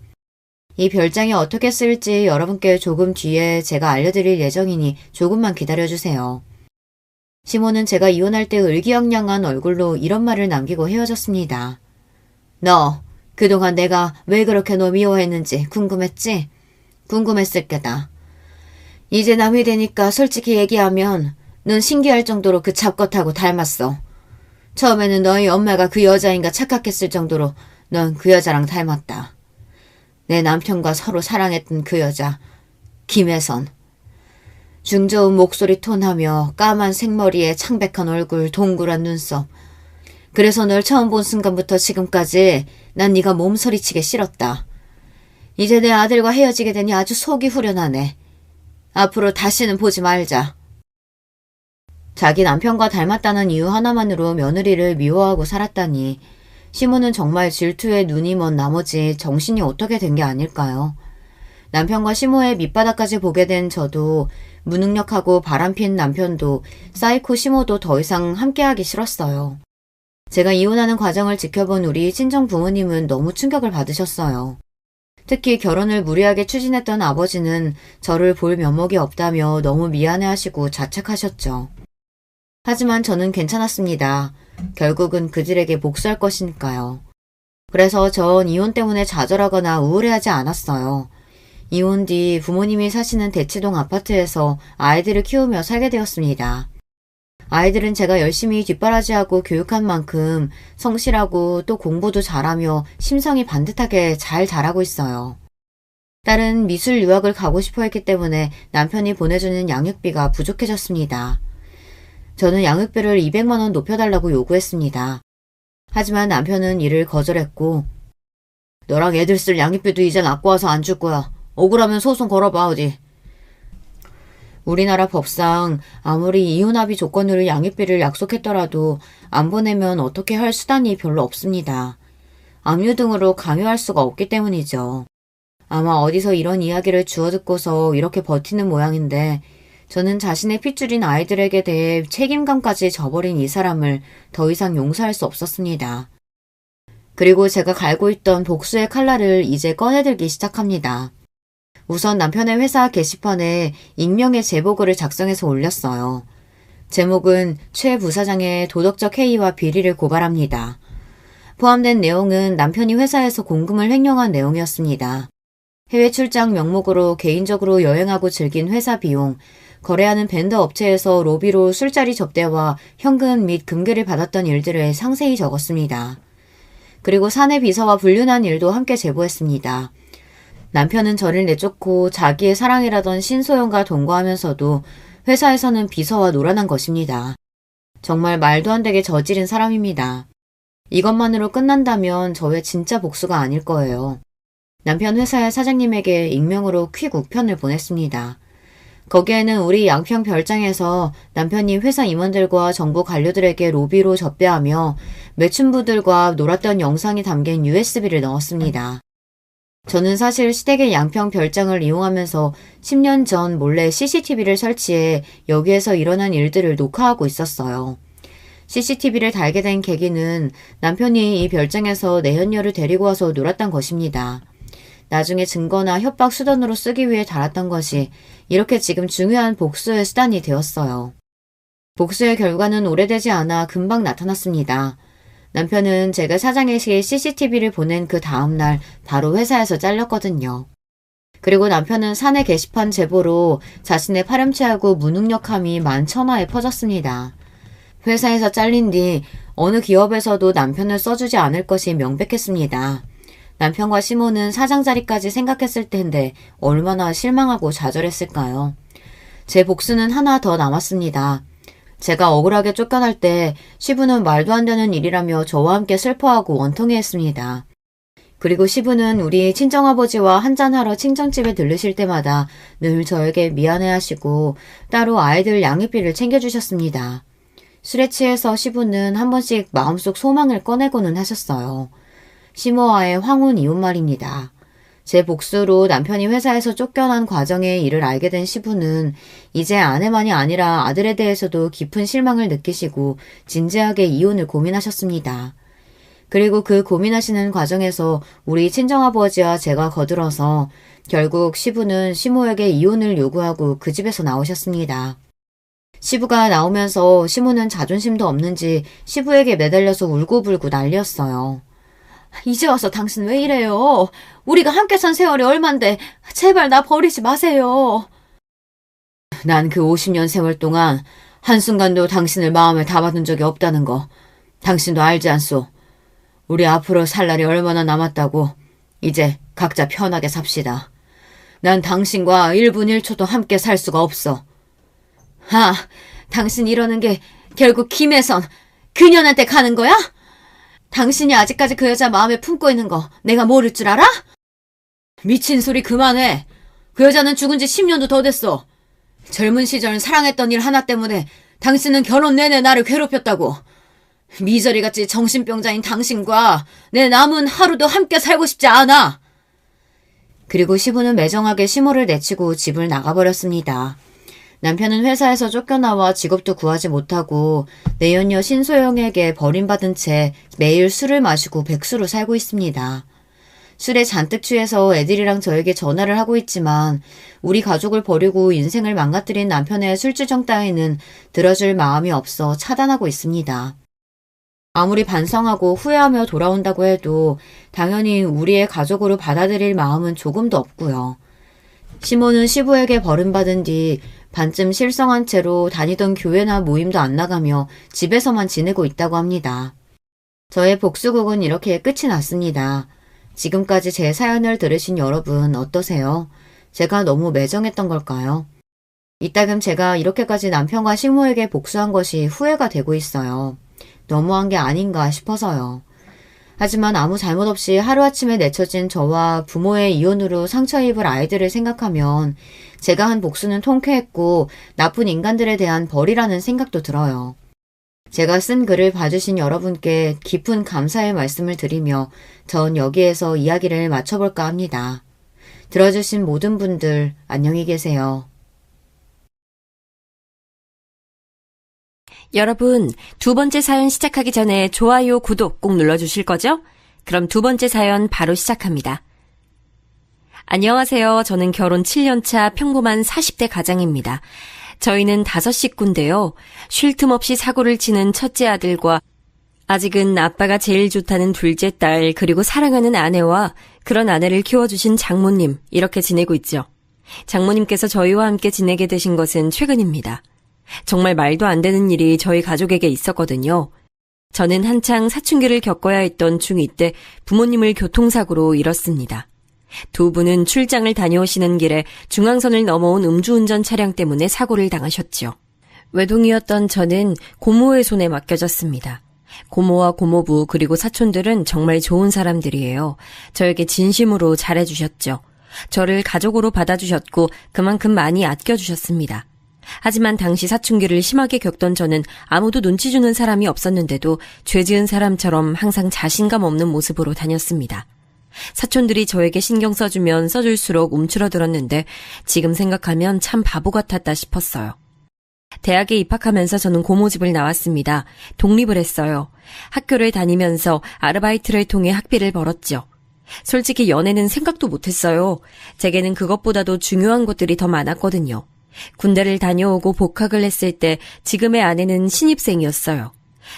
이 별장이 어떻게 쓸지 여러분께 조금 뒤에 제가 알려드릴 예정이니 조금만 기다려주세요. 시몬은 제가 이혼할 때 의기양양한 얼굴로 이런 말을 남기고 헤어졌습니다. 너 그동안 내가 왜 그렇게 너 미워했는지 궁금했지? 궁금했을 게다. 이제 남이 되니까 솔직히 얘기하면 넌 신기할 정도로 그 잡것하고 닮았어. 처음에는 너희 엄마가 그 여자인가 착각했을 정도로 넌 그 여자랑 닮았다. 내 남편과 서로 사랑했던 그 여자, 김혜선. 중저음 목소리 톤하며 까만 생머리에 창백한 얼굴, 동그란 눈썹. 그래서 널 처음 본 순간부터 지금까지 난 네가 몸서리치게 싫었다. 이제 내 아들과 헤어지게 되니 아주 속이 후련하네. 앞으로 다시는 보지 말자. 자기 남편과 닮았다는 이유 하나만으로 며느리를 미워하고 살았다니 시몬은 정말 질투에 눈이 먼 나머지 정신이 어떻게 된 게 아닐까요? 남편과 시모의 밑바닥까지 보게 된 저도 무능력하고 바람핀 남편도 사이코 시모도 더 이상 함께하기 싫었어요. 제가 이혼하는 과정을 지켜본 우리 친정 부모님은 너무 충격을 받으셨어요. 특히 결혼을 무리하게 추진했던 아버지는 저를 볼 면목이 없다며 너무 미안해하시고 자책하셨죠. 하지만 저는 괜찮았습니다. 결국은 그들에게 복수할 것이니까요. 그래서 전 이혼 때문에 좌절하거나 우울해하지 않았어요. 이혼 뒤 부모님이 사시는 대치동 아파트에서 아이들을 키우며 살게 되었습니다. 아이들은 제가 열심히 뒷바라지하고 교육한 만큼 성실하고 또 공부도 잘하며 심성이 반듯하게 잘 자라고 있어요. 딸은 미술 유학을 가고 싶어 했기 때문에 남편이 보내주는 양육비가 부족해졌습니다. 저는 양육비를 200만 원 높여달라고 요구했습니다. 하지만 남편은 이를 거절했고 너랑 애들 쓸 양육비도 이젠 아껴 와서 안 줄 거야. 억울하면 소송 걸어봐 어디. 우리나라 법상 아무리 이혼합의 조건으로 양육비를 약속했더라도 안 보내면 어떻게 할 수단이 별로 없습니다. 압류 등으로 강요할 수가 없기 때문이죠. 아마 어디서 이런 이야기를 주워 듣고서 이렇게 버티는 모양인데 저는 자신의 핏줄인 아이들에게 대해 책임감까지 져버린 이 사람을 더 이상 용서할 수 없었습니다. 그리고 제가 갈고 있던 복수의 칼날을 이제 꺼내들기 시작합니다. 우선 남편의 회사 게시판에 익명의 제보글을 작성해서 올렸어요. 제목은 최 부사장의 도덕적 해이와 비리를 고발합니다. 포함된 내용은 남편이 회사에서 공금을 횡령한 내용이었습니다. 해외 출장 명목으로 개인적으로 여행하고 즐긴 회사 비용, 거래하는 벤더 업체에서 로비로 술자리 접대와 현금 및 금괴를 받았던 일들을 상세히 적었습니다. 그리고 사내 비서와 불륜한 일도 함께 제보했습니다. 남편은 저를 내쫓고 자기의 사랑이라던 신소영과 동거하면서도 회사에서는 비서와 놀아난 것입니다. 정말 말도 안 되게 저지른 사람입니다. 이것만으로 끝난다면 저의 진짜 복수가 아닐 거예요. 남편 회사의 사장님에게 익명으로 퀵 우편을 보냈습니다. 거기에는 우리 양평 별장에서 남편이 회사 임원들과 정부 관료들에게 로비로 접대하며 매춘부들과 놀았던 영상이 담긴 USB를 넣었습니다. 저는 사실 시댁의 양평 별장을 이용하면서 10년 전 몰래 CCTV를 설치해 여기에서 일어난 일들을 녹화하고 있었어요. CCTV를 달게 된 계기는 남편이 이 별장에서 내연녀를 데리고 와서 놀았던 것입니다. 나중에 증거나 협박 수단으로 쓰기 위해 달았던 것이 이렇게 지금 중요한 복수의 수단이 되었어요. 복수의 결과는 오래되지 않아 금방 나타났습니다. 남편은 제가 사장에게 CCTV를 보낸 그 다음날 바로 회사에서 잘렸거든요. 그리고 남편은 사내 게시판 제보로 자신의 파렴치하고 무능력함이 만천하에 퍼졌습니다. 회사에서 잘린 뒤 어느 기업에서도 남편을 써주지 않을 것이 명백했습니다. 남편과 시모는 사장 자리까지 생각했을 텐데 얼마나 실망하고 좌절했을까요? 제 복수는 하나 더 남았습니다. 제가 억울하게 쫓겨날 때 시부는 말도 안 되는 일이라며 저와 함께 슬퍼하고 원통해했습니다. 그리고 시부는 우리 친정아버지와 한잔하러 친정집에 들르실 때마다 늘 저에게 미안해하시고 따로 아이들 양육비를 챙겨주셨습니다. 술에 취해서 시부는 한 번씩 마음속 소망을 꺼내고는 하셨어요. 시모와의 황혼 이혼 말입니다. 제 복수로 남편이 회사에서 쫓겨난 과정의 일을 알게 된 시부는 이제 아내만이 아니라 아들에 대해서도 깊은 실망을 느끼시고 진지하게 이혼을 고민하셨습니다. 그리고 그 고민하시는 과정에서 우리 친정아버지와 제가 거들어서 결국 시부는 시모에게 이혼을 요구하고 그 집에서 나오셨습니다. 시부가 나오면서 시모는 자존심도 없는지 시부에게 매달려서 울고불고 난리였어요. 이제 와서 당신 왜 이래요? 우리가 함께 산 세월이 얼만데 제발 나 버리지 마세요. 난 그 50년 세월 동안 한순간도 당신을 마음에 담아둔 적이 없다는 거 당신도 알지 않소? 우리 앞으로 살 날이 얼마나 남았다고. 이제 각자 편하게 삽시다. 난 당신과 1분 1초도 함께 살 수가 없어. 아, 당신 이러는 게 결국 김혜선 그년한테 가는 거야? 당신이 아직까지 그 여자 마음에 품고 있는 거 내가 모를 줄 알아? 미친 소리 그만해. 그 여자는 죽은 지 10년도 더 됐어. 젊은 시절 사랑했던 일 하나 때문에 당신은 결혼 내내 나를 괴롭혔다고. 미저리같이 정신병자인 당신과 내 남은 하루도 함께 살고 싶지 않아. 그리고 시부는 매정하게 시모를 내치고 집을 나가버렸습니다. 남편은 회사에서 쫓겨나와 직업도 구하지 못하고 내연녀 신소영에게 버림받은 채 매일 술을 마시고 백수로 살고 있습니다. 술에 잔뜩 취해서 애들이랑 저에게 전화를 하고 있지만 우리 가족을 버리고 인생을 망가뜨린 남편의 술주정 따위는 들어줄 마음이 없어 차단하고 있습니다. 아무리 반성하고 후회하며 돌아온다고 해도 당연히 우리의 가족으로 받아들일 마음은 조금도 없고요. 시모는 시부에게 버림받은 뒤 반쯤 실성한 채로 다니던 교회나 모임도 안 나가며 집에서만 지내고 있다고 합니다. 저의 복수극은 이렇게 끝이 났습니다. 지금까지 제 사연을 들으신 여러분 어떠세요? 제가 너무 매정했던 걸까요? 이따금 제가 이렇게까지 남편과 시모에게 복수한 것이 후회가 되고 있어요. 너무한 게 아닌가 싶어서요. 하지만 아무 잘못 없이 하루아침에 내쳐진 저와 부모의 이혼으로 상처 입을 아이들을 생각하면 제가 한 복수는 통쾌했고 나쁜 인간들에 대한 벌이라는 생각도 들어요. 제가 쓴 글을 봐주신 여러분께 깊은 감사의 말씀을 드리며 전 여기에서 이야기를 마쳐볼까 합니다. 들어주신 모든 분들 안녕히 계세요. 여러분, 두 번째 사연 시작하기 전에 좋아요, 구독 꼭 눌러주실 거죠? 그럼 두 번째 사연 바로 시작합니다. 안녕하세요. 저는 결혼 7년차 평범한 40대 가장입니다. 저희는 5식구인데요. 쉴 틈 없이 사고를 치는 첫째 아들과 아직은 아빠가 제일 좋다는 둘째 딸, 그리고 사랑하는 아내와 그런 아내를 키워주신 장모님, 이렇게 지내고 있죠. 장모님께서 저희와 함께 지내게 되신 것은 최근입니다. 정말 말도 안 되는 일이 저희 가족에게 있었거든요. 저는 한창 사춘기를 겪어야 했던 중2 때 부모님을 교통사고로 잃었습니다. 두 분은 출장을 다녀오시는 길에 중앙선을 넘어온 음주운전 차량 때문에 사고를 당하셨죠. 외동이었던 저는 고모의 손에 맡겨졌습니다. 고모와 고모부 그리고 사촌들은 정말 좋은 사람들이에요. 저에게 진심으로 잘해주셨죠. 저를 가족으로 받아주셨고 그만큼 많이 아껴주셨습니다. 하지만 당시 사춘기를 심하게 겪던 저는 아무도 눈치 주는 사람이 없었는데도 죄 지은 사람처럼 항상 자신감 없는 모습으로 다녔습니다. 사촌들이 저에게 신경 써주면 써줄수록 움츠러들었는데 지금 생각하면 참 바보 같았다 싶었어요. 대학에 입학하면서 저는 고모 집을 나왔습니다. 독립을 했어요. 학교를 다니면서 아르바이트를 통해 학비를 벌었죠. 솔직히 연애는 생각도 못했어요. 제게는 그것보다도 중요한 것들이 더 많았거든요. 군대를 다녀오고 복학을 했을 때 지금의 아내는 신입생이었어요.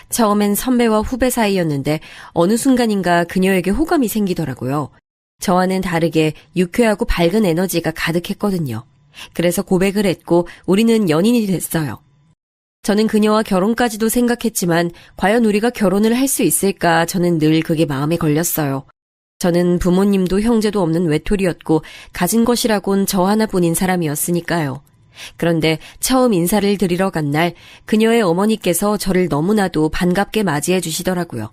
처음엔 선배와 후배 사이였는데 어느 순간인가 그녀에게 호감이 생기더라고요. 저와는 다르게 유쾌하고 밝은 에너지가 가득했거든요. 그래서 고백을 했고 우리는 연인이 됐어요. 저는 그녀와 결혼까지도 생각했지만 과연 우리가 결혼을 할 수 있을까 저는 늘 그게 마음에 걸렸어요. 저는 부모님도 형제도 없는 외톨이였고 가진 것이라곤 저 하나뿐인 사람이었으니까요. 그런데 처음 인사를 드리러 간 날 그녀의 어머니께서 저를 너무나도 반갑게 맞이해 주시더라고요.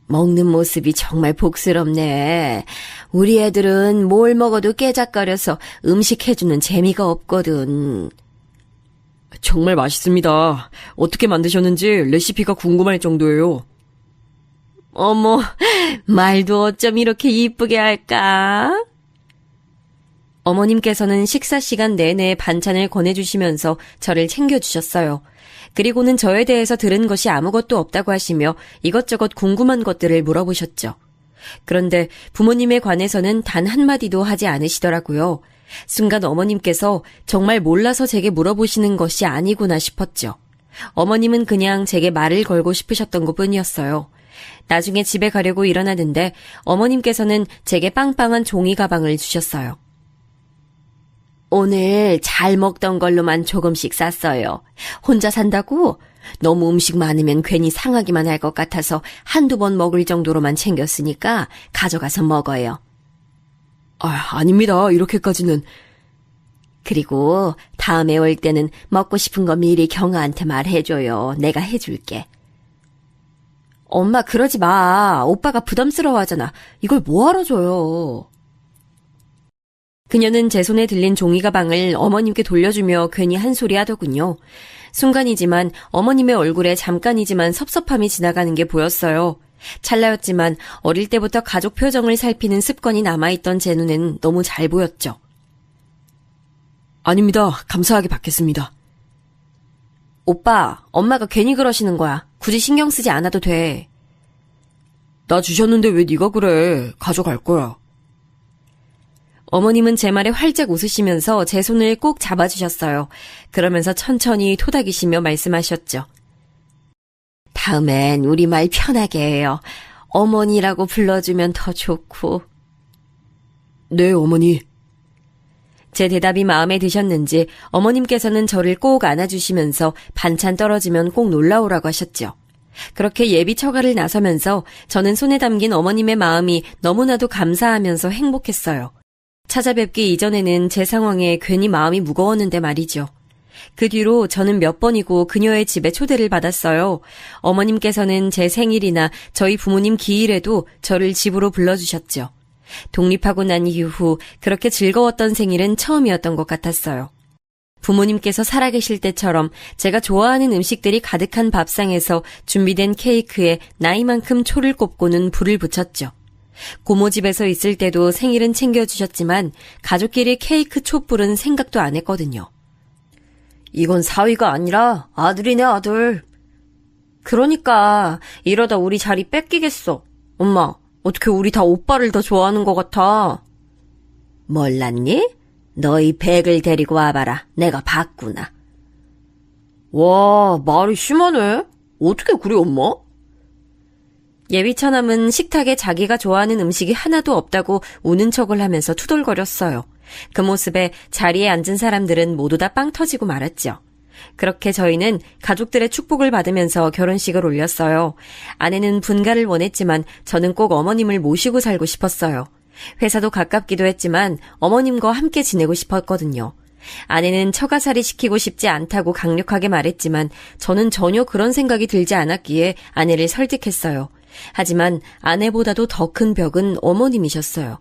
먹는 모습이 정말 복스럽네. 우리 애들은 뭘 먹어도 깨작거려서 음식 해주는 재미가 없거든. 정말 맛있습니다. 어떻게 만드셨는지 레시피가 궁금할 정도예요. 어머, 말도 어쩜 이렇게 이쁘게 할까? 어머님께서는 식사 시간 내내 반찬을 권해주시면서 저를 챙겨주셨어요. 그리고는 저에 대해서 들은 것이 아무것도 없다고 하시며 이것저것 궁금한 것들을 물어보셨죠. 그런데 부모님에 관해서는 단 한마디도 하지 않으시더라고요. 순간 어머님께서 정말 몰라서 제게 물어보시는 것이 아니구나 싶었죠. 어머님은 그냥 제게 말을 걸고 싶으셨던 것뿐이었어요. 나중에 집에 가려고 일어나는데 어머님께서는 제게 빵빵한 종이 가방을 주셨어요. 오늘 잘 먹던 걸로만 조금씩 쌌어요. 혼자 산다고? 너무 음식 많으면 괜히 상하기만 할 것 같아서 한두 번 먹을 정도로만 챙겼으니까 가져가서 먹어요. 아닙니다. 이렇게까지는. 그리고 다음에 올 때는 먹고 싶은 거 미리 경아한테 말해줘요. 내가 해줄게. 엄마 그러지 마. 오빠가 부담스러워하잖아. 이걸 뭐하러 줘요. 그녀는 제 손에 들린 종이 가방을 어머님께 돌려주며 괜히 한 소리 하더군요. 순간이지만 어머님의 얼굴에 잠깐이지만 섭섭함이 지나가는 게 보였어요. 찰나였지만 어릴 때부터 가족 표정을 살피는 습관이 남아있던 제 눈엔 너무 잘 보였죠. 아닙니다. 감사하게 받겠습니다. 오빠, 엄마가 괜히 그러시는 거야. 굳이 신경 쓰지 않아도 돼. 나 주셨는데 왜 네가 그래. 가져갈 거야. 어머님은 제 말에 활짝 웃으시면서 제 손을 꼭 잡아주셨어요. 그러면서 천천히 토닥이시며 말씀하셨죠. 다음엔 우리말 편하게 해요. 어머니라고 불러주면 더 좋고. 네, 어머니. 제 대답이 마음에 드셨는지 어머님께서는 저를 꼭 안아주시면서 반찬 떨어지면 꼭 놀라오라고 하셨죠. 그렇게 예비 처가를 나서면서 저는 손에 담긴 어머님의 마음이 너무나도 감사하면서 행복했어요. 찾아뵙기 이전에는 제 상황에 괜히 마음이 무거웠는데 말이죠. 그 뒤로 저는 몇 번이고 그녀의 집에 초대를 받았어요. 어머님께서는 제 생일이나 저희 부모님 기일에도 저를 집으로 불러주셨죠. 독립하고 난 이후 그렇게 즐거웠던 생일은 처음이었던 것 같았어요. 부모님께서 살아계실 때처럼 제가 좋아하는 음식들이 가득한 밥상에서 준비된 케이크에 나이만큼 초를 꼽고는 불을 붙였죠. 고모 집에서 있을 때도 생일은 챙겨주셨지만 가족끼리 케이크 촛불은 생각도 안 했거든요. 이건 사위가 아니라 아들이네 아들. 그러니까 이러다 우리 자리 뺏기겠어. 엄마, 어떻게 우리 다 오빠를 더 좋아하는 것 같아. 몰랐니? 너희 백을 데리고 와봐라. 내가 봤구나. 와, 말이 심하네. 어떻게 그래, 엄마? 예비처남은 식탁에 자기가 좋아하는 음식이 하나도 없다고 우는 척을 하면서 투덜거렸어요. 그 모습에 자리에 앉은 사람들은 모두 다 빵 터지고 말았죠. 그렇게 저희는 가족들의 축복을 받으면서 결혼식을 올렸어요. 아내는 분가를 원했지만 저는 꼭 어머님을 모시고 살고 싶었어요. 회사도 가깝기도 했지만 어머님과 함께 지내고 싶었거든요. 아내는 처가살이 시키고 싶지 않다고 강력하게 말했지만 저는 전혀 그런 생각이 들지 않았기에 아내를 설득했어요. 하지만 아내보다도 더 큰 벽은 어머님이셨어요.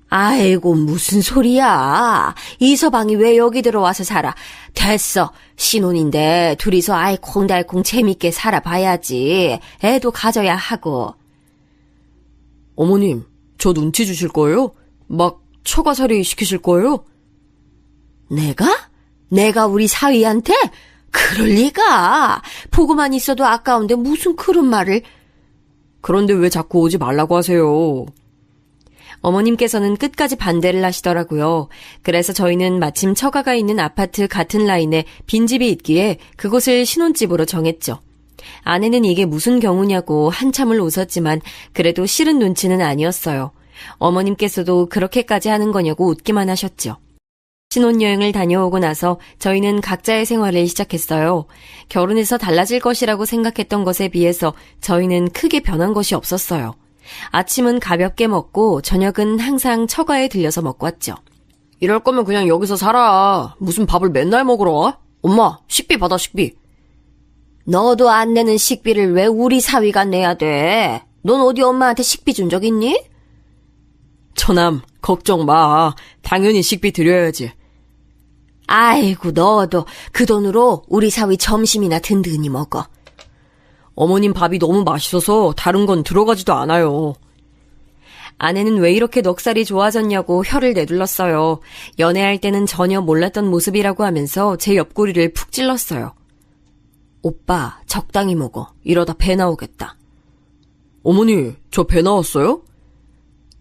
아이고 무슨 소리야. 이서방이 왜 여기 들어와서 살아. 됐어. 신혼인데 둘이서 알콩달콩 재밌게 살아봐야지. 애도 가져야 하고. 어머님, 저 눈치 주실 거예요? 막 처가살이 시키실 거예요? 내가 우리 사위한테? 그럴 리가. 보고만 있어도 아까운데 무슨 그런 말을. 그런데 왜 자꾸 오지 말라고 하세요? 어머님께서는 끝까지 반대를 하시더라고요. 그래서 저희는 마침 처가가 있는 아파트 같은 라인에 빈집이 있기에 그곳을 신혼집으로 정했죠. 아내는 이게 무슨 경우냐고 한참을 웃었지만 그래도 싫은 눈치는 아니었어요. 어머님께서도 그렇게까지 하는 거냐고 웃기만 하셨죠. 신혼여행을 다녀오고 나서 저희는 각자의 생활을 시작했어요. 결혼해서 달라질 것이라고 생각했던 것에 비해서 저희는 크게 변한 것이 없었어요. 아침은 가볍게 먹고 저녁은 항상 처가에 들려서 먹고 왔죠. 이럴 거면 그냥 여기서 살아. 무슨 밥을 맨날 먹으러 와? 엄마, 식비 받아, 식비. 너도 안 내는 식비를 왜 우리 사위가 내야 돼? 넌 어디 엄마한테 식비 준 적 있니? 처남, 걱정 마. 당연히 식비 드려야지. 아이고, 너도 그 돈으로 우리 사위 점심이나 든든히 먹어. 어머님 밥이 너무 맛있어서 다른 건 들어가지도 않아요. 아내는 왜 이렇게 넉살이 좋아졌냐고 혀를 내둘렀어요. 연애할 때는 전혀 몰랐던 모습이라고 하면서 제 옆구리를 푹 찔렀어요. 오빠, 적당히 먹어. 이러다 배 나오겠다. 어머니, 저 배 나왔어요?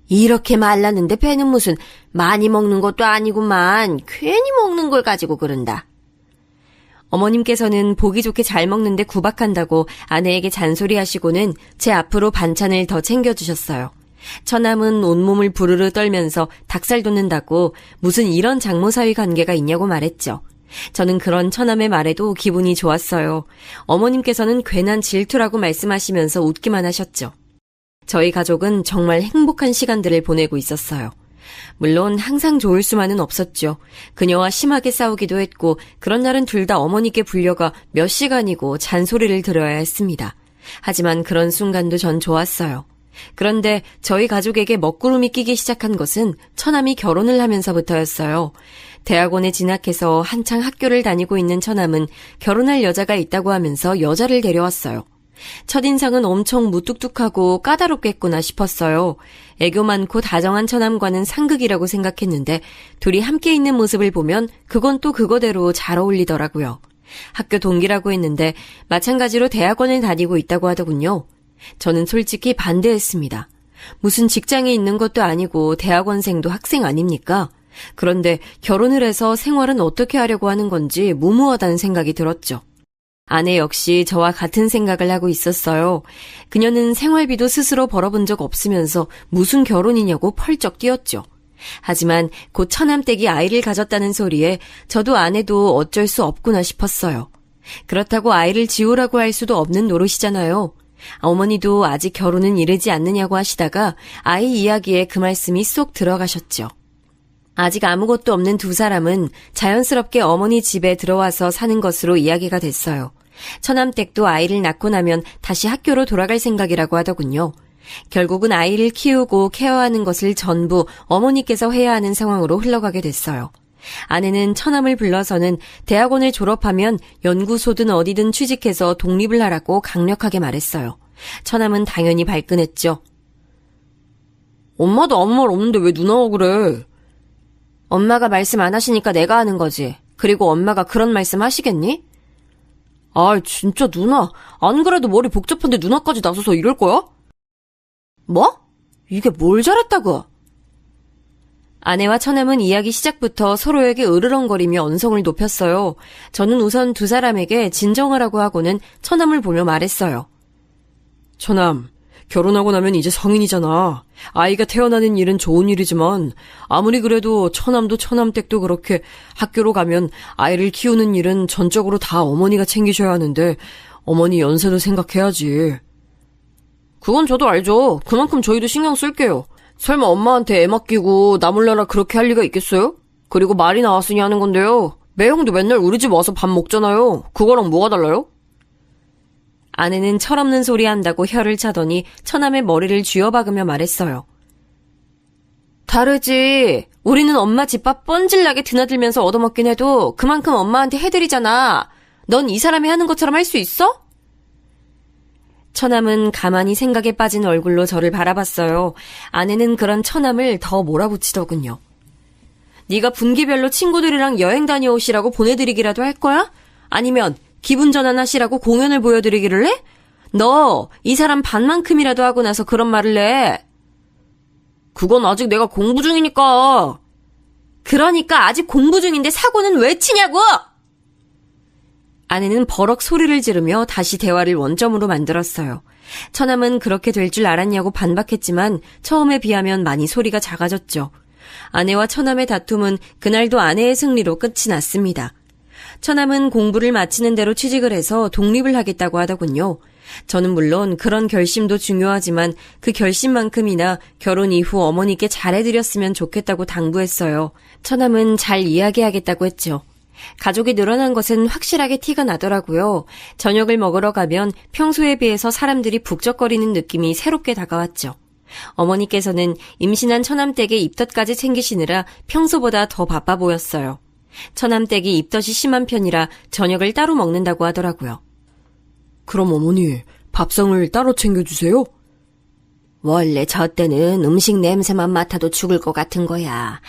이렇게 말랐는데 배는 무슨 많이 먹는 것도 아니구만. 괜히 먹는 걸 가지고 그런다. 어머님께서는 보기 좋게 잘 먹는데 구박한다고 아내에게 잔소리하시고는 제 앞으로 반찬을 더 챙겨주셨어요. 처남은 온몸을 부르르 떨면서 닭살 돋는다고 무슨 이런 장모사위 관계가 있냐고 말했죠. 저는 그런 처남의 말에도 기분이 좋았어요. 어머님께서는 괜한 질투라고 말씀하시면서 웃기만 하셨죠. 저희 가족은 정말 행복한 시간들을 보내고 있었어요. 물론 항상 좋을 수만은 없었죠. 그녀와 심하게 싸우기도 했고 그런 날은 둘 다 어머니께 불려가 몇 시간이고 잔소리를 들어야 했습니다. 하지만 그런 순간도 전 좋았어요. 그런데 저희 가족에게 먹구름이 끼기 시작한 것은 처남이 결혼을 하면서부터였어요. 대학원에 진학해서 한창 학교를 다니고 있는 처남은 결혼할 여자가 있다고 하면서 여자를 데려왔어요. 첫인상은 엄청 무뚝뚝하고 까다롭겠구나 싶었어요. 애교 많고 다정한 처남과는 상극이라고 생각했는데 둘이 함께 있는 모습을 보면 그건 또 그거대로 잘 어울리더라고요. 학교 동기라고 했는데 마찬가지로 대학원을 다니고 있다고 하더군요. 저는 솔직히 반대했습니다. 무슨 직장에 있는 것도 아니고 대학원생도 학생 아닙니까? 그런데 결혼을 해서 생활은 어떻게 하려고 하는 건지 무모하다는 생각이 들었죠. 아내 역시 저와 같은 생각을 하고 있었어요. 그녀는 생활비도 스스로 벌어본 적 없으면서 무슨 결혼이냐고 펄쩍 뛰었죠. 하지만 곧 처남댁이 아이를 가졌다는 소리에 저도 아내도 어쩔 수 없구나 싶었어요. 그렇다고 아이를 지우라고 할 수도 없는 노릇이잖아요. 어머니도 아직 결혼은 이르지 않느냐고 하시다가 아이 이야기에 그 말씀이 쏙 들어가셨죠. 아직 아무것도 없는 두 사람은 자연스럽게 어머니 집에 들어와서 사는 것으로 이야기가 됐어요. 처남댁도 아이를 낳고 나면 다시 학교로 돌아갈 생각이라고 하더군요. 결국은 아이를 키우고 케어하는 것을 전부 어머니께서 해야 하는 상황으로 흘러가게 됐어요. 아내는 처남을 불러서는 대학원을 졸업하면 연구소든 어디든 취직해서 독립을 하라고 강력하게 말했어요. 처남은 당연히 발끈했죠. 엄마도 아무 말 없는데 왜 누나가 그래? 엄마가 말씀 안 하시니까 내가 하는 거지. 그리고 엄마가 그런 말씀 하시겠니? 아, 진짜 누나. 안 그래도 머리 복잡한데 누나까지 나서서 이럴 거야? 뭐? 이게 뭘 잘했다고? 아내와 처남은 이야기 시작부터 서로에게 으르렁거리며 언성을 높였어요. 저는 우선 두 사람에게 진정하라고 하고는 처남을 보며 말했어요. 처남, 결혼하고 나면 이제 성인이잖아. 아이가 태어나는 일은 좋은 일이지만 아무리 그래도 처남도 처남댁도 그렇게 학교로 가면 아이를 키우는 일은 전적으로 다 어머니가 챙기셔야 하는데 어머니 연세도 생각해야지. 그건 저도 알죠. 그만큼 저희도 신경 쓸게요. 설마 엄마한테 애 맡기고 나 몰라라 그렇게 할 리가 있겠어요? 그리고 말이 나왔으니 하는 건데요. 매형도 맨날 우리 집 와서 밥 먹잖아요. 그거랑 뭐가 달라요? 아내는 철없는 소리 한다고 혀를 차더니 처남의 머리를 쥐어박으며 말했어요. 다르지. 우리는 엄마 집밥 뻔질나게 드나들면서 얻어먹긴 해도 그만큼 엄마한테 해드리잖아. 넌 이 사람이 하는 것처럼 할 수 있어? 처남은 가만히 생각에 빠진 얼굴로 저를 바라봤어요. 아내는 그런 처남을 더 몰아붙이더군요. 네가 분기별로 친구들이랑 여행 다녀오시라고 보내드리기라도 할 거야? 아니면 기분 전환하시라고 공연을 보여드리기를 해? 너 이 사람 반만큼이라도 하고 나서 그런 말을 해. 그건 아직 내가 공부 중이니까. 그러니까 아직 공부 중인데 사고는 왜 치냐고! 아내는 버럭 소리를 지르며 다시 대화를 원점으로 만들었어요. 처남은 그렇게 될 줄 알았냐고 반박했지만 처음에 비하면 많이 소리가 작아졌죠. 아내와 처남의 다툼은 그날도 아내의 승리로 끝이 났습니다. 처남은 공부를 마치는 대로 취직을 해서 독립을 하겠다고 하더군요. 저는 물론 그런 결심도 중요하지만 그 결심만큼이나 결혼 이후 어머니께 잘해드렸으면 좋겠다고 당부했어요. 처남은 잘 이야기하겠다고 했죠. 가족이 늘어난 것은 확실하게 티가 나더라고요. 저녁을 먹으러 가면 평소에 비해서 사람들이 북적거리는 느낌이 새롭게 다가왔죠. 어머니께서는 임신한 처남댁의 입덧까지 챙기시느라 평소보다 더 바빠 보였어요. 처남댁이 입덧이 심한 편이라 저녁을 따로 먹는다고 하더라고요. 그럼 어머니, 밥상을 따로 챙겨주세요? 원래 저 때는 음식 냄새만 맡아도 죽을 것 같은 거야.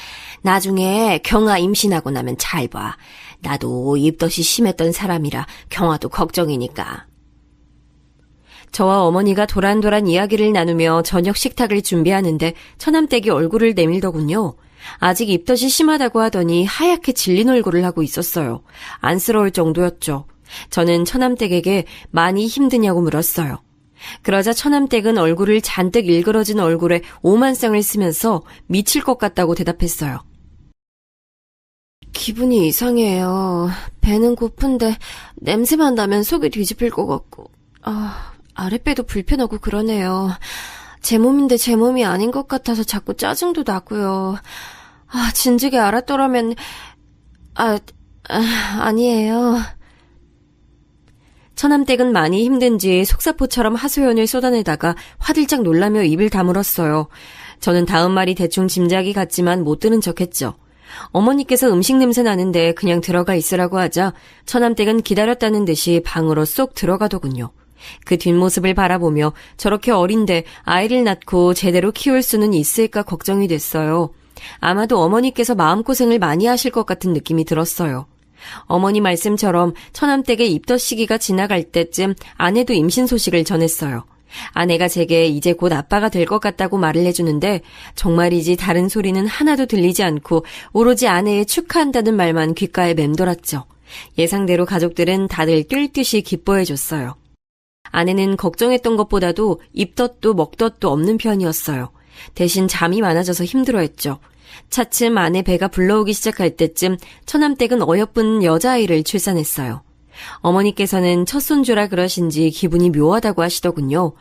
나중에 경아 임신하고 나면 잘 봐. 나도 입덧이 심했던 사람이라 경아도 걱정이니까. 저와 어머니가 도란도란 이야기를 나누며 저녁 식탁을 준비하는데 처남댁이 얼굴을 내밀더군요. 아직 입덧이 심하다고 하더니 하얗게 질린 얼굴을 하고 있었어요. 안쓰러울 정도였죠. 저는 처남댁에게 많이 힘드냐고 물었어요. 그러자 처남댁은 얼굴을 잔뜩 일그러진 얼굴에 오만상을 쓰면서 미칠 것 같다고 대답했어요. 기분이 이상해요. 배는 고픈데 냄새만 나면 속이 뒤집힐 것 같고 아랫배도 불편하고 그러네요. 제 몸인데 제 몸이 아닌 것 같아서 자꾸 짜증도 나고요. 진즉에 알았더라면 아니에요. 처남댁은 많이 힘든지 속사포처럼 하소연을 쏟아내다가 화들짝 놀라며 입을 다물었어요. 저는 다음 말이 대충 짐작이 갔지만 못 들은 척했죠. 어머니께서 음식 냄새 나는데 그냥 들어가 있으라고 하자 처남댁은 기다렸다는 듯이 방으로 쏙 들어가더군요. 그 뒷모습을 바라보며 저렇게 어린데 아이를 낳고 제대로 키울 수는 있을까 걱정이 됐어요. 아마도 어머니께서 마음고생을 많이 하실 것 같은 느낌이 들었어요. 어머니 말씀처럼 처남댁의 입덧 시기가 지나갈 때쯤 아내도 임신 소식을 전했어요. 아내가 제게 이제 곧 아빠가 될 것 같다고 말을 해주는데 정말이지 다른 소리는 하나도 들리지 않고 오로지 아내의 축하한다는 말만 귓가에 맴돌았죠. 예상대로 가족들은 다들 뛸 듯이 기뻐해줬어요. 아내는 걱정했던 것보다도 입덧도 먹덧도 없는 편이었어요. 대신 잠이 많아져서 힘들어했죠. 차츰 아내 배가 불러오기 시작할 때쯤 처남댁은 어여쁜 여자아이를 출산했어요. 어머니께서는 첫 손주라 그러신지 기분이 묘하다고 하시더군요.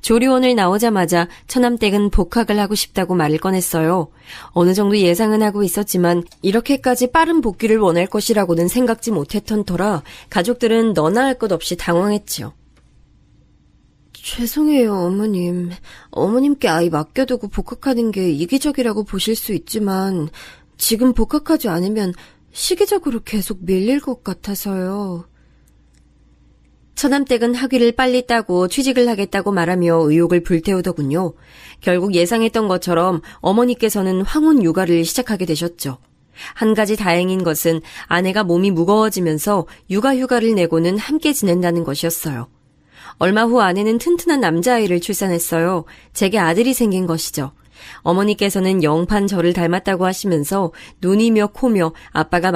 조리원을 나오자마자 처남댁은 복학을 하고 싶다고 말을 꺼냈어요. 어느 정도 예상은 하고 있었지만 이렇게까지 빠른 복귀를 원할 것이라고는 생각지 못했던 터라 가족들은 너나 할 것 없이 당황했지요. 죄송해요, 어머님. 어머님께 아이 맡겨두고 복학하는 게 이기적이라고 보실 수 있지만 지금 복학하지 않으면 시기적으로 계속 밀릴 것 같아서요. 처남댁은 학위를 빨리 따고 취직을 하겠다고 말하며 의욕을 불태우더군요. 결국 예상했던 것처럼 어머니께서는 황혼 육아를 시작하게 되셨죠. 한 가지 다행인 것은 아내가 몸이 무거워지면서 육아휴가를 내고는 함께 지낸다는 것이었어요. 얼마 후 아내는 튼튼한 남자아이를 출산했어요. 제게 아들이 생긴 것이죠. 어머니께서는 영판 저를 닮았다고 하시면서 눈이며 코며 아빠가